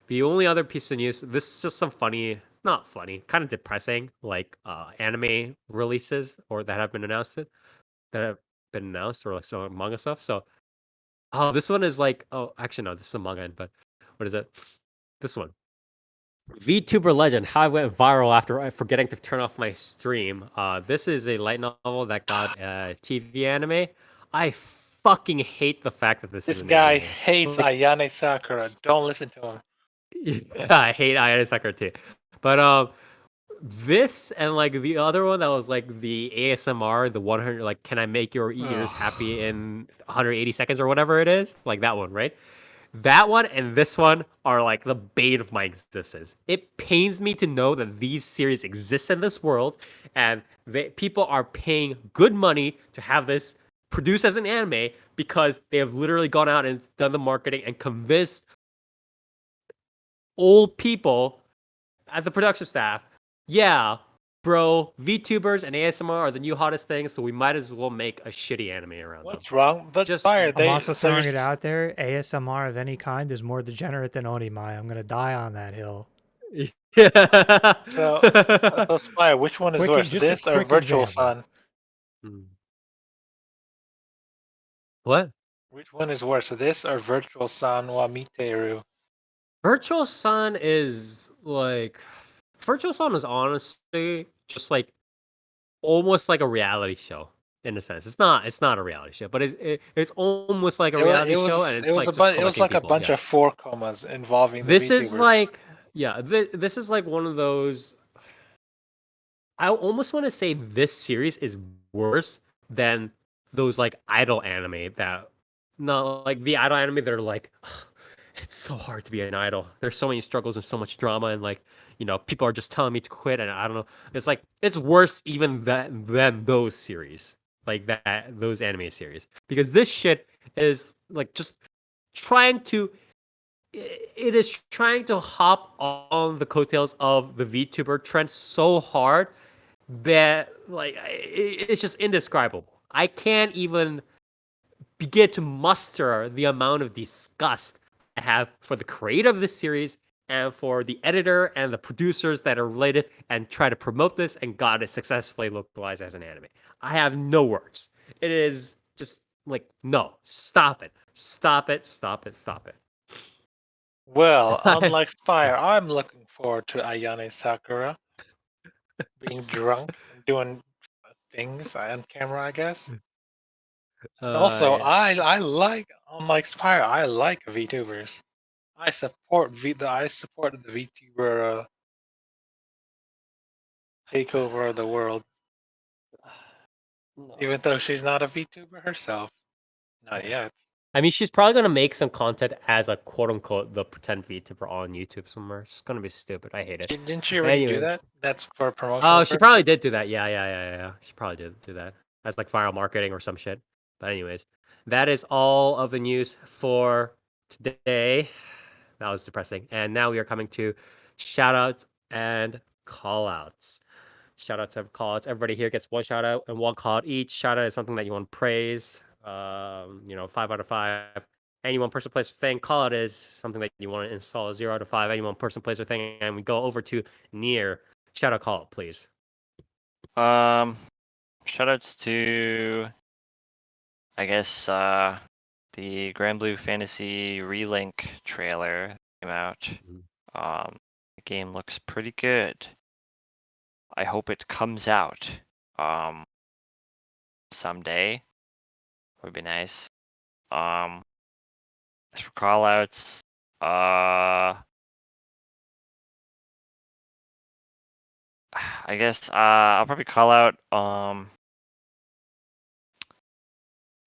The only other piece of news, this is just some funny, not funny, kind of depressing, like anime releases or that have been announced or like some manga stuff. So, oh, this one is like, oh, actually no, this is a manga, but what is it? This one, VTuber Legend: How I Went Viral After Forgetting to Turn Off My Stream. This is a light novel that got a TV anime. I fucking hate the fact that this is This an guy anime. hates Like, Ayane Sakura. Don't listen to him. I hate Ayane Sakura too. But this and like the other one that was like the ASMR, the 100 like can I make your ears happy in 180 seconds or whatever it is, like that one, right? That one and this one are like the bane of my existence. It pains me to know that these series exist in this world and people are paying good money to have this produced as an anime because they have literally gone out and done the marketing and convinced old people at the production staff, yeah, bro, VTubers and ASMR are the new hottest things, so we might as well make a shitty anime around them. What's wrong? But Just Spire, I'm they also so you're throwing it out there. ASMR of any kind is more degenerate than Onimai. I'm gonna die on that hill. yeah. so Spire, which one is worse, Just a this or quick Virtual example. Sun? Hmm. What? Which one is worse, this or Virtual Sun wa Miteru? Virtual Sun is like Virtual Sun is honestly just like almost like a reality show in a sense. It's not a reality show, but it's almost like a reality show and it's like just It was collecting like a people. bunch Yeah. of 4 comas involving the This is VTubers. like yeah, this is like one of those I almost want to say this series is worse than those like idol anime that no like the idol anime that are like it's so hard to be an idol. There's so many struggles and so much drama and like people are just telling me to quit and I don't know. It's like it's worse even than those series. Like that those anime series. Because this shit is like just trying to it is trying to hop on the coattails of the VTuber trend so hard that like it's just indescribable. I can't even begin to muster the amount of disgust I have for the creator of this series and for the editor and the producers that are related and try to promote this and got it successfully localized as an anime. I have no words. It is just like no, stop it, stop it, stop it, stop it. Well, unlike Yeah. Spire, I'm looking forward to Ayane Sakura being drunk and doing things on camera, I guess. And also, Yeah. I like, unlike Spire, I like VTubers. I support the VTuber takeover of the world, No. even though she's not a VTuber herself. Not yet. I mean, she's probably gonna make some content as a quote unquote the pretend VTuber on YouTube somewhere. It's gonna be stupid. I hate it. Didn't she already do Anyways, that? That's for promotional oh, she probably purposes. did do that. Yeah. She probably did do that as like viral marketing or some shit. But anyways, that is all of the news for today. That was depressing. And now we are coming to shoutouts and callouts. Shout outs, call outs. Everybody here gets one shout out and one call out each. Shout out is something that you want to praise. 5 out of 5. Any one person plays a thing. Call out is something that you want to install. 0 out of 5. Any one person plays a thing, and we go over to Near. Shout out, call out, please. Shoutouts to, I guess, the Grand Blue Fantasy Relink trailer came out. The game looks pretty good. I hope it comes out someday. Would be nice. As for callouts, I guess I'll probably call out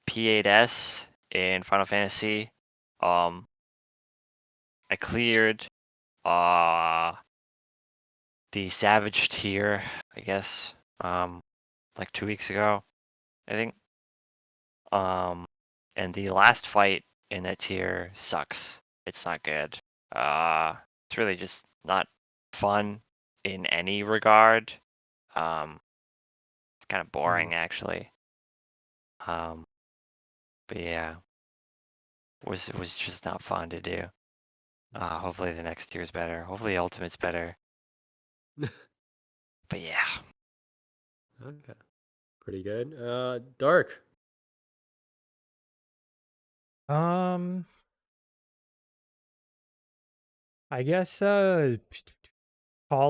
P8S in Final Fantasy. I cleared the Savage tier, I guess, like 2 weeks ago, I think. And the last fight in that tier sucks. It's not good. It's really just not fun in any regard. It's kind of boring actually. But yeah, was just not fun to do. Hopefully the next tier is better. Hopefully Ultimate's better. But yeah. Okay. Pretty good. Dark. I guess call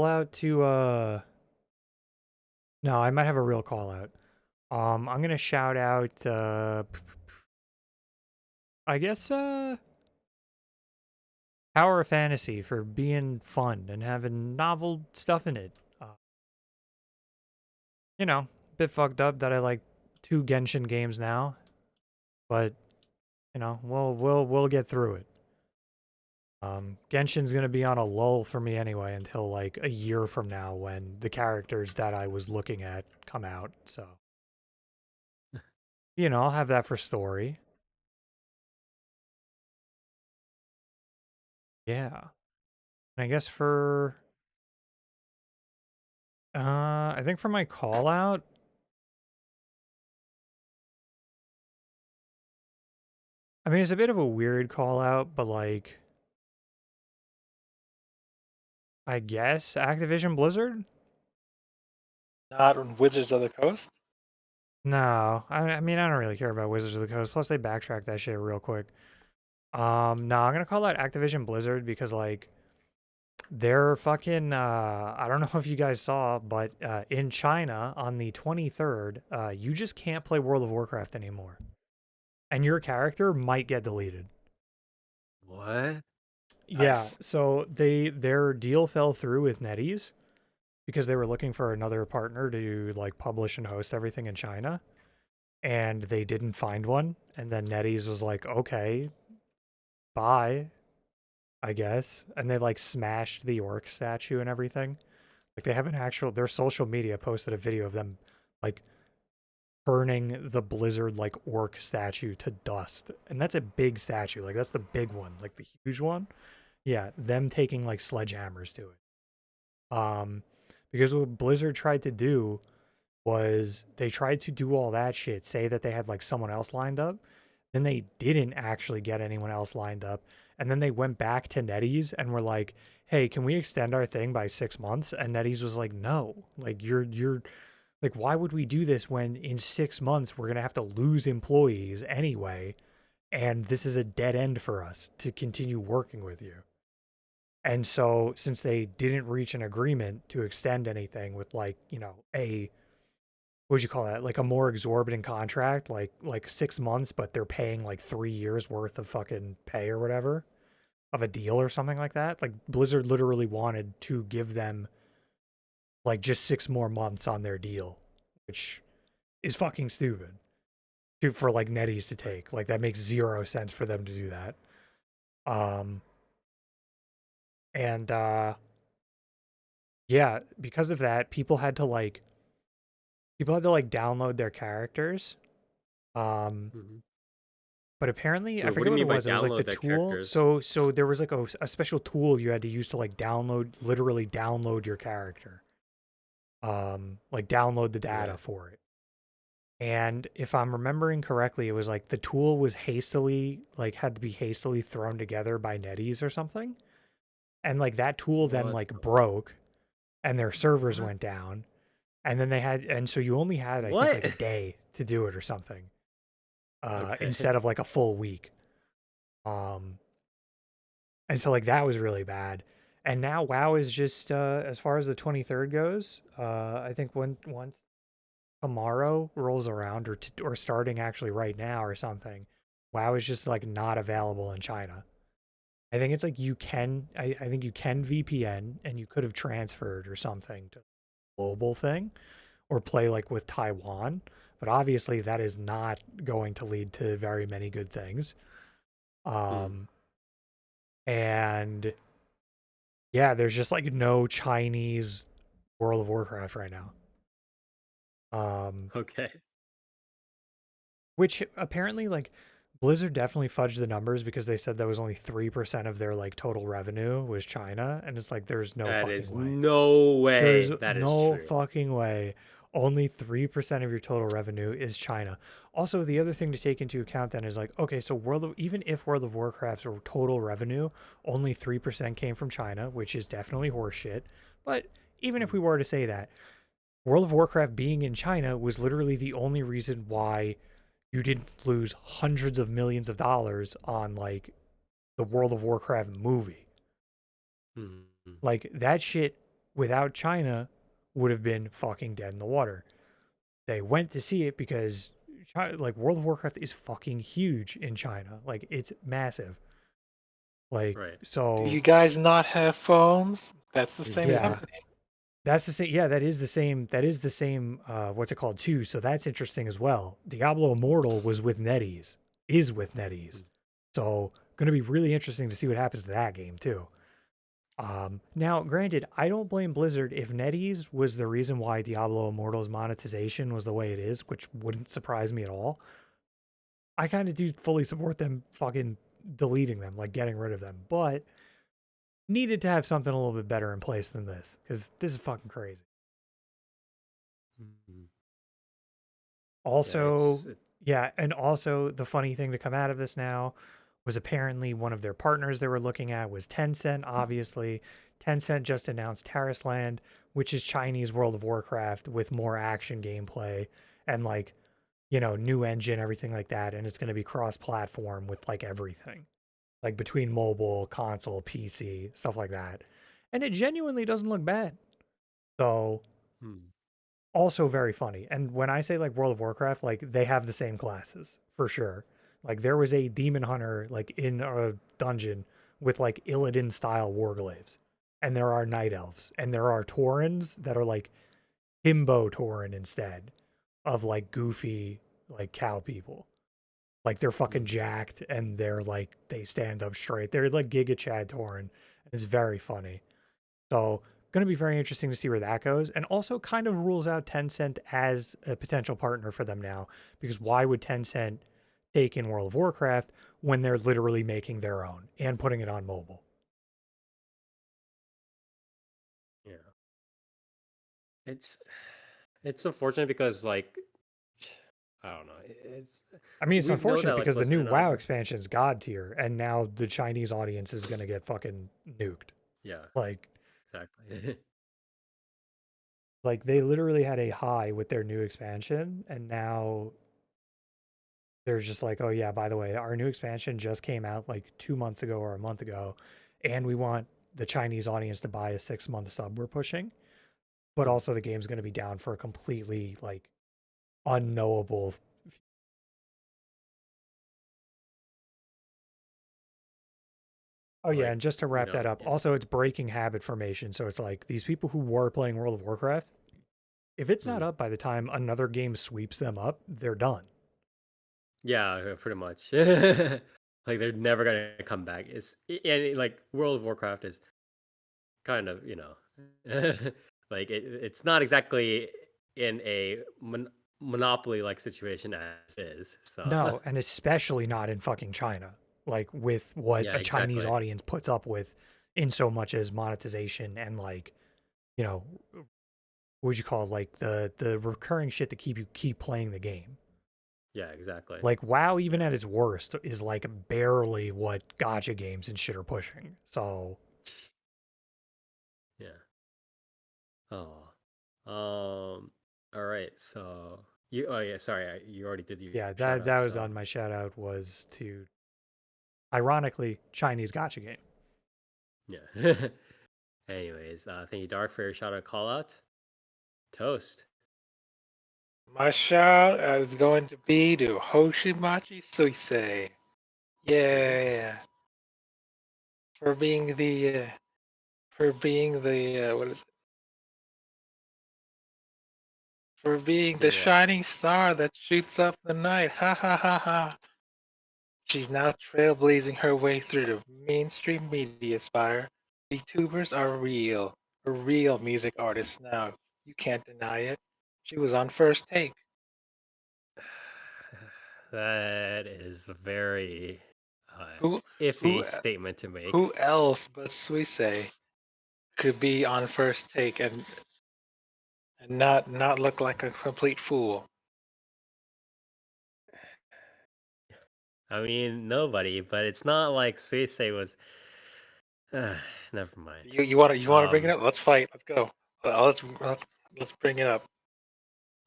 out to no, I might have a real call out. I'm gonna shout out I guess Tower of Fantasy for being fun and having novel stuff in it. A bit fucked up that I like 2 Genshin games now, but we'll get through it. Genshin's gonna be on a lull for me anyway until like a year from now when the characters that I was looking at come out. So, I'll have that for story. Yeah. And I guess I think for my call out, I mean, it's a bit of a weird call out, but like, I guess Activision Blizzard? Not on Wizards of the Coast. No, I mean, I don't really care about Wizards of the Coast. Plus, they backtrack that shit real quick. No, I'm gonna call out Activision Blizzard because like, they're fucking. I don't know if you guys saw, but in China on the 23rd, you just can't play World of Warcraft anymore, and your character might get deleted. What? Yeah, Nice. so their deal fell through with NetEase because they were looking for another partner to like publish and host everything in China, and they didn't find one. And then NetEase was like, "Okay, bye, I guess." And they like smashed the orc statue and everything. Like they have their social media posted a video of them like burning the Blizzard like orc statue to dust. And that's a big statue. Like that's the big one, like the huge one. Yeah, them taking like sledgehammers to it. Because what Blizzard tried to do was they tried to do all that shit, say that they had like someone else lined up, then they didn't actually get anyone else lined up, and then they went back to NetEase and were like, "Hey, can we extend our thing by 6 months?" And NetEase was like, "No, like you're like, why would we do this when in 6 months we're gonna have to lose employees anyway, and this is a dead end for us to continue working with you." And so, since they didn't reach an agreement to extend anything with like, a what would you call that? Like a more exorbitant contract, like 6 months, but they're paying like 3 years worth of fucking pay or whatever of a deal or something like that. Like Blizzard literally wanted to give them like just 6 more months on their deal, which is fucking stupid for like NetEase to take. Like that makes 0 sense for them to do that. And yeah, because of that, people had to download their characters. But apparently, I Wait, what do forget you what mean it by was. It was like the download their tool. characters? So there was like a special tool you had to use to like literally download your character. like download the data Okay. for it. And if I'm remembering correctly, it was like the tool was hastily like had to be hastily thrown together by NetEase or something. And like that tool then What? like broke and their servers What? went down. And then and so you only had, I think, like a What? day to do it or something, Okay. instead of like a full week. Um, and so like that was really bad. And now WoW is just, as far as the 23rd goes, I think once tomorrow rolls around or starting actually right now or something, WoW is just like not available in China. I think it's like I think you can VPN and you could have transferred or something to global thing or play like with Taiwan, but obviously that is not going to lead to very many good things. Hmm. And yeah, there's just like no Chinese World of Warcraft right now. Okay. Which apparently like Blizzard definitely fudged the numbers because they said that was only 3% of their like total revenue was China, and it's like there's no That fucking is way. no There's way that is no true. fucking way. Only 3% of your total revenue is China. Also, the other thing to take into account then is like, okay, so even if World of Warcraft's total revenue, only 3% came from China, which is definitely horseshit. But even if Hmm. we were to say that, World of Warcraft being in China was literally the only reason why you didn't lose hundreds of millions of dollars on like the World of Warcraft movie. Hmm. Like that shit without China would have been fucking dead in the water. They went to see it because like World of Warcraft is fucking huge in China. Like it's massive. Like Right. Do so you guys not have phones? That's the same yeah. company. That's the same. Yeah, that is the same. That is the same. What's it called too? So that's interesting as well. Diablo Immortal was with NetEase, is with NetEase. Hmm. So going to be really interesting to see what happens to that game too. Now, granted, I don't blame Blizzard if NetEase was the reason why Diablo Immortal's monetization was the way it is, which wouldn't surprise me at all. I kind of do fully support them fucking deleting them, like getting rid of them, but needed to have something a little bit better in place than this because this is fucking crazy. Hmm. Yeah, Also, yeah, and also the funny thing to come out of this now was apparently one of their partners they were looking at was Tencent, obviously. Tencent just announced Terraceland, which is Chinese World of Warcraft with more action gameplay and like, new engine, everything like that. And it's going to be cross platform with like everything, like between mobile, console, PC, stuff like that. And it genuinely doesn't look bad. So, Hmm. also very funny. And when I say like World of Warcraft, like they have the same classes for sure. Like there was a demon hunter like in a dungeon with like Illidan style warglaives, and there are night elves, and there are taurens that are like himbo tauren instead of like goofy like cow people. Like they're fucking Hmm. jacked and they're like they stand up straight. They're like Giga Chad tauren. It's very funny. So going to be very interesting to see where that goes. And also kind of rules out Tencent as a potential partner for them now, because why would Tencent take in World of Warcraft when they're literally making their own and putting it on mobile? Yeah. It's it's unfortunate because like I don't know. It's I mean, it's we know unfortunate that like because the Blizzard new and all. WoW expansion is god tier, and now the Chinese audience is going to get fucking nuked. Yeah, Like, exactly. like they literally had a high with their new expansion, and now they're just like, oh yeah, by the way, our new expansion just came out like 2 months ago or a month ago, and we want the Chinese audience to buy a 6 month sub we're pushing. But Hmm. also the game's going to be down for a completely like unknowable. Oh yeah, Like and just to wrap that up, yeah. also it's breaking habit formation. So it's like these people who were playing World of Warcraft, if it's not Hmm. up by the time another game sweeps them up, they're done. Yeah, pretty much. Like they're never gonna come back. And like World of Warcraft is kind of like it's not exactly in a monopoly like situation as is. So No, and especially not in fucking China. Like with what yeah, a Chinese exactly. audience puts up with in so much as monetization and like, you know, what would you call it? Like the recurring shit to keep playing the game. Yeah, exactly. Like WoW, even at its worst, is like barely what gacha games and shit are pushing. So Yeah. Oh. All right. So you. Oh yeah. Sorry. You already did your yeah, shout that out. was So on my shout out was to, ironically, Chinese gacha game. yeah. Anyways, thank you, Dark, for your shout out call out. Toast. My shout out is going to be to Hoshimachi Suisei. Yeah, for being the what is it? For being the Being what? shining star that shoots up the night. Ha ha ha ha. She's now trailblazing her way through the mainstream media spire. VTubers are real. A real music artist now. You can't deny it. She was on First Take. That is a very Who iffy who statement to make. who else but Suisei could be on First Take and not look like a complete fool? I mean, nobody, but it's not like Suisei was. Never mind. You want to bring it Um, up? Let's fight. Let's go. Let's bring it up.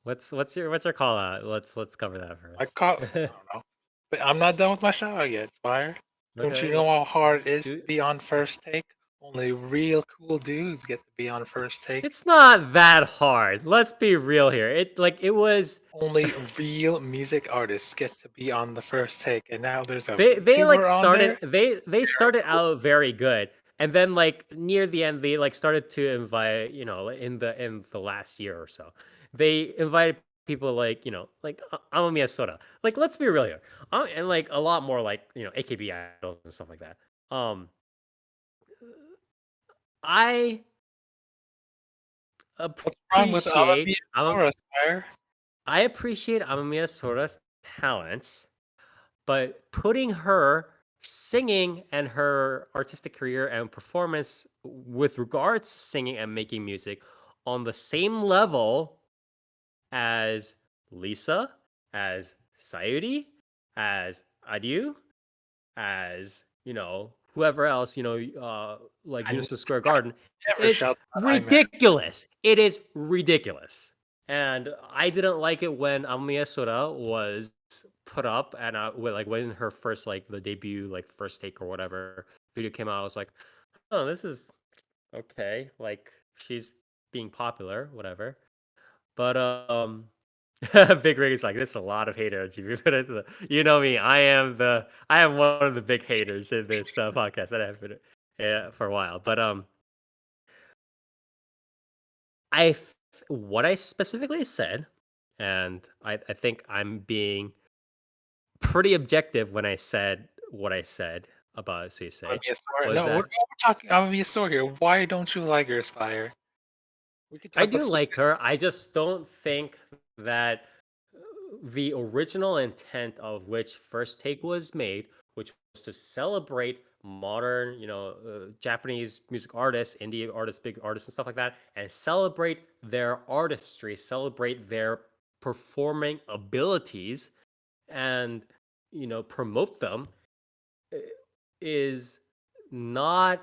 what's your call out? Let's cover that I first. caught. I don't know. But I'm not done with my shout out yet, Spire. Don't you Okay, know how hard it is do. to be on First Take? Only real cool dudes get to be on First Take. It's not that hard. Let's be real here. It was. Only real music artists get to be on the First Take, and now there's a They like VTuber on started there. they started out very good, and then like near the end they like started to invite, in the last year or so they invited people like, like Amamiya Soda. Like, let's be real here. And like a lot more like, AKB idols and stuff like that. I What's wrong with appreciate Amamiya Sora, Spire? Amamiya Soda's talents, but putting her singing and her artistic career and performance with regards to singing and making music on the same level as Lisa, as Sayuri, as Adieu, as whoever else, like I n- Unison Square Garden, never is shout that I man. ridiculous. It is ridiculous. And I didn't like it when Amiya Sora was put up, and when her first, like, the debut, like, first take or whatever video came out. I was like, oh, this is okay. Like, she's being popular, whatever. But Big Rig is like, this is a lot of hater energy. You know me. I am one of the big haters in this podcast that I've been for a while. But what I specifically said, and I think I'm being pretty objective when I said what I said about Suisei, Amamiya Sora. was No, we're that talking Amamiya Sora here. Why don't you like her, Spire? We could I talk about do like her. I just don't think that the original intent of which First Take was made, which was to celebrate modern, Japanese music artists, indie artists, big artists, and stuff like that, and celebrate their artistry, celebrate their performing abilities, and promote them, i- is not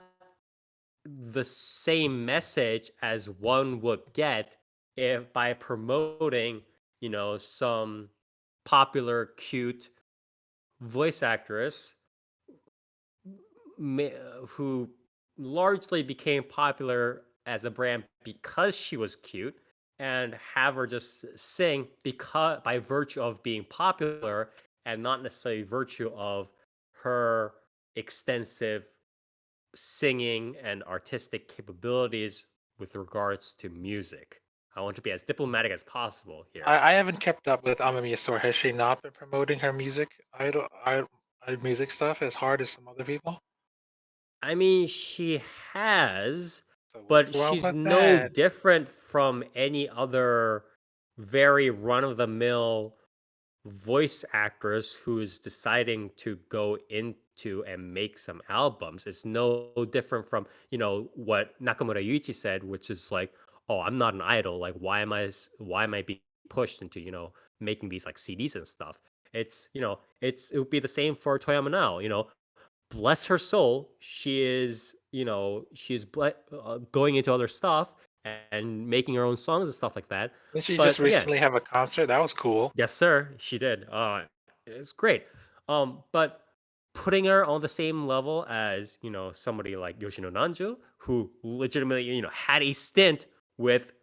the same message as one would get if by promoting, some popular, cute voice actress who largely became popular as a brand because she was cute, and have her just sing because by virtue of being popular and not necessarily virtue of her extensive singing and artistic capabilities with regards to music. I want to be as diplomatic as possible here. I haven't kept up with Amamiya Sora. Has she not been promoting her music stuff as hard as some other people? I mean, she has, So what's but wrong she's with no that? different from any other very run of the mill voice actress who is deciding to go into and make some albums. It's no different from, what Nakamura Yuichi said, which is like, oh, I'm not an idol. Like, why am I being pushed into making these like CDs and stuff? It's it would be the same for Toyama now. Bless her soul, she is going into other stuff and making her own songs and stuff like that. Didn't she just But again, recently have a concert? That was cool. yes, sir, she did. It's great. But putting her on the same level as somebody like Yoshino Nanjo, who legitimately had a stint with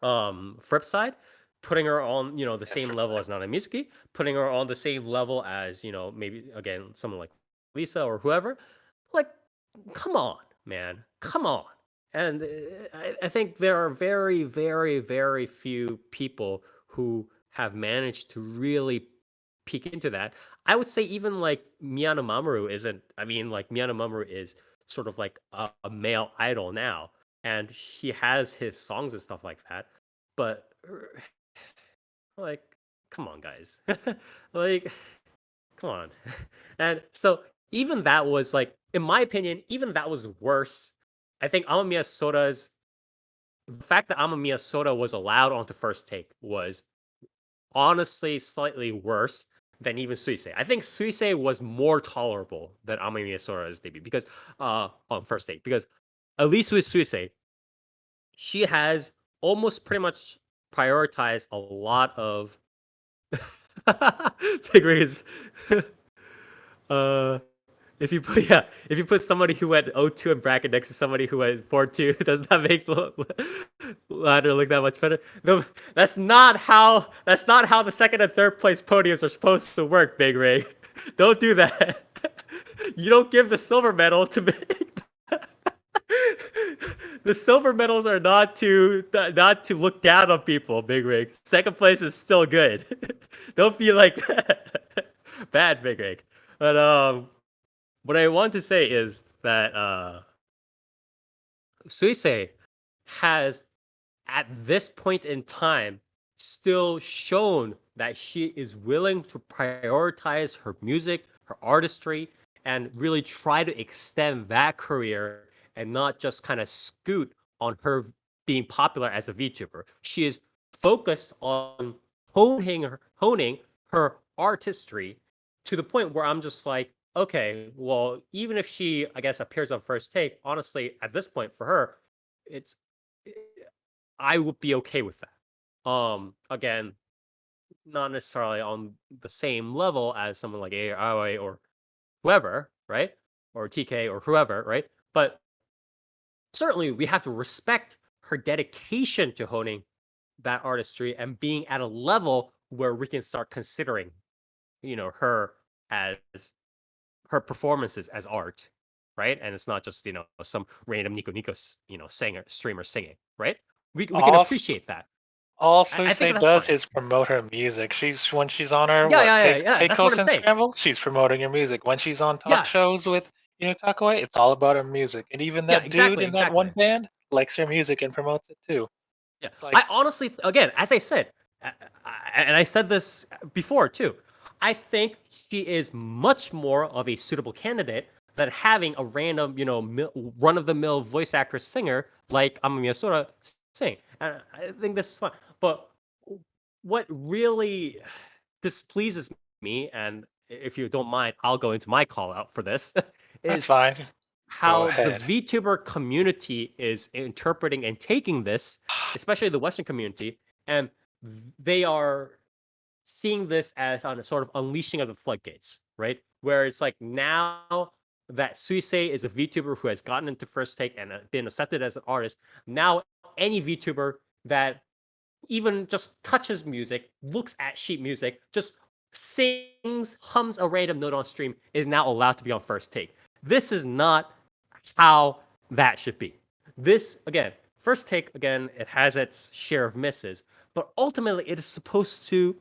Flipside, putting her on the Yeah, same level as Nana Mizuki, putting her on the same level as maybe again someone like Lisa or whoever. Like, come on, man, come on. And I think there are very, very, very few people who have managed to really peek into that. I would say even like Miyano Mamoru isn't. I mean, like Miyano Mamoru is sort of like a male idol now, and he has his songs and stuff like that. But like, come on, guys, like, come on. And so even that was like, in my opinion, even that was worse. I think Amamiya Soda's the fact that Amamiya Soda was allowed onto first take was honestly slightly worse than even Suisei. I think Suisei was more tolerable than Amamiya Soda's debut because on first take, because at least with Suisei, she has almost pretty much prioritized a lot of figures. uh if you put somebody who went 0-2 in bracket next to somebody who went 4-2, does that make the ladder look that much better? No, that's not how the second and third place podiums are supposed to work, Big Ray. Don't do that. You don't give the silver medal to make the silver medals are not to look down on people, Big Rig. Second place is still good. Don't be like that. Bad, Big Rig. But what I want to say is that Suisei has, at this point in time, still shown that she is willing to prioritize her music, her artistry, and really try to extend that career and not just kind of scoot on her being popular as a VTuber. She is focused on honing her artistry to the point where I'm just like, okay, well, even if she, I guess, appears on first take, honestly, at this point for her, it's I would be okay with that. Again, not necessarily on the same level as someone like AI or whoever, right? Or TK or whoever, right? But certainly we have to respect her dedication to honing that artistry and being at a level where we can start considering, her as her performances as art, right? And it's not just some random Nico Nico singer streamer singing, right? We can Also, appreciate that. all I think Suisei that's does fine. is promote her music. When she's on her Yeah. Take That's what Coast I'm and saying. Scramble, she's promoting her music. When she's on talk Yeah, shows with Takaway, it's all about her music. And even yeah, that dude in that one exactly. band likes her music and promotes it too. Yeah, It's like I honestly, again, as I said, and I said this before too, I think she is much more of a suitable candidate than having a random, run-of-the-mill voice actress singer like Amamiya Sora sing. And I think this is fun. But what really displeases me, and if you don't mind, I'll go into my call out for this, that's is fine. Go how the ahead. VTuber community is interpreting and taking this, especially the Western community, and they are seeing this as on a sort of unleashing of the floodgates, right? Where it's like now that Suisei is a VTuber who has gotten into first take and been accepted as an artist, now any VTuber that even just touches music, looks at sheet music, just sings, hums a random note on stream is now allowed to be on first take. This is not how that should be. This, again, first take, again, it has its share of misses, but ultimately it is supposed to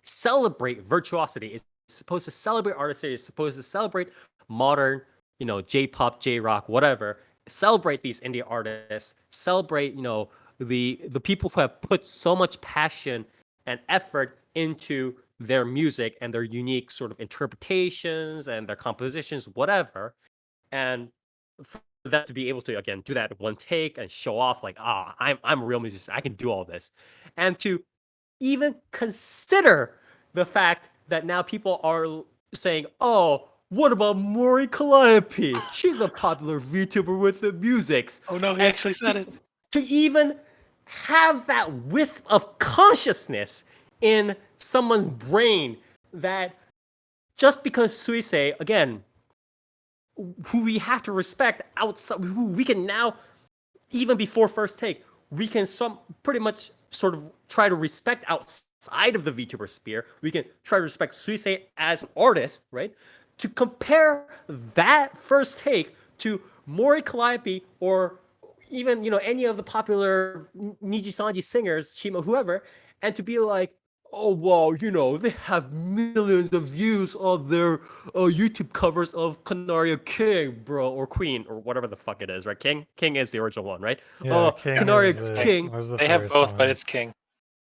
celebrate virtuosity. It's supposed to celebrate artistry. It's supposed to celebrate modern, J-pop, J-rock, whatever. Celebrate these indie artists. Celebrate, the people who have put so much passion and effort into their music and their unique sort of interpretations and their compositions, whatever. And them to be able to again do that in one take and show off like, I'm a real musician, I can do all this, and to even consider the fact that now people are saying, oh, what about Mori Calliope? She's a popular VTuber with the musics. Oh no, he And actually said it. To even have that wisp of consciousness in someone's brain that just because Suisei, again, who we have to respect outside, who we can now, even before first take, we can pretty much sort of try to respect outside of the VTuber sphere. We can try to respect Suisei as an artist, right? To compare that first take to Mori Calliope or even any of the popular Niji Sanji singers, Shima, whoever, and to be like, oh well, they have millions of views on their YouTube covers of Canaria King, bro, or Queen, or whatever the fuck it is, right? King is the original one, right? Yeah, King Canaria is King. was the They have first both, one. but it's King.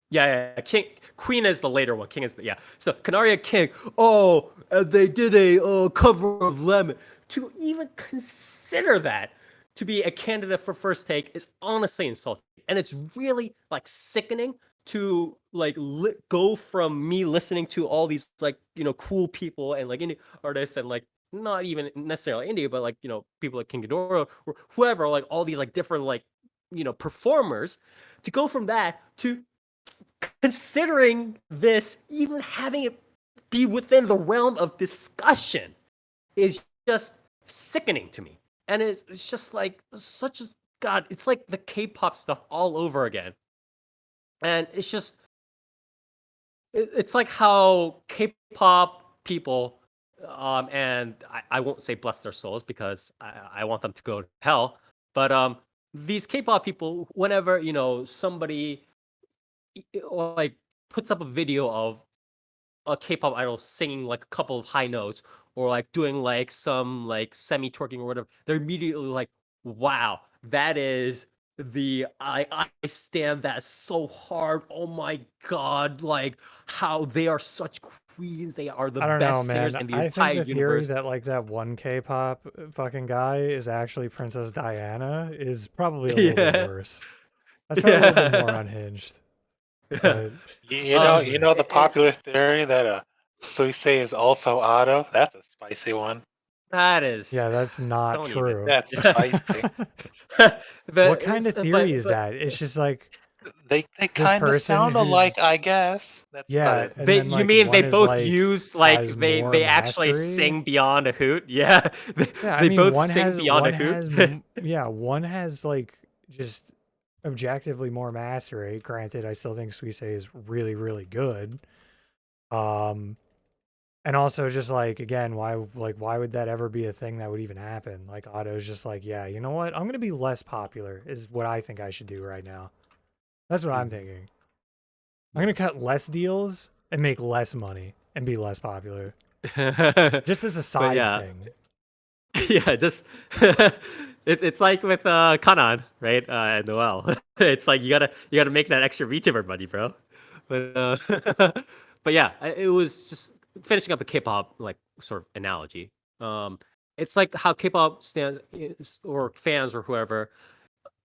Yeah. King, Queen is the later one. King is the So Canaria King. Oh, they did a cover of Lemon. To even consider that to be a candidate for first take is honestly insulting, and it's really like sickening to like go from me listening to all these like cool people and like indie artists and like not even necessarily indie, but like people like King Ghidorah or whoever, like all these like different like performers, to go from that to considering this, even having it be within the realm of discussion is just sickening to me. And it's just like such a God, it's like the K-pop stuff all over again. And it's just it's like how K-pop people and I won't say bless their souls because I want them to go to hell, but these K-pop people, whenever somebody like puts up a video of a K-pop idol singing like a couple of high notes or like doing like some like semi twerking or whatever, they're immediately like, "Wow, that is I stand that so hard. Oh my god, like how they are such queens. They are the I don't know, best singers man. in the I think entire the theory universe." that like that one K-pop fucking guy is actually Princess Diana is probably a little bit Yeah. worse. That's probably a little bit more unhinged. But You that's know, just you me. know the popular theory that Suisei is also Otto? That's a spicy one. That is Yeah, that's not don't even. true. That's spicy. What kind of theory is but that? It's just like They this kind of person sound alike, who's I guess. That's about yeah, it. and then You like mean they one is both like use has like more they actually mastery. sing beyond a hoot? Yeah, Yeah, I they mean both sing beyond a hoot. one has like just objectively more mastery. Granted, I still think Suisei is really really good. And also just like again, why would that ever be a thing that would even happen? Like Otto's just like, yeah, you know what? I'm gonna be less popular is what I think I should do right now. That's what I'm thinking. I'm gonna cut less deals and make less money and be less popular. Just as a But side yeah, thing. yeah, just it's like with Kanan, right? And Noel. It's like you gotta make that extra VTuber money, bro. But but yeah, it was just finishing up the K-pop like sort of analogy. It's like how K-pop stands or fans or whoever,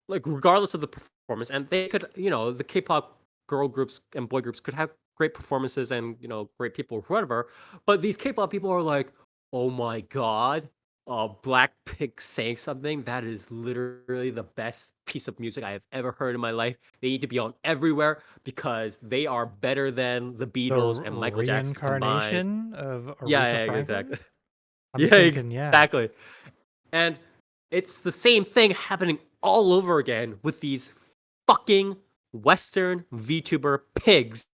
like regardless of the performance, and they could, the K-pop girl groups and boy groups could have great performances and great people or whatever, but these K-pop people are like, oh my god, Blackpink saying something that is literally the best piece of music I have ever heard in my life. They need to be on everywhere because they are better than the The Beatles and Michael Jackson combined. reincarnation of Yeah, Aretha Franklin? exactly. I'm Yeah, thinking, yeah. exactly. And it's the same thing happening all over again with these fucking Western VTuber pigs.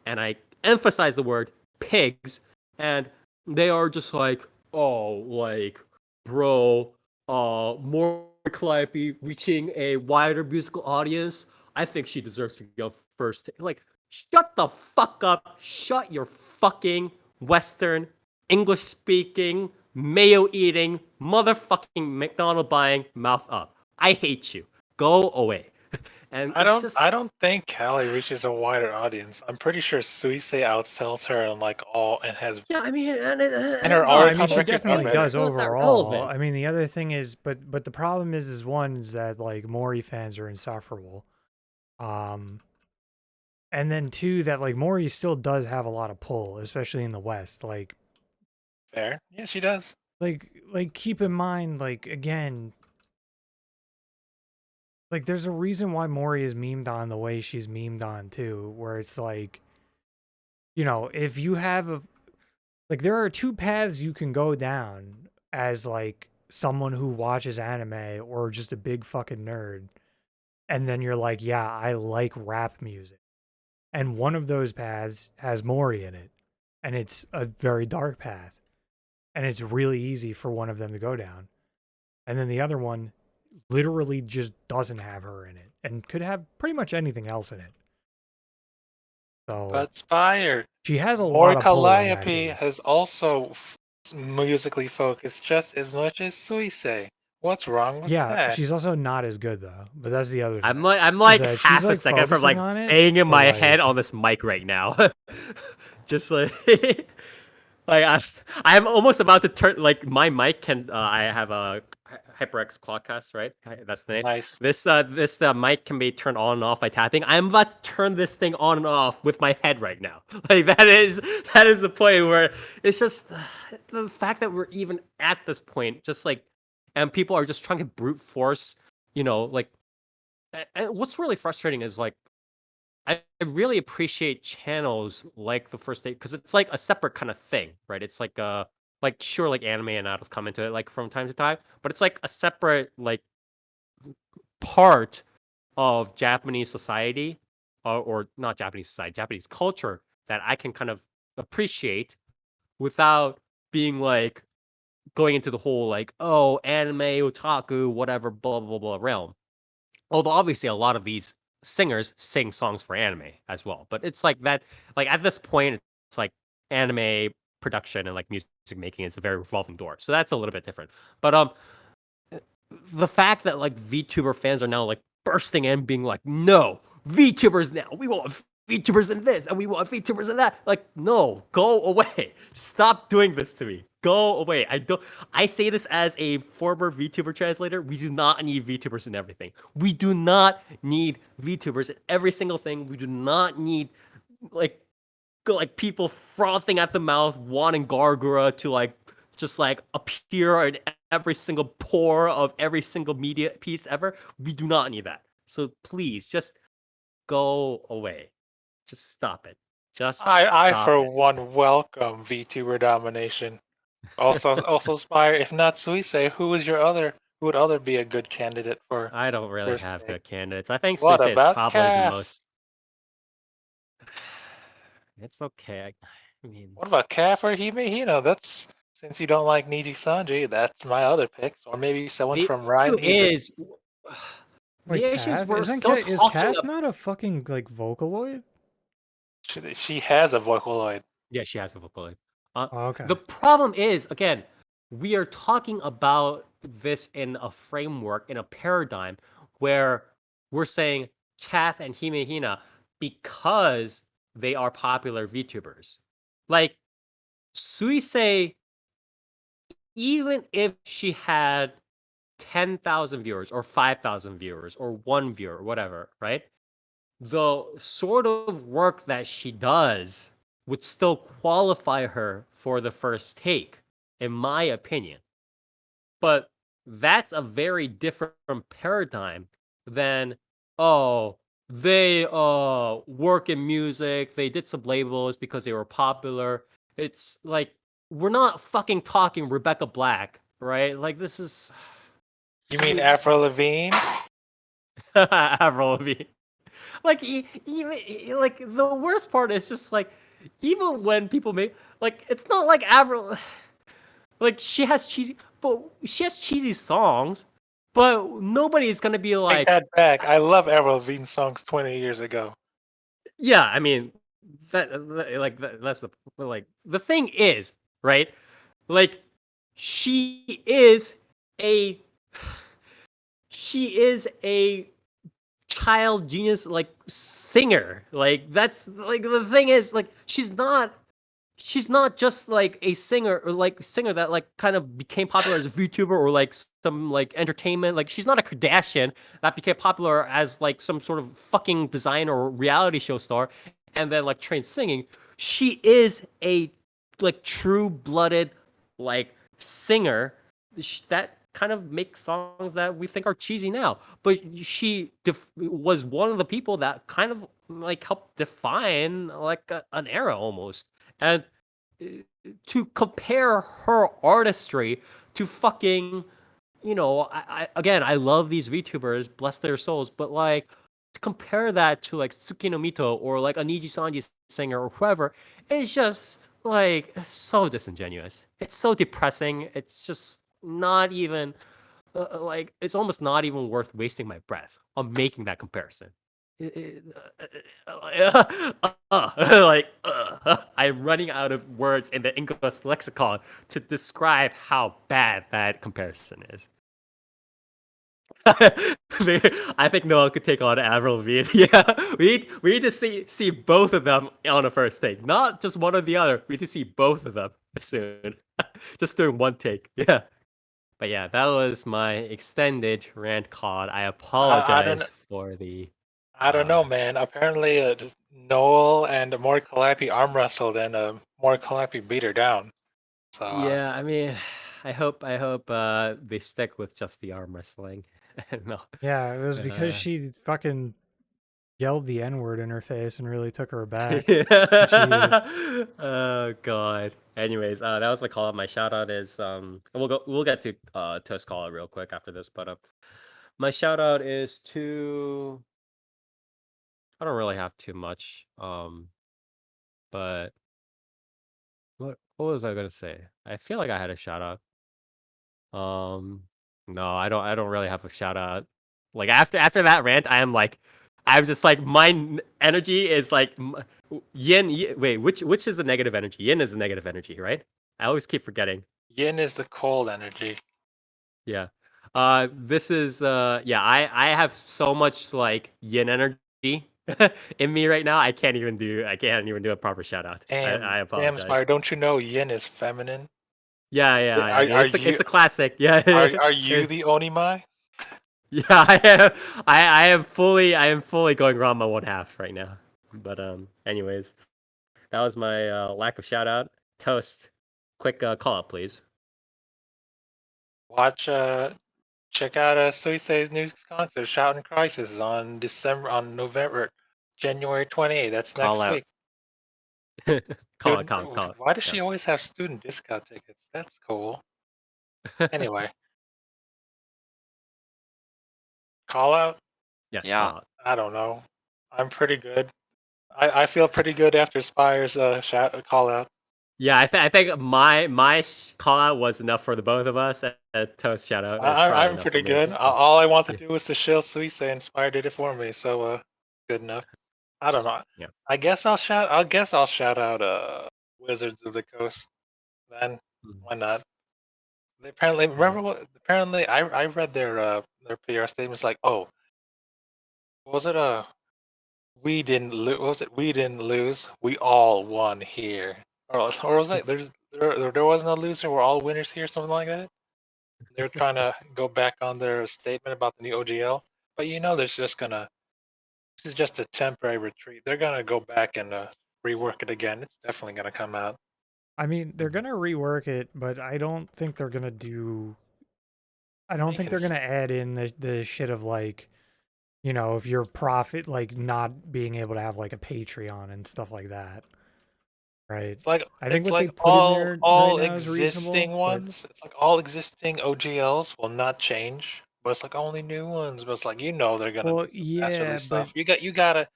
And I emphasize the word pigs. And they are just like, oh, like, bro, more Calliope reaching a wider musical audience. I think she deserves to go first. Like, shut the fuck up. Shut your fucking Western, English speaking, mayo eating, motherfucking McDonald buying mouth up. I hate you. Go away. And I it's don't just I don't think Callie reaches a wider audience. I'm pretty sure Suisei outsells her on like all and has yeah, I mean, and her No, I mean Oricon she records are definitely better. does still not that overall. relevant. I mean the other thing is, but the problem is one is that like Mori fans are insufferable, and then two that like Mori still does have a lot of pull, especially in the West. Fair. Yeah, she does. Like keep in mind, like again, like there's a reason why Mori is memed on the way she's memed on too, where it's like, you know, if you have a like there are two paths you can go down as like someone who watches anime or just a big fucking nerd. And then you're like, yeah, I like rap music. And one of those paths has Mori in it. And it's a very dark path. And it's really easy for one of them to go down. And then the other one literally just doesn't have her in it and could have pretty much anything else in it. So But Spire, she has a Mori lot of pull in that Calliope case. has also musically focused just as much as Suisei. What's wrong with Yeah, that? she's also not as good though. But that's the other thing. I'm Is like that she's half a like second from focusing like on it, banging but my like head on this mic right now. Just like like I'm almost about to turn like my mic can I have a HyperX Quadcast, right? That's the name. Nice. This mic can be turned on and off by tapping. I'm about to turn this thing on and off with my head right now. Like that is the point where it's just the fact that we're even at this point, just like, and people are just trying to brute force, you know, like, and what's really frustrating is like I really appreciate channels like the first day because it's like a separate kind of thing, right? It's like sure like anime and adults come into it like from time to time, but it's like a separate like part of Japanese society or not Japanese society, Japanese culture that I can kind of appreciate without being like going into the whole like oh anime otaku whatever blah blah blah realm. Although obviously a lot of these singers sing songs for anime as well, but it's like that. Like at this point, it's like anime production and like music making is a very revolving door. So that's a little bit different. But the fact that like VTuber fans are now like bursting in, being like, no, VTubers now. We want VTubers in this, and we want VTubers in that. Like, no, go away. Stop doing this to me. Go away. I say this as a former VTuber translator. We do not need VTubers in everything. We do not need VTubers in every single thing. We do not need like people frothing at the mouth, wanting Gargura to like just like appear in every single pore of every single media piece ever. We do not need that. So please just go away. Just stop it. Just I stop for it. one welcome VTuber domination. Also Spire, if not Suisei, who would other be a good candidate for I don't really first have take? good candidates. I think What Suicide is about probably the Calf? most. It's okay. I mean, What about Calf or Hime? That's since you don't like Niji Sanji, that's my other picks. Or maybe someone the from Ride issue Music. is the wait, issues Calf we're isn't still Is talking Calf about. not a fucking like Vocaloid? She has a Vocaloid. Yeah, she has a Vocaloid. Oh, okay. The problem is, again, we are talking about this in a framework, in a paradigm, where we're saying Kath and Hime Hina because they are popular VTubers. Like, Suisei, even if she had 10,000 viewers or 5,000 viewers or one viewer or whatever, right? The sort of work that she does would still qualify her for the first take, in my opinion. But that's a very different paradigm than, oh, they work in music, they did some labels because they were popular. It's like we're not fucking talking Rebecca Black, right? Like this is You mean Avril Lavigne? Avril Lavigne. Like even like the worst part is just like even when people make like it's not like Avril like she has cheesy songs, but nobody's gonna be Take like that back. I love Avril Lavigne songs 20 years ago. yeah. I mean that's the thing is right. Like she is a child genius like singer. Like that's like the thing is like she's not just like a singer or like singer that like kind of became popular as a VTuber or like some like entertainment. Like she's not a Kardashian that became popular as like some sort of fucking designer or reality show star and then like trained singing. She is a like true blooded like singer that kind of makes songs that we think are cheesy now. But she was one of the people that kind of like helped define like an era almost. And to compare her artistry to fucking, again, I love these VTubers, bless their souls, but like to compare that to like Tsuki no Mito or like a Niji Sanji singer or whoever, it's just like so disingenuous. It's so depressing. It's just not even like it's almost not even worth wasting my breath on making that comparison. I'm running out of words in the English lexicon to describe how bad that comparison is. I think Noah could take on Avril Lavigne. Yeah, we need to see both of them on a first take, not just one or the other. We need to see both of them soon, just doing one take. Yeah. But yeah, that was my extended rant call. I I don't apologize for the. I don't know, man. Apparently, just Noel and Mori Calliope arm wrestled, and Mori Calliope beat her down. So Yeah, I mean, I hope they stick with just the arm wrestling. No. Yeah, it was because Uh, she fucking yelled the N-word in her face and really took her aback. Oh god. Anyways, that was my call out. My shout out is we'll get to Toast call out real quick after this, but my shout out is to I don't really have too much. But what was I gonna say? I feel like I had a shout out. No, I don't really have a shout out. Like after that rant, I'm just like energy is like wait, which is the negative energy? Yin is the negative energy, right? I always keep forgetting. Yin is the cold energy. Yeah. This is yeah, I have so much like yin energy in me right now. I can't even do a proper shout out. I Damn, apologize. Spire, don't you know Yin is feminine? Yeah. I mean, Are it's you a classic. Yeah. are you the Onimai? Yeah, I am. I am fully going around my one half right now. But anyways, that was my lack of shout out. Toast, quick call out, please. Watch check out Suisei's new concert, Shouting Crisis, on November January 28th. That's Call next out. week. Call it, Student, call it, call it. why does she Toast. always have student discount tickets? That's cool. Anyway, call out? Yes, Yeah. call out. I don't know. I'm pretty good. I feel pretty good after Spire's call out. Yeah, I think my call out was enough for the both of us. And Toast shout out is probably I'm enough for pretty me at good. this point. All I want to Yeah, do was to shill Suisei, and Spire did it for me, so good enough. I don't know. yeah. I guess I'll shout out Wizards of the Coast. Then Mhm. why not? They apparently Yeah. remember what? Apparently, I read their PR statements like, oh, what was it? We didn't lose. Was it? We didn't lose. We all won here. Or was it? There was no loser. We're all winners here. Something like that. They were trying to go back on their statement about the new OGL, but there's just gonna. This is just a temporary retreat. They're gonna go back and rework it again. It's definitely gonna come out. I mean, they're Mhm. gonna rework it, but I don't think they're gonna do. I don't They think can. they're gonna add in the shit of like, if your profit like not being able to have like a Patreon and stuff like that, right? It's like I think it's what they like put in there right all now is reasonable, existing but ones. It's like all existing OGLs will not change, but it's like only new ones. But it's like they're gonna well, do some mass yeah, release but stuff. You gotta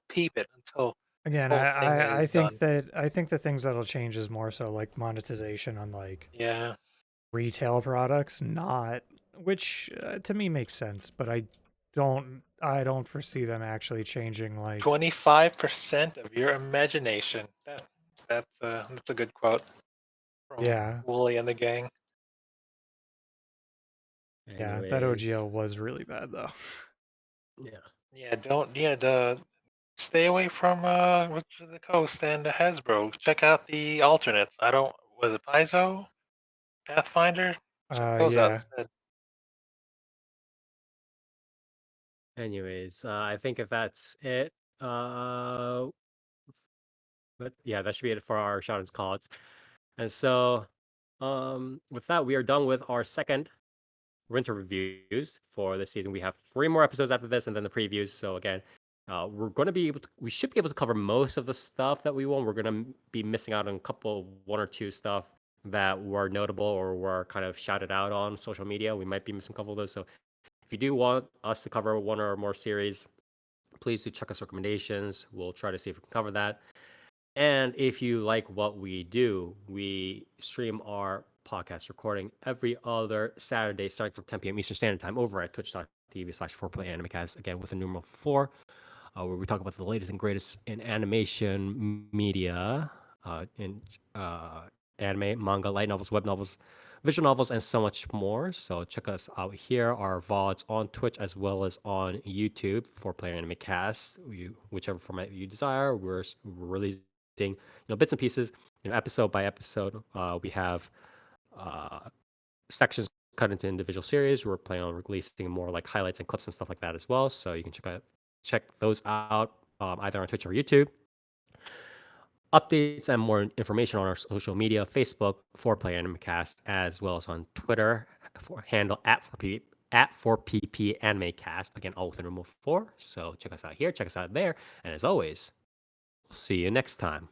peep it until this again, whole thing I is think done. that I think the things that'll change is more so like monetization on like Yeah, retail products, not which to me makes sense, but I don't foresee them actually changing like 25% of your imagination. That's a good quote from yeah, Wooly and the gang. yeah, that Anyways, OGL was really bad though. yeah. Yeah, don't. Yeah, stay away from Witch of the Coast and the Hasbro. Check out the alternates. I don't. Was it Paizo? Pathfinder? Check those out Yeah. instead. Anyways, I think if that's it, but yeah, that should be it for our shoutouts calls. And so, with that, we are done with our second winter reviews for this season. We have 3 more episodes after this, and then the previews. So again, we're going to be able to, we should be able to cover most of the stuff that we want. We're going to be missing out on a couple, 1 or 2 stuff that were notable or were kind of shouted out on social media. We might be missing a couple of those. So if you do want us to cover 1 or more series, please do check us recommendations. We'll try to see if we can cover that. And if you like what we do, we stream our podcast recording every other Saturday starting from 10 p.m. Eastern Standard Time over at twitch.tv/4PlayAnimecast, again with the numeral 4, where we talk about the latest and greatest in animation media, in anime, manga, light novels, web novels, visual novels, and so much more. So check us out here, our VODs on Twitch as well as on YouTube for Player Animecast. Whichever format you desire, we're releasing bits and pieces, episode by episode. We have sections cut into individual series. We're planning on releasing more like highlights and clips and stuff like that as well. So you can check those out either on Twitch or YouTube. Updates and more information on our social media: Facebook, 4PlayerAnimecast, as well as on Twitter for handle at 4PP Animecast. Again, all with the number 4. So check us out here, check us out there, and as always, we'll see you next time.